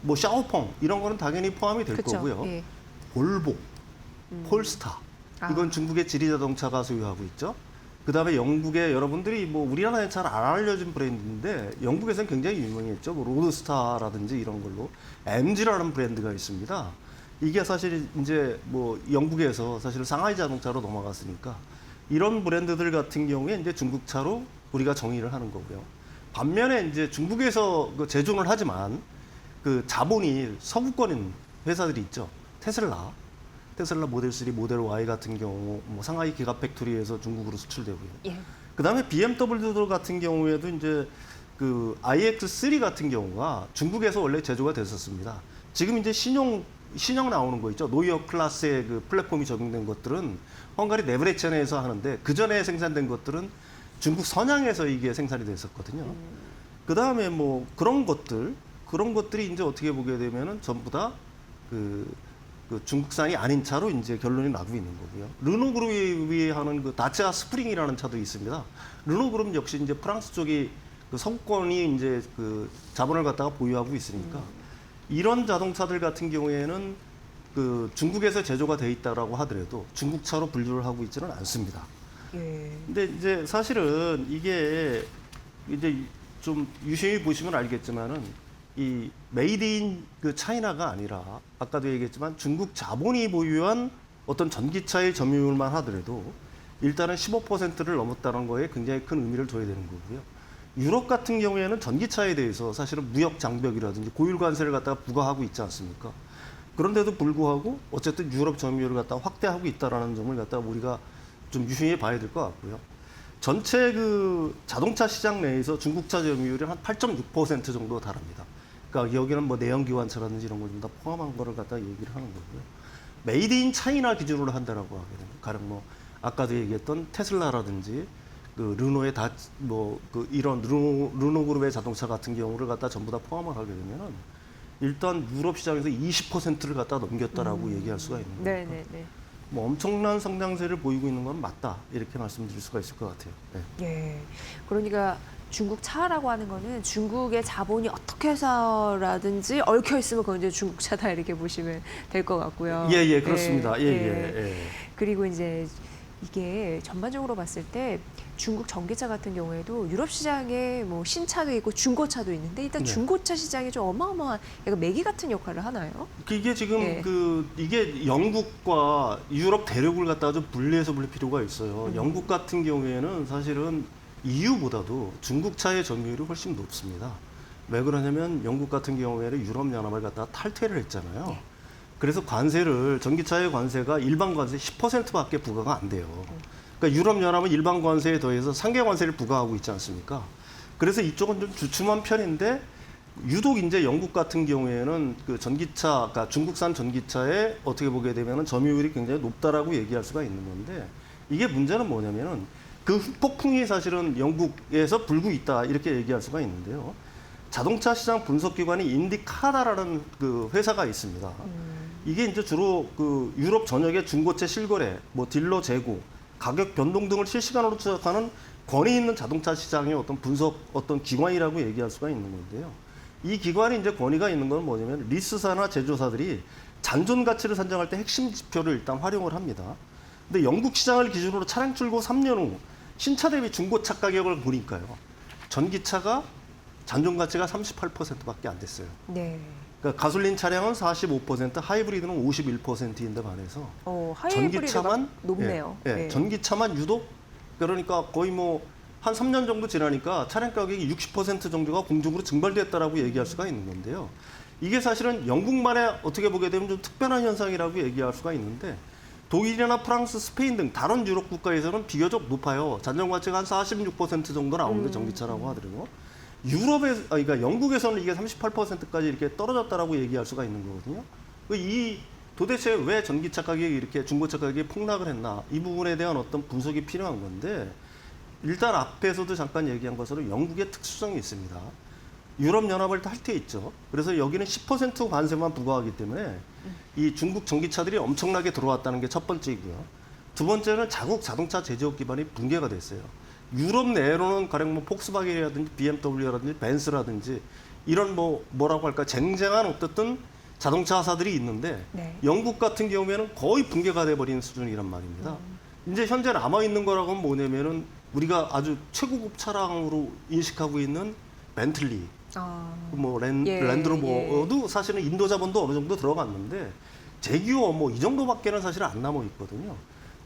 뭐 샤오펑 이런 거는 당연히 포함이 될 그쵸. 거고요. 예. 볼보, 폴스타 이건 중국의 지리 자동차가 소유하고 있죠. 그다음에 영국의 여러분들이 뭐 우리나라에 잘 안 알려진 브랜드인데 영국에서는 굉장히 유명했죠. 뭐 로드스타라든지 이런 걸로 MG라는 브랜드가 있습니다. 이게 사실 이제 뭐 영국에서 사실 상하이 자동차로 넘어갔으니까 이런 브랜드들 같은 경우에 이제 중국차로 우리가 정의를 하는 거고요. 반면에 이제 중국에서 그 제조를 하지만 그 자본이 서구권인 회사들이 있죠. 테슬라 모델 3, 모델 Y 같은 경우 뭐 상하이 기가 팩토리에서 중국으로 수출되고요. 예. 그다음에 BMW 같은 경우에도 이제 그 iX3 같은 경우가 중국에서 원래 제조가 됐었습니다. 지금 이제 신형 나오는 거 있죠. 노이어 클래스의 그 플랫폼이 적용된 것들은 헝가리 네브레첸에서 하는데 그 전에 생산된 것들은 중국 선양에서 이게 생산이 됐었거든요. 그다음에 뭐 그런 것들이 이제 어떻게 보게 되면은 전부 다 그 중국산이 아닌 차로 이제 결론이 나고 있는 거고요. 르노 그룹이 하는 그 다치아 스프링이라는 차도 있습니다. 르노 그룹 역시 이제 프랑스 쪽이 그 서구권이 이제 그 자본을 갖다가 보유하고 있으니까 이런 자동차들 같은 경우에는 그 중국에서 제조가 돼 있다라고 하더라도 중국차로 분류를 하고 있지는 않습니다. 예. 근데 이제 사실은 이게 이제 좀 유심히 보시면 알겠지만은 이 메이드 인 그 차이나가 아니라 아까도 얘기했지만 중국 자본이 보유한 어떤 전기차의 점유율만 하더라도 일단은 15%를 넘었다는 거에 굉장히 큰 의미를 둬야 되는 거고요. 유럽 같은 경우에는 전기차에 대해서 사실은 무역 장벽이라든지 고율 관세를 갖다가 부과하고 있지 않습니까? 그런데도 불구하고 어쨌든 유럽 점유율을 갖다가 확대하고 있다라는 점을 갖다가 우리가 좀 유심히 봐야 될 것 같고요. 전체 그 자동차 시장 내에서 중국차 점유율이 한 8.6% 정도 달합니다. 그러니까 여기는 뭐 내연기관차라든지 이런 걸 좀 다 포함한 거를 갖다 얘기를 하는 거고요. 메이드 인 차이나 기준으로 한다라고 하게 되면 가령 뭐 아까도 얘기했던 테슬라라든지 그 르노의 그 이런 르노 그룹의 자동차 같은 경우를 갖다 전부 다 포함을 하게 되면은 일단 유럽 시장에서 20%를 갖다 넘겼다라고 얘기할 수가 있는 거니까 네네네. 뭐 엄청난 성장세를 보이고 있는 건 맞다 이렇게 말씀드릴 수가 있을 것 같아요. 네. 예. 그러니까 중국 차라고 하는 거는 중국의 자본이 어떻게 해서라든지 얽혀 있으면 그건 이제 중국 차다 이렇게 보시면 될 것 같고요. 예, 그렇습니다. 예. 그리고 이제 이게 전반적으로 봤을 때 중국 전기차 같은 경우에도 유럽 시장에 뭐 신차도 있고 중고차도 있는데 일단 네. 중고차 시장이 좀 어마어마한 약간 매기 같은 역할을 하나요? 이게 지금 예. 이게 영국과 유럽 대륙을 갖다가 좀 분리해서 볼 필요가 있어요. 영국 같은 경우에는 사실은 EU보다도 중국차의 점유율이 훨씬 높습니다. 왜 그러냐면 영국 같은 경우에는 유럽연합을 갖다가 탈퇴를 했잖아요. 예. 그래서 전기차의 관세가 일반 관세 10%밖에 부과가 안 돼요. 그러니까 유럽연합은 일반 관세에 더해서 상계 관세를 부과하고 있지 않습니까? 그래서 이쪽은 좀 주춤한 편인데 유독 이제 영국 같은 경우에는 그 전기차, 그러니까 중국산 전기차에 어떻게 보게 되면은 점유율이 굉장히 높다라고 얘기할 수가 있는 건데 이게 문제는 뭐냐면은 그 폭풍이 사실은 영국에서 불고 있다 이렇게 얘기할 수가 있는데요. 자동차 시장 분석 기관이 인디카다라는 그 회사가 있습니다. 이게 이제 주로 그 유럽 전역의 중고차 실거래, 뭐 딜러 재고, 가격 변동 등을 실시간으로 추적하는 권위 있는 자동차 시장의 어떤 분석 어떤 기관이라고 얘기할 수가 있는 건데요. 이 기관이 이제 권위가 있는 건 뭐냐면 리스사나 제조사들이 잔존 가치를 산정할 때 핵심 지표를 일단 활용을 합니다. 근데 영국 시장을 기준으로 차량 출고 3년 후 신차 대비 중고차 가격을 보니까요. 전기차가 잔존 가치가 38%밖에 안 됐어요. 네. 그러니까 가솔린 차량은 45%, 하이브리드는 51%인데 반해서 하이브리드가 높네요. 예, 네. 전기차만 유독 그러니까 거의 뭐 한 3년 정도 지나니까 차량 가격이 60% 정도가 공중으로 증발됐다라고 얘기할 수가 있는 건데요. 이게 사실은 영국만의 어떻게 보게 되면 좀 특별한 현상이라고 얘기할 수가 있는데 독일이나 프랑스, 스페인 등 다른 유럽 국가에서는 비교적 높아요. 잔존 가치가 한 46% 정도 나오는데 전기차라고 하더라도 그러니까 영국에서는 이게 38%까지 이렇게 떨어졌다라고 얘기할 수가 있는 거거든요. 도대체 왜 전기차 가격이 이렇게 중고차 가격이 폭락을 했나? 이 부분에 대한 어떤 분석이 필요한 건데 일단 앞에서도 잠깐 얘기한 것으로 영국의 특수성이 있습니다. 유럽연합을 탈퇴 있죠. 그래서 여기는 10% 관세만 부과하기 때문에 이 중국 전기차들이 엄청나게 들어왔다는 게 첫 번째이고요. 두 번째는 자국 자동차 제조업 기반이 붕괴가 됐어요. 유럽 내로는 가령 뭐 폭스바겐이라든지 BMW라든지 벤츠라든지 이런 뭐라고 할까 쟁쟁한 어떻든 자동차 회사들이 있는데 네. 영국 같은 경우에는 거의 붕괴가 돼버린 수준이란 말입니다. 이제 현재 남아있는 거라고 하면 뭐냐면은 우리가 아주 최고급 차량으로 인식하고 있는 벤틀리, 랜드로버도 사실은 인도 자본도 어느 정도 들어갔는데 제규어 뭐 이 정도밖에는 사실 안 남아 있거든요.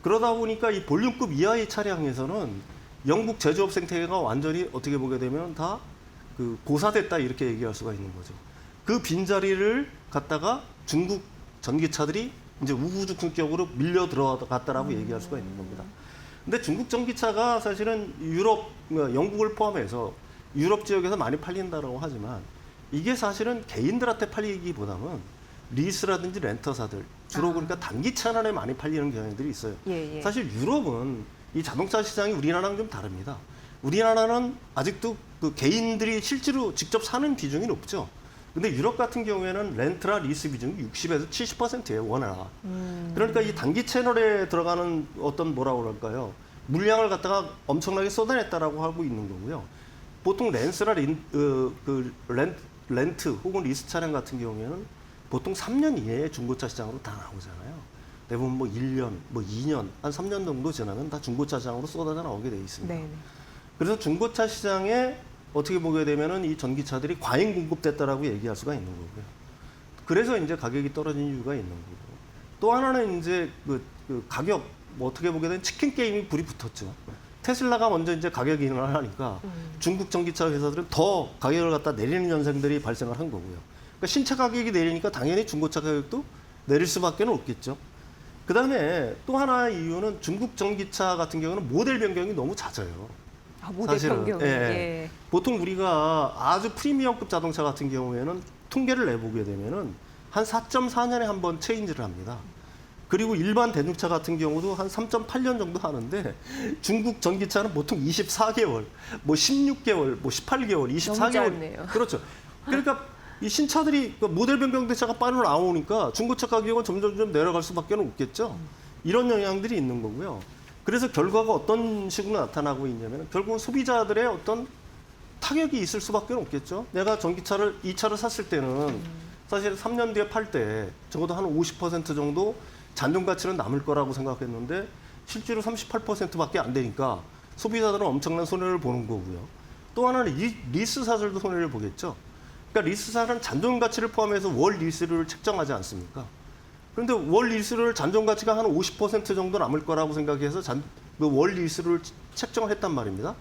그러다 보니까 이 볼륨급 이하의 차량에서는 영국 제조업 생태계가 완전히 어떻게 보게 되면 다 그 고사됐다 이렇게 얘기할 수가 있는 거죠. 그 빈자리를 갖다가 중국 전기차들이 이제 우후죽순격으로 밀려 들어갔다라고 얘기할 수가 있는 겁니다. 근데 중국 전기차가 사실은 영국을 포함해서 유럽 지역에서 많이 팔린다고 하지만 이게 사실은 개인들한테 팔리기보다는 리스라든지 렌터사들 주로 그러니까 단기 차량에 많이 팔리는 경향들이 있어요. 예. 사실 유럽은 이 자동차 시장이 우리나라랑 좀 다릅니다. 우리나라는 아직도 그 개인들이 실제로 직접 사는 비중이 높죠. 근데 유럽 같은 경우에는 렌트나 리스 비중이 60에서 70%예요, 워낙. 그러니까 이 단기 채널에 들어가는 어떤 뭐라고 그럴까요? 물량을 갖다가 엄청나게 쏟아냈다라고 하고 있는 거고요. 보통 렌트 혹은 리스 차량 같은 경우에는 보통 3년 이내에 중고차 시장으로 다 나오잖아요. 대부분 뭐 1년, 뭐 2년, 한 3년 정도 지나면 다 중고차 시장으로 쏟아져 나오게 돼 있습니다. 네. 그래서 중고차 시장에 어떻게 보게 되면은 이 전기차들이 과잉 공급됐다라고 얘기할 수가 있는 거고요. 그래서 이제 가격이 떨어진 이유가 있는 거고. 또 하나는 이제 그 가격 뭐 어떻게 보게 되면 치킨 게임이 불이 붙었죠. 테슬라가 먼저 이제 가격 인하를 하니까 중국 전기차 회사들은 더 가격을 갖다 내리는 현상들이 발생을 한 거고요. 그러니까 신차 가격이 내리니까 당연히 중고차 가격도 내릴 수밖에 없겠죠. 그다음에 또 하나의 이유는 중국 전기차 같은 경우는 모델 변경이 너무 잦아요. 모델 변경. 예. 보통 우리가 아주 프리미엄급 자동차 같은 경우에는 통계를 내보게 되면은 한 4.4년에 한 번 체인지를 합니다. 그리고 일반 대중차 같은 경우도 한 3.8년 정도 하는데 중국 전기차는 보통 24개월, 뭐 16개월, 뭐 18개월, 24개월. 짧네요. 그렇죠. 그러니까 이 신차들이 모델 변경 대차가 빠르게 나오니까 중고차 가격은 점점 내려갈 수밖에 없겠죠. 이런 영향들이 있는 거고요. 그래서 결과가 어떤 식으로 나타나고 있냐면 결국은 소비자들의 어떤 타격이 있을 수밖에 없겠죠. 내가 전기차를 이 차를 샀을 때는 사실 3년 뒤에 팔 때 적어도 한 50% 정도 잔존 가치는 남을 거라고 생각했는데 실제로 38%밖에 안 되니까 소비자들은 엄청난 손해를 보는 거고요. 또 하나는 리스사들도 손해를 보겠죠. 그러니까 리스사는 잔존 가치를 포함해서 월 리스를 책정하지 않습니까? 그런데 월 리스를 잔존 가치가 한 50% 정도 남을 거라고 생각해서 월 리스를 책정을 했단 말입니다.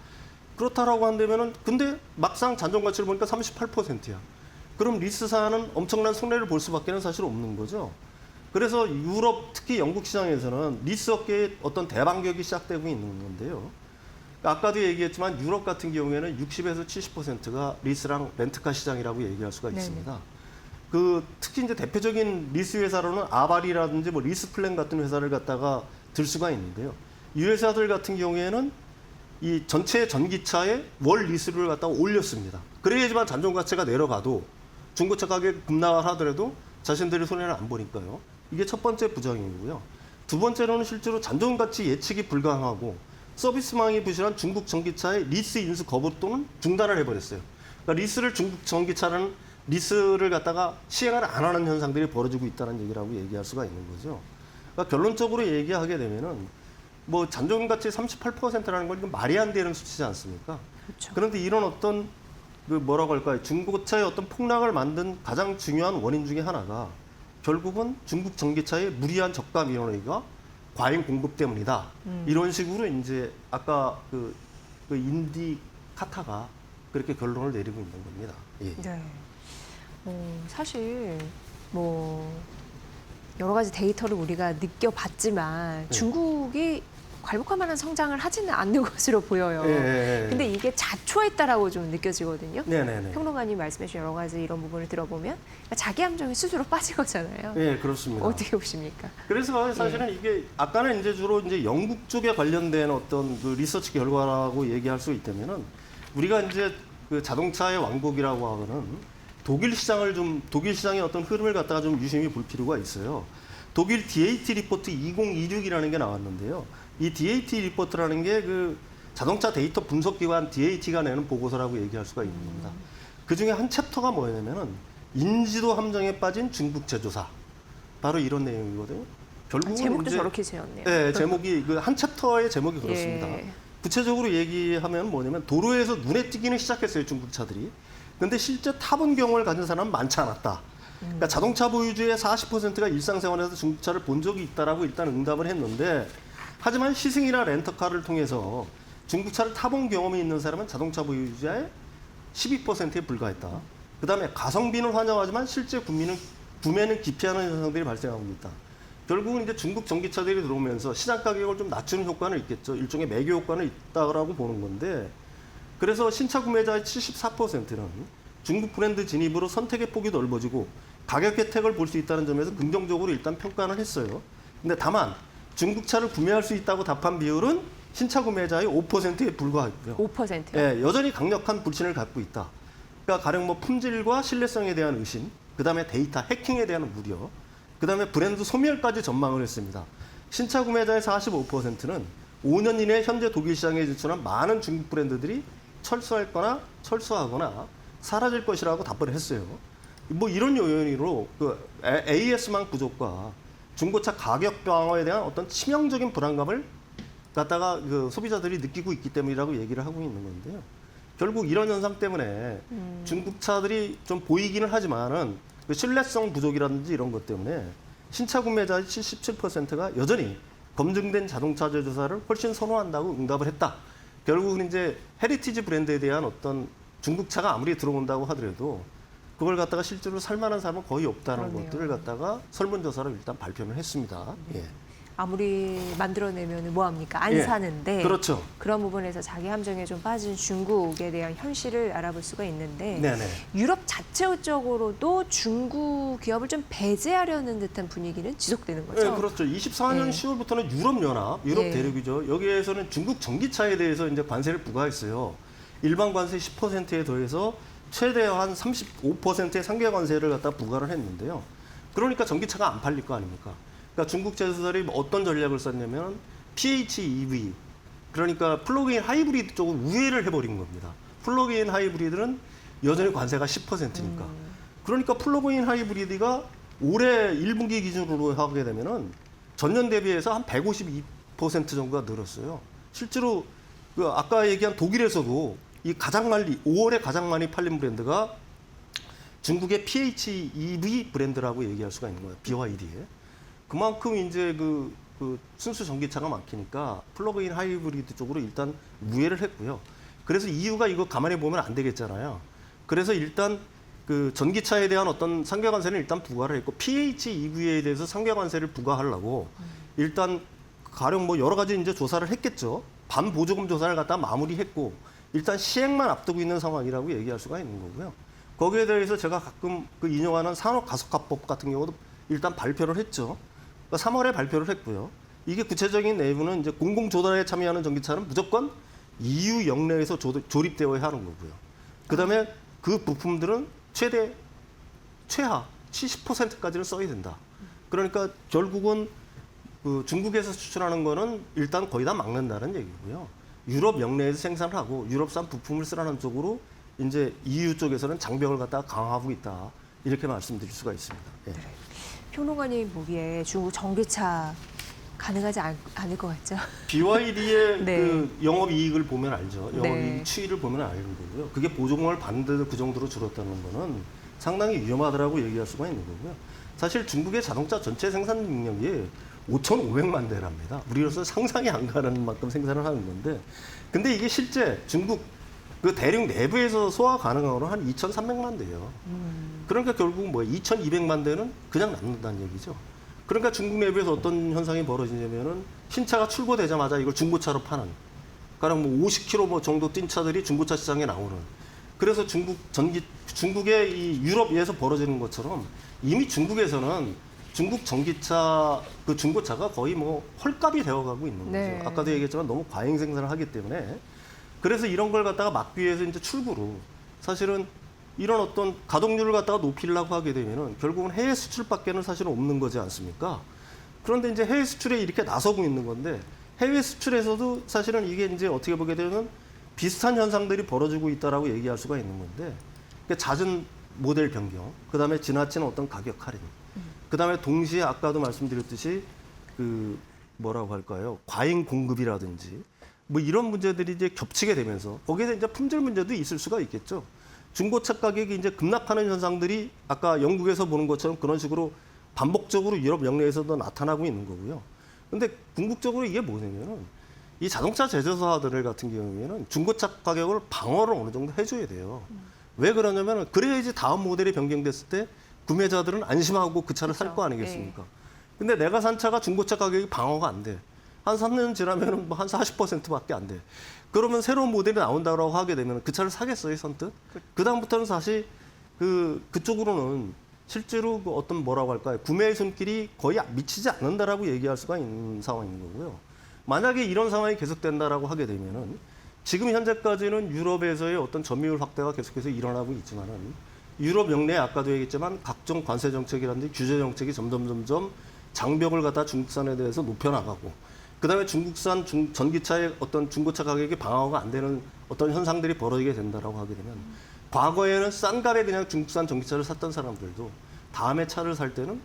그렇다라고 한다면은 근데 막상 잔존 가치를 보니까 38%야. 그럼 리스사는 엄청난 손해를 볼 수밖에는 사실 없는 거죠. 그래서 유럽 특히 영국 시장에서는 리스 업계의 어떤 대반격이 시작되고 있는 건데요. 아까도 얘기했지만 유럽 같은 경우에는 60에서 70%가 리스랑 렌트카 시장이라고 얘기할 수가 있습니다. 특히 이제 대표적인 리스 회사로는 아발이라든지 뭐 리스플랜 같은 회사를 갖다가 들 수가 있는데요. 이 회사들 같은 경우에는 이 전체 전기차의 월 리스를 갖다가 올렸습니다. 그래야지만 잔존 가치가 내려가도 중고차 가격이 급락을 하더라도 자신들이 손해를 안 보니까요. 이게 첫 번째 부작용이고요. 두 번째로는 실제로 잔존 가치 예측이 불가능하고 서비스망이 부실한 중국 전기차의 리스 인수 거부 또는 중단을 해버렸어요. 그러니까 리스를 중국 전기차는 리스를 갖다가 시행을 안 하는 현상들이 벌어지고 있다는 얘기라고 얘기할 수가 있는 거죠. 그러니까 결론적으로 얘기하게 되면은 뭐 잔존 가치 38%라는 건 이건 말이 안 되는 수치지 않습니까? 그렇죠. 그런데 이런 어떤 그 뭐라고 할까요? 중고차의 어떤 폭락을 만든 가장 중요한 원인 중에 하나가 결국은 중국 전기차의 무리한 저가 민원의가 과잉 공급 때문이다. 이런 식으로 이제 아까 그 인디카타가 그렇게 결론을 내리고 있는 겁니다. 예. 네. 사실 뭐 여러 가지 데이터를 우리가 느껴봤지만 중국이 괄복할 만한 성장을 하지는 않는 것으로 보여요. 근데 이게 자초했다라고 좀 느껴지거든요. 네네네. 평론가님 말씀해 주신 여러 가지 이런 부분을 들어보면 자기 함정에 스스로 빠진 거잖아요. 네, 그렇습니다. 어떻게 보십니까? 그래서 사실은 이게 아까는 이제 주로 이제 영국 쪽에 관련된 어떤 그 리서치 결과라고 얘기할 수 있다면은 우리가 이제 그 자동차의 왕국이라고 하고는 독일 시장의 어떤 흐름을 갖다가 좀 유심히 볼 필요가 있어요. 독일 DAT 리포트 2026이라는 게 나왔는데요. 이 DAT 리포트라는 게 그 자동차 데이터 분석 기관 DAT가 내는 보고서라고 얘기할 수가 있는 겁니다. 그 중에 한 챕터가 뭐냐면은 인지도 함정에 빠진 중국 제조사. 바로 이런 내용이거든요. 결국은 제목도 이제, 저렇게 지었네요. 네, 제목이 그 한 챕터의 제목이 그렇습니다. 예. 구체적으로 얘기하면 뭐냐면 도로에서 눈에 띄기는 시작했어요, 중국 차들이. 근데 실제 타본 경험을 가진 사람은 많지 않았다. 그러니까 자동차 보유주의 40%가 일상생활에서 중국차를 본 적이 있다라고 일단 응답을 했는데 하지만 시승이나 렌터카를 통해서 중국차를 타본 경험이 있는 사람은 자동차 보유주의 12%에 불과했다. 그다음에 가성비는 환영하지만 실제 구매는 기피하는 현상들이 발생하고 있다. 결국은 이제 중국 전기차들이 들어오면서 시장 가격을 좀 낮추는 효과는 있겠죠. 일종의 매교 효과는 있다라고 보는 건데 그래서 신차 구매자의 74%는 중국 브랜드 진입으로 선택의 폭이 넓어지고 가격 혜택을 볼 수 있다는 점에서 긍정적으로 일단 평가는 했어요. 근데 다만 중국차를 구매할 수 있다고 답한 비율은 신차 구매자의 5%에 불과했고요. 5%요? 예, 여전히 강력한 불신을 갖고 있다. 그러니까 가령 뭐 품질과 신뢰성에 대한 의심, 그다음에 데이터 해킹에 대한 우려, 그다음에 브랜드 소멸까지 전망을 했습니다. 신차 구매자의 45%는 5년 이내 현재 독일 시장에 진출한 많은 중국 브랜드들이 철수하거나 사라질 것이라고 답을 했어요. 뭐 이런 요인으로 그 AS망 부족과 중고차 가격 방어에 대한 어떤 치명적인 불안감을 갖다가 그 소비자들이 느끼고 있기 때문이라고 얘기를 하고 있는 건데요. 결국 이런 현상 때문에 중국차들이 좀 보이기는 하지만은 그 신뢰성 부족이라든지 이런 것 때문에 신차 구매자의 77%가 여전히 검증된 자동차 제조사를 훨씬 선호한다고 응답을 했다. 결국은 이제 헤리티지 브랜드에 대한 어떤 중국차가 아무리 들어온다고 하더라도 그걸 갖다가 실제로 살만한 사람은 거의 없다는 그러네요. 것들을 갖다가 설문조사로 일단 발표를 했습니다. 예. 아무리 만들어내면 뭐합니까? 안 예. 사는데 그렇죠. 그런 부분에서 자기 함정에 좀 빠진 중국에 대한 현실을 알아볼 수가 있는데 네네. 유럽 자체적으로도 중국 기업을 좀 배제하려는 듯한 분위기는 지속되는 거죠. 네, 그렇죠. 24년 네. 10월부터는 유럽연합, 유럽 예. 대륙이죠. 여기에서는 중국 전기차에 대해서 이제 관세를 부과했어요. 일반 관세 10%에 더해서 최대한 35%의 상계 관세를 갖다 부과를 했는데요. 그러니까 전기차가 안 팔릴 거 아닙니까? 그러니까 중국 제조사들이 어떤 전략을 썼냐면 PHEV, 그러니까 플러그인 하이브리드 쪽을 우회를 해버린 겁니다. 플러그인 하이브리드는 여전히 관세가 10%니까. 그러니까 플러그인 하이브리드가 올해 1분기 기준으로 하게 되면은 전년 대비해서 한 152% 정도가 늘었어요. 실제로 그 아까 얘기한 독일에서도 이 5월에 가장 많이 팔린 브랜드가 중국의 PHEV 브랜드라고 얘기할 수가 있는 거예요. BYD에. 그만큼 이제 그 순수 전기차가 막히니까 플러그인 하이브리드 쪽으로 일단 우회를 했고요. 그래서 EU가 이거 가만히 보면 안 되겠잖아요. 그래서 일단 그 전기차에 대한 어떤 상계 관세는 일단 부과를 했고 PHEV에 대해서 상계 관세를 부과하려고 일단 가령 뭐 여러 가지 이제 조사를 했겠죠. 반보조금 조사를 갖다 마무리했고 일단 시행만 앞두고 있는 상황이라고 얘기할 수가 있는 거고요. 거기에 대해서 제가 가끔 그 인용하는 산업가속화법 같은 경우도 일단 발표를 했죠. 그러니까 3월에 발표를 했고요. 이게 구체적인 내부는 이제 공공조달에 참여하는 전기차는 무조건 EU 영내에서 조립되어야 하는 거고요. 그다음에 그 부품들은 최하 70%까지는 써야 된다. 그러니까 결국은 그 중국에서 수출하는 거는 일단 거의 다 막는다는 얘기고요. 유럽 영내에서 생산을 하고 유럽산 부품을 쓰라는 쪽으로 이제 EU 쪽에서는 장벽을 갖다가 강화하고 있다. 이렇게 말씀드릴 수가 있습니다. 예. 평론가님 보기에 중국 전기차 가능하지 않을 것 같죠? BYD의 네. 그 영업이익을 보면 알죠. 영업이익 네. 추이를 보면 아는 거고요. 그게 보조금을 받는데도 그 정도로 줄었다는 거는 상당히 위험하다라고 얘기할 수가 있는 거고요. 사실 중국의 자동차 전체 생산 능력이 5,500만 대랍니다. 우리로서 상상이 안 가는 만큼 생산을 하는 건데, 근데 이게 실제 중국 그 대륙 내부에서 소화 가능한 거는 한 2,300만 대예요. 그러니까 결국 뭐 2,200만 대는 그냥 남는다는 얘기죠. 그러니까 중국 내부에서 어떤 현상이 벌어지냐면은 신차가 출고되자마자 이걸 중고차로 파는, 그러니까 뭐 50km 뭐 정도 뛴 차들이 중고차 시장에 나오는. 그래서 중국의 이 유럽에서 벌어지는 것처럼 이미 중국에서는 중국 전기차 그 중고차가 거의 뭐 헐값이 되어가고 있는 거죠. 네. 아까도 얘기했지만 너무 과잉 생산을 하기 때문에, 그래서 이런 걸 갖다가 막기 위해서 이제 출구로 사실은 이런 어떤 가동률을 갖다가 높이려고 하게 되면은 결국은 해외 수출밖에는 사실은 없는 거지 않습니까? 그런데 이제 해외 수출에 이렇게 나서고 있는 건데, 해외 수출에서도 사실은 이게 이제 어떻게 보게 되면 비슷한 현상들이 벌어지고 있다라고 얘기할 수가 있는 건데, 그러니까 잦은 모델 변경, 그다음에 지나친 어떤 가격 할인, 그다음에 동시에 아까도 말씀드렸듯이 그 뭐라고 할까요? 과잉 공급이라든지 뭐 이런 문제들이 이제 겹치게 되면서 거기에 이제 품질 문제도 있을 수가 있겠죠. 중고차 가격이 이제 급락하는 현상들이 아까 영국에서 보는 것처럼 그런 식으로 반복적으로 유럽 영내에서도 나타나고 있는 거고요. 근데 궁극적으로 이게 뭐냐면은 이 자동차 제조사들 같은 경우에는 중고차 가격을 방어를 어느 정도 해줘야 돼요. 왜 그러냐면은 그래야지 다음 모델이 변경됐을 때 구매자들은 안심하고 그 차를 살 거 아니겠습니까? 근데 내가 산 차가 중고차 가격이 방어가 안 돼. 한 3년 지나면은 뭐 한 40%밖에 안 돼. 그러면 새로운 모델이 나온다고 하게 되면 그 차를 사겠어요, 선뜻? 그다음부터는 사실 그쪽으로는 실제로 그 어떤 뭐라고 할까요? 구매의 손길이 거의 미치지 않는다라고 얘기할 수가 있는 상황인 거고요. 만약에 이런 상황이 계속된다라고 하게 되면은 지금 현재까지는 유럽에서의 어떤 점유율 확대가 계속해서 일어나고 있지만은 유럽 영내에 아까도 얘기했지만 각종 관세 정책이라든지 규제 정책이 점점 장벽을 갖다 중국산에 대해서 높여나가고, 그다음에 중국산 전기차의 어떤 중고차 가격이 방어가 안 되는 어떤 현상들이 벌어지게 된다라고 하게 되면 과거에는 싼 값에 그냥 중국산 전기차를 샀던 사람들도 다음에 차를 살 때는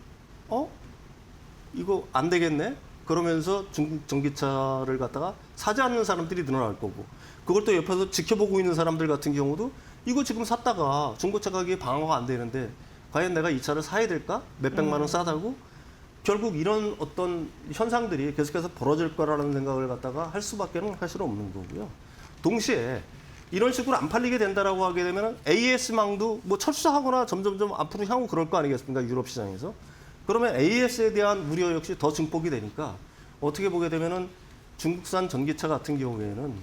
이거 안 되겠네? 그러면서 중국 전기차를 갖다가 사지 않는 사람들이 늘어날 거고, 그걸 또 옆에서 지켜보고 있는 사람들 같은 경우도 이거 지금 샀다가 중고차 가격이 방어가 안 되는데 과연 내가 이 차를 사야 될까? 몇백만 원 싸다고? 결국 이런 어떤 현상들이 계속해서 벌어질 거라는 생각을 갖다가 할 수밖에는 사실 없는 거고요. 동시에 이런 식으로 안 팔리게 된다라고 하게 되면 AS망도 뭐 철수하거나 점점 앞으로 향후 그럴 거 아니겠습니까? 유럽 시장에서. 그러면 AS에 대한 우려 역시 더 증폭이 되니까 어떻게 보게 되면은 중국산 전기차 같은 경우에는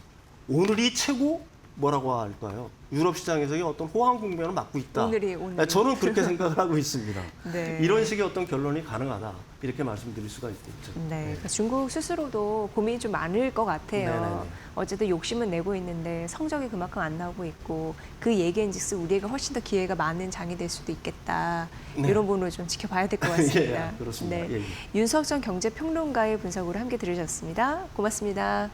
오늘이 최고 뭐라고 할까요? 유럽 시장에서의 어떤 호황 국면을 맞고 있다. 오늘이. 저는 그렇게 생각을 하고 있습니다. 네. 이런 식의 어떤 결론이 가능하다. 이렇게 말씀드릴 수가 있겠죠. 네, 그러니까 중국 스스로도 고민이 좀 많을 것 같아요. 네네네. 어쨌든 욕심은 내고 있는데 성적이 그만큼 안 나오고 있고 그 얘기인즉슨 우리가 훨씬 더 기회가 많은 장이 될 수도 있겠다. 네. 이런 부분을 좀 지켜봐야 될 것 같습니다. 예, 그렇습니다. 네, 예, 예. 윤석정 경제평론가의 분석으로 함께 들으셨습니다. 고맙습니다.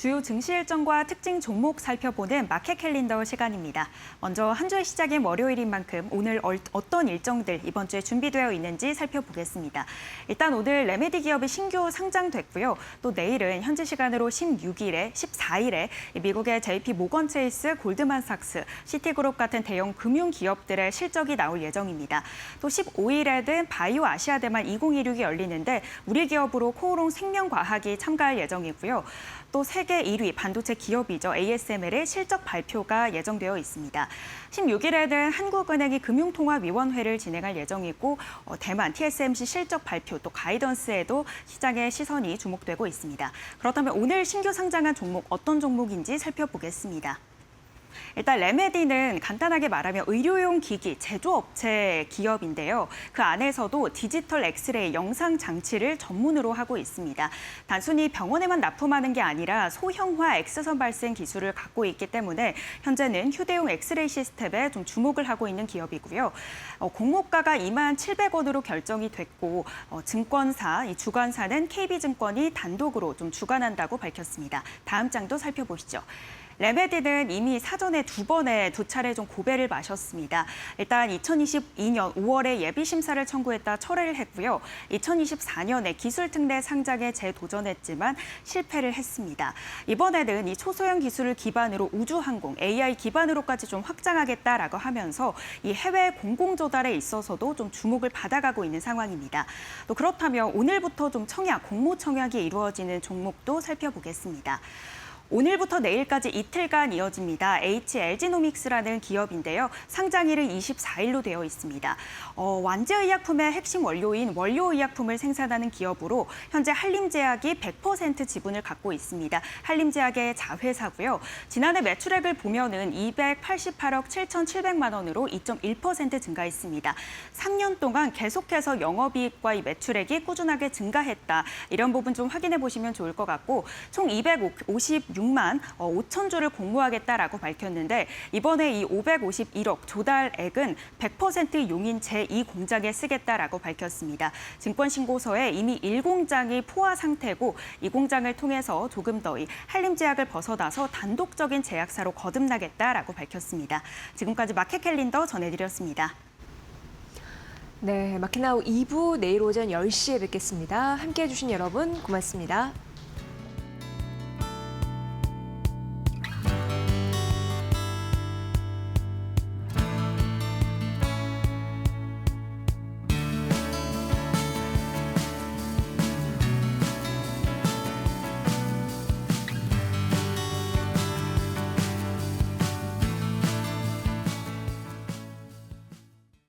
주요 증시 일정과 특징 종목 살펴보는 마켓 캘린더 시간입니다. 먼저 한 주의 시작인 월요일인 만큼 오늘 어떤 일정들 이번 주에 준비되어 있는지 살펴보겠습니다. 일단 오늘 레메디 기업이 신규 상장됐고요. 또 내일은 현지 시간으로 16일에 14일에 미국의 JP 모건 체이스, 골드만삭스, 시티그룹 같은 대형 금융 기업들의 실적이 나올 예정입니다. 또 15일에는 바이오 아시아 대만 2016이 열리는데 우리 기업으로 코오롱 생명과학이 참가할 예정이고요. 또 세계 1위 반도체 기업이죠. ASML의 실적 발표가 예정되어 있습니다. 16일에는 한국은행이 금융통화위원회를 진행할 예정이고 대만 TSMC 실적 발표 또 가이던스에도 시장의 시선이 주목되고 있습니다. 그렇다면 오늘 신규 상장한 종목 어떤 종목인지 살펴보겠습니다. 일단 레메디는 간단하게 말하면 의료용 기기 제조업체 기업인데요. 그 안에서도 디지털 엑스레이 영상 장치를 전문으로 하고 있습니다. 단순히 병원에만 납품하는 게 아니라 소형화 엑스선 발생 기술을 갖고 있기 때문에 현재는 휴대용 엑스레이 시스템에 좀 주목을 하고 있는 기업이고요. 공모가가 27,000원으로 결정이 됐고 증권사, 이 주관사는 KB증권이 단독으로 좀 주관한다고 밝혔습니다. 다음 장도 살펴보시죠. 레메디는 이미 사전에 2번에 2차례 좀 고배를 마셨습니다. 일단 2022년 5월에 예비 심사를 청구했다 철회를 했고요. 2024년에 기술특례 상장에 재도전했지만 실패를 했습니다. 이번에는 이 초소형 기술을 기반으로 우주항공, AI 기반으로까지 좀 확장하겠다라고 하면서 이 해외 공공조달에 있어서도 좀 주목을 받아가고 있는 상황입니다. 또 그렇다면 오늘부터 좀 공모 청약이 이루어지는 종목도 살펴보겠습니다. 오늘부터 내일까지 이틀간 이어집니다. HLG노믹스라는 기업인데요. 상장일은 24일로 되어 있습니다. 완제의약품의 핵심 원료인 원료의약품을 생산하는 기업으로 현재 한림제약이 100% 지분을 갖고 있습니다. 한림제약의 자회사고요. 지난해 매출액을 보면은 288억 7,700만 원으로 2.1% 증가했습니다. 3년 동안 계속해서 영업이익과 이 매출액이 꾸준하게 증가했다. 이런 부분 좀 확인해 보시면 좋을 것 같고 총 256만 5천 주를 공모하겠다라고 밝혔는데 이번에 이 551억 조달액은 100% 용인 제2공장에 쓰겠다라고 밝혔습니다. 증권신고서에 이미 1공장이 포화 상태고 이 공장을 통해서 조금 더 이 한림제약을 벗어나서 단독적인 제약사로 거듭나겠다라고 밝혔습니다. 지금까지 마켓 캘린더 전해드렸습니다. 네, 마켓나우 2부 내일 오전 10시에 뵙겠습니다. 함께해 주신 여러분 고맙습니다.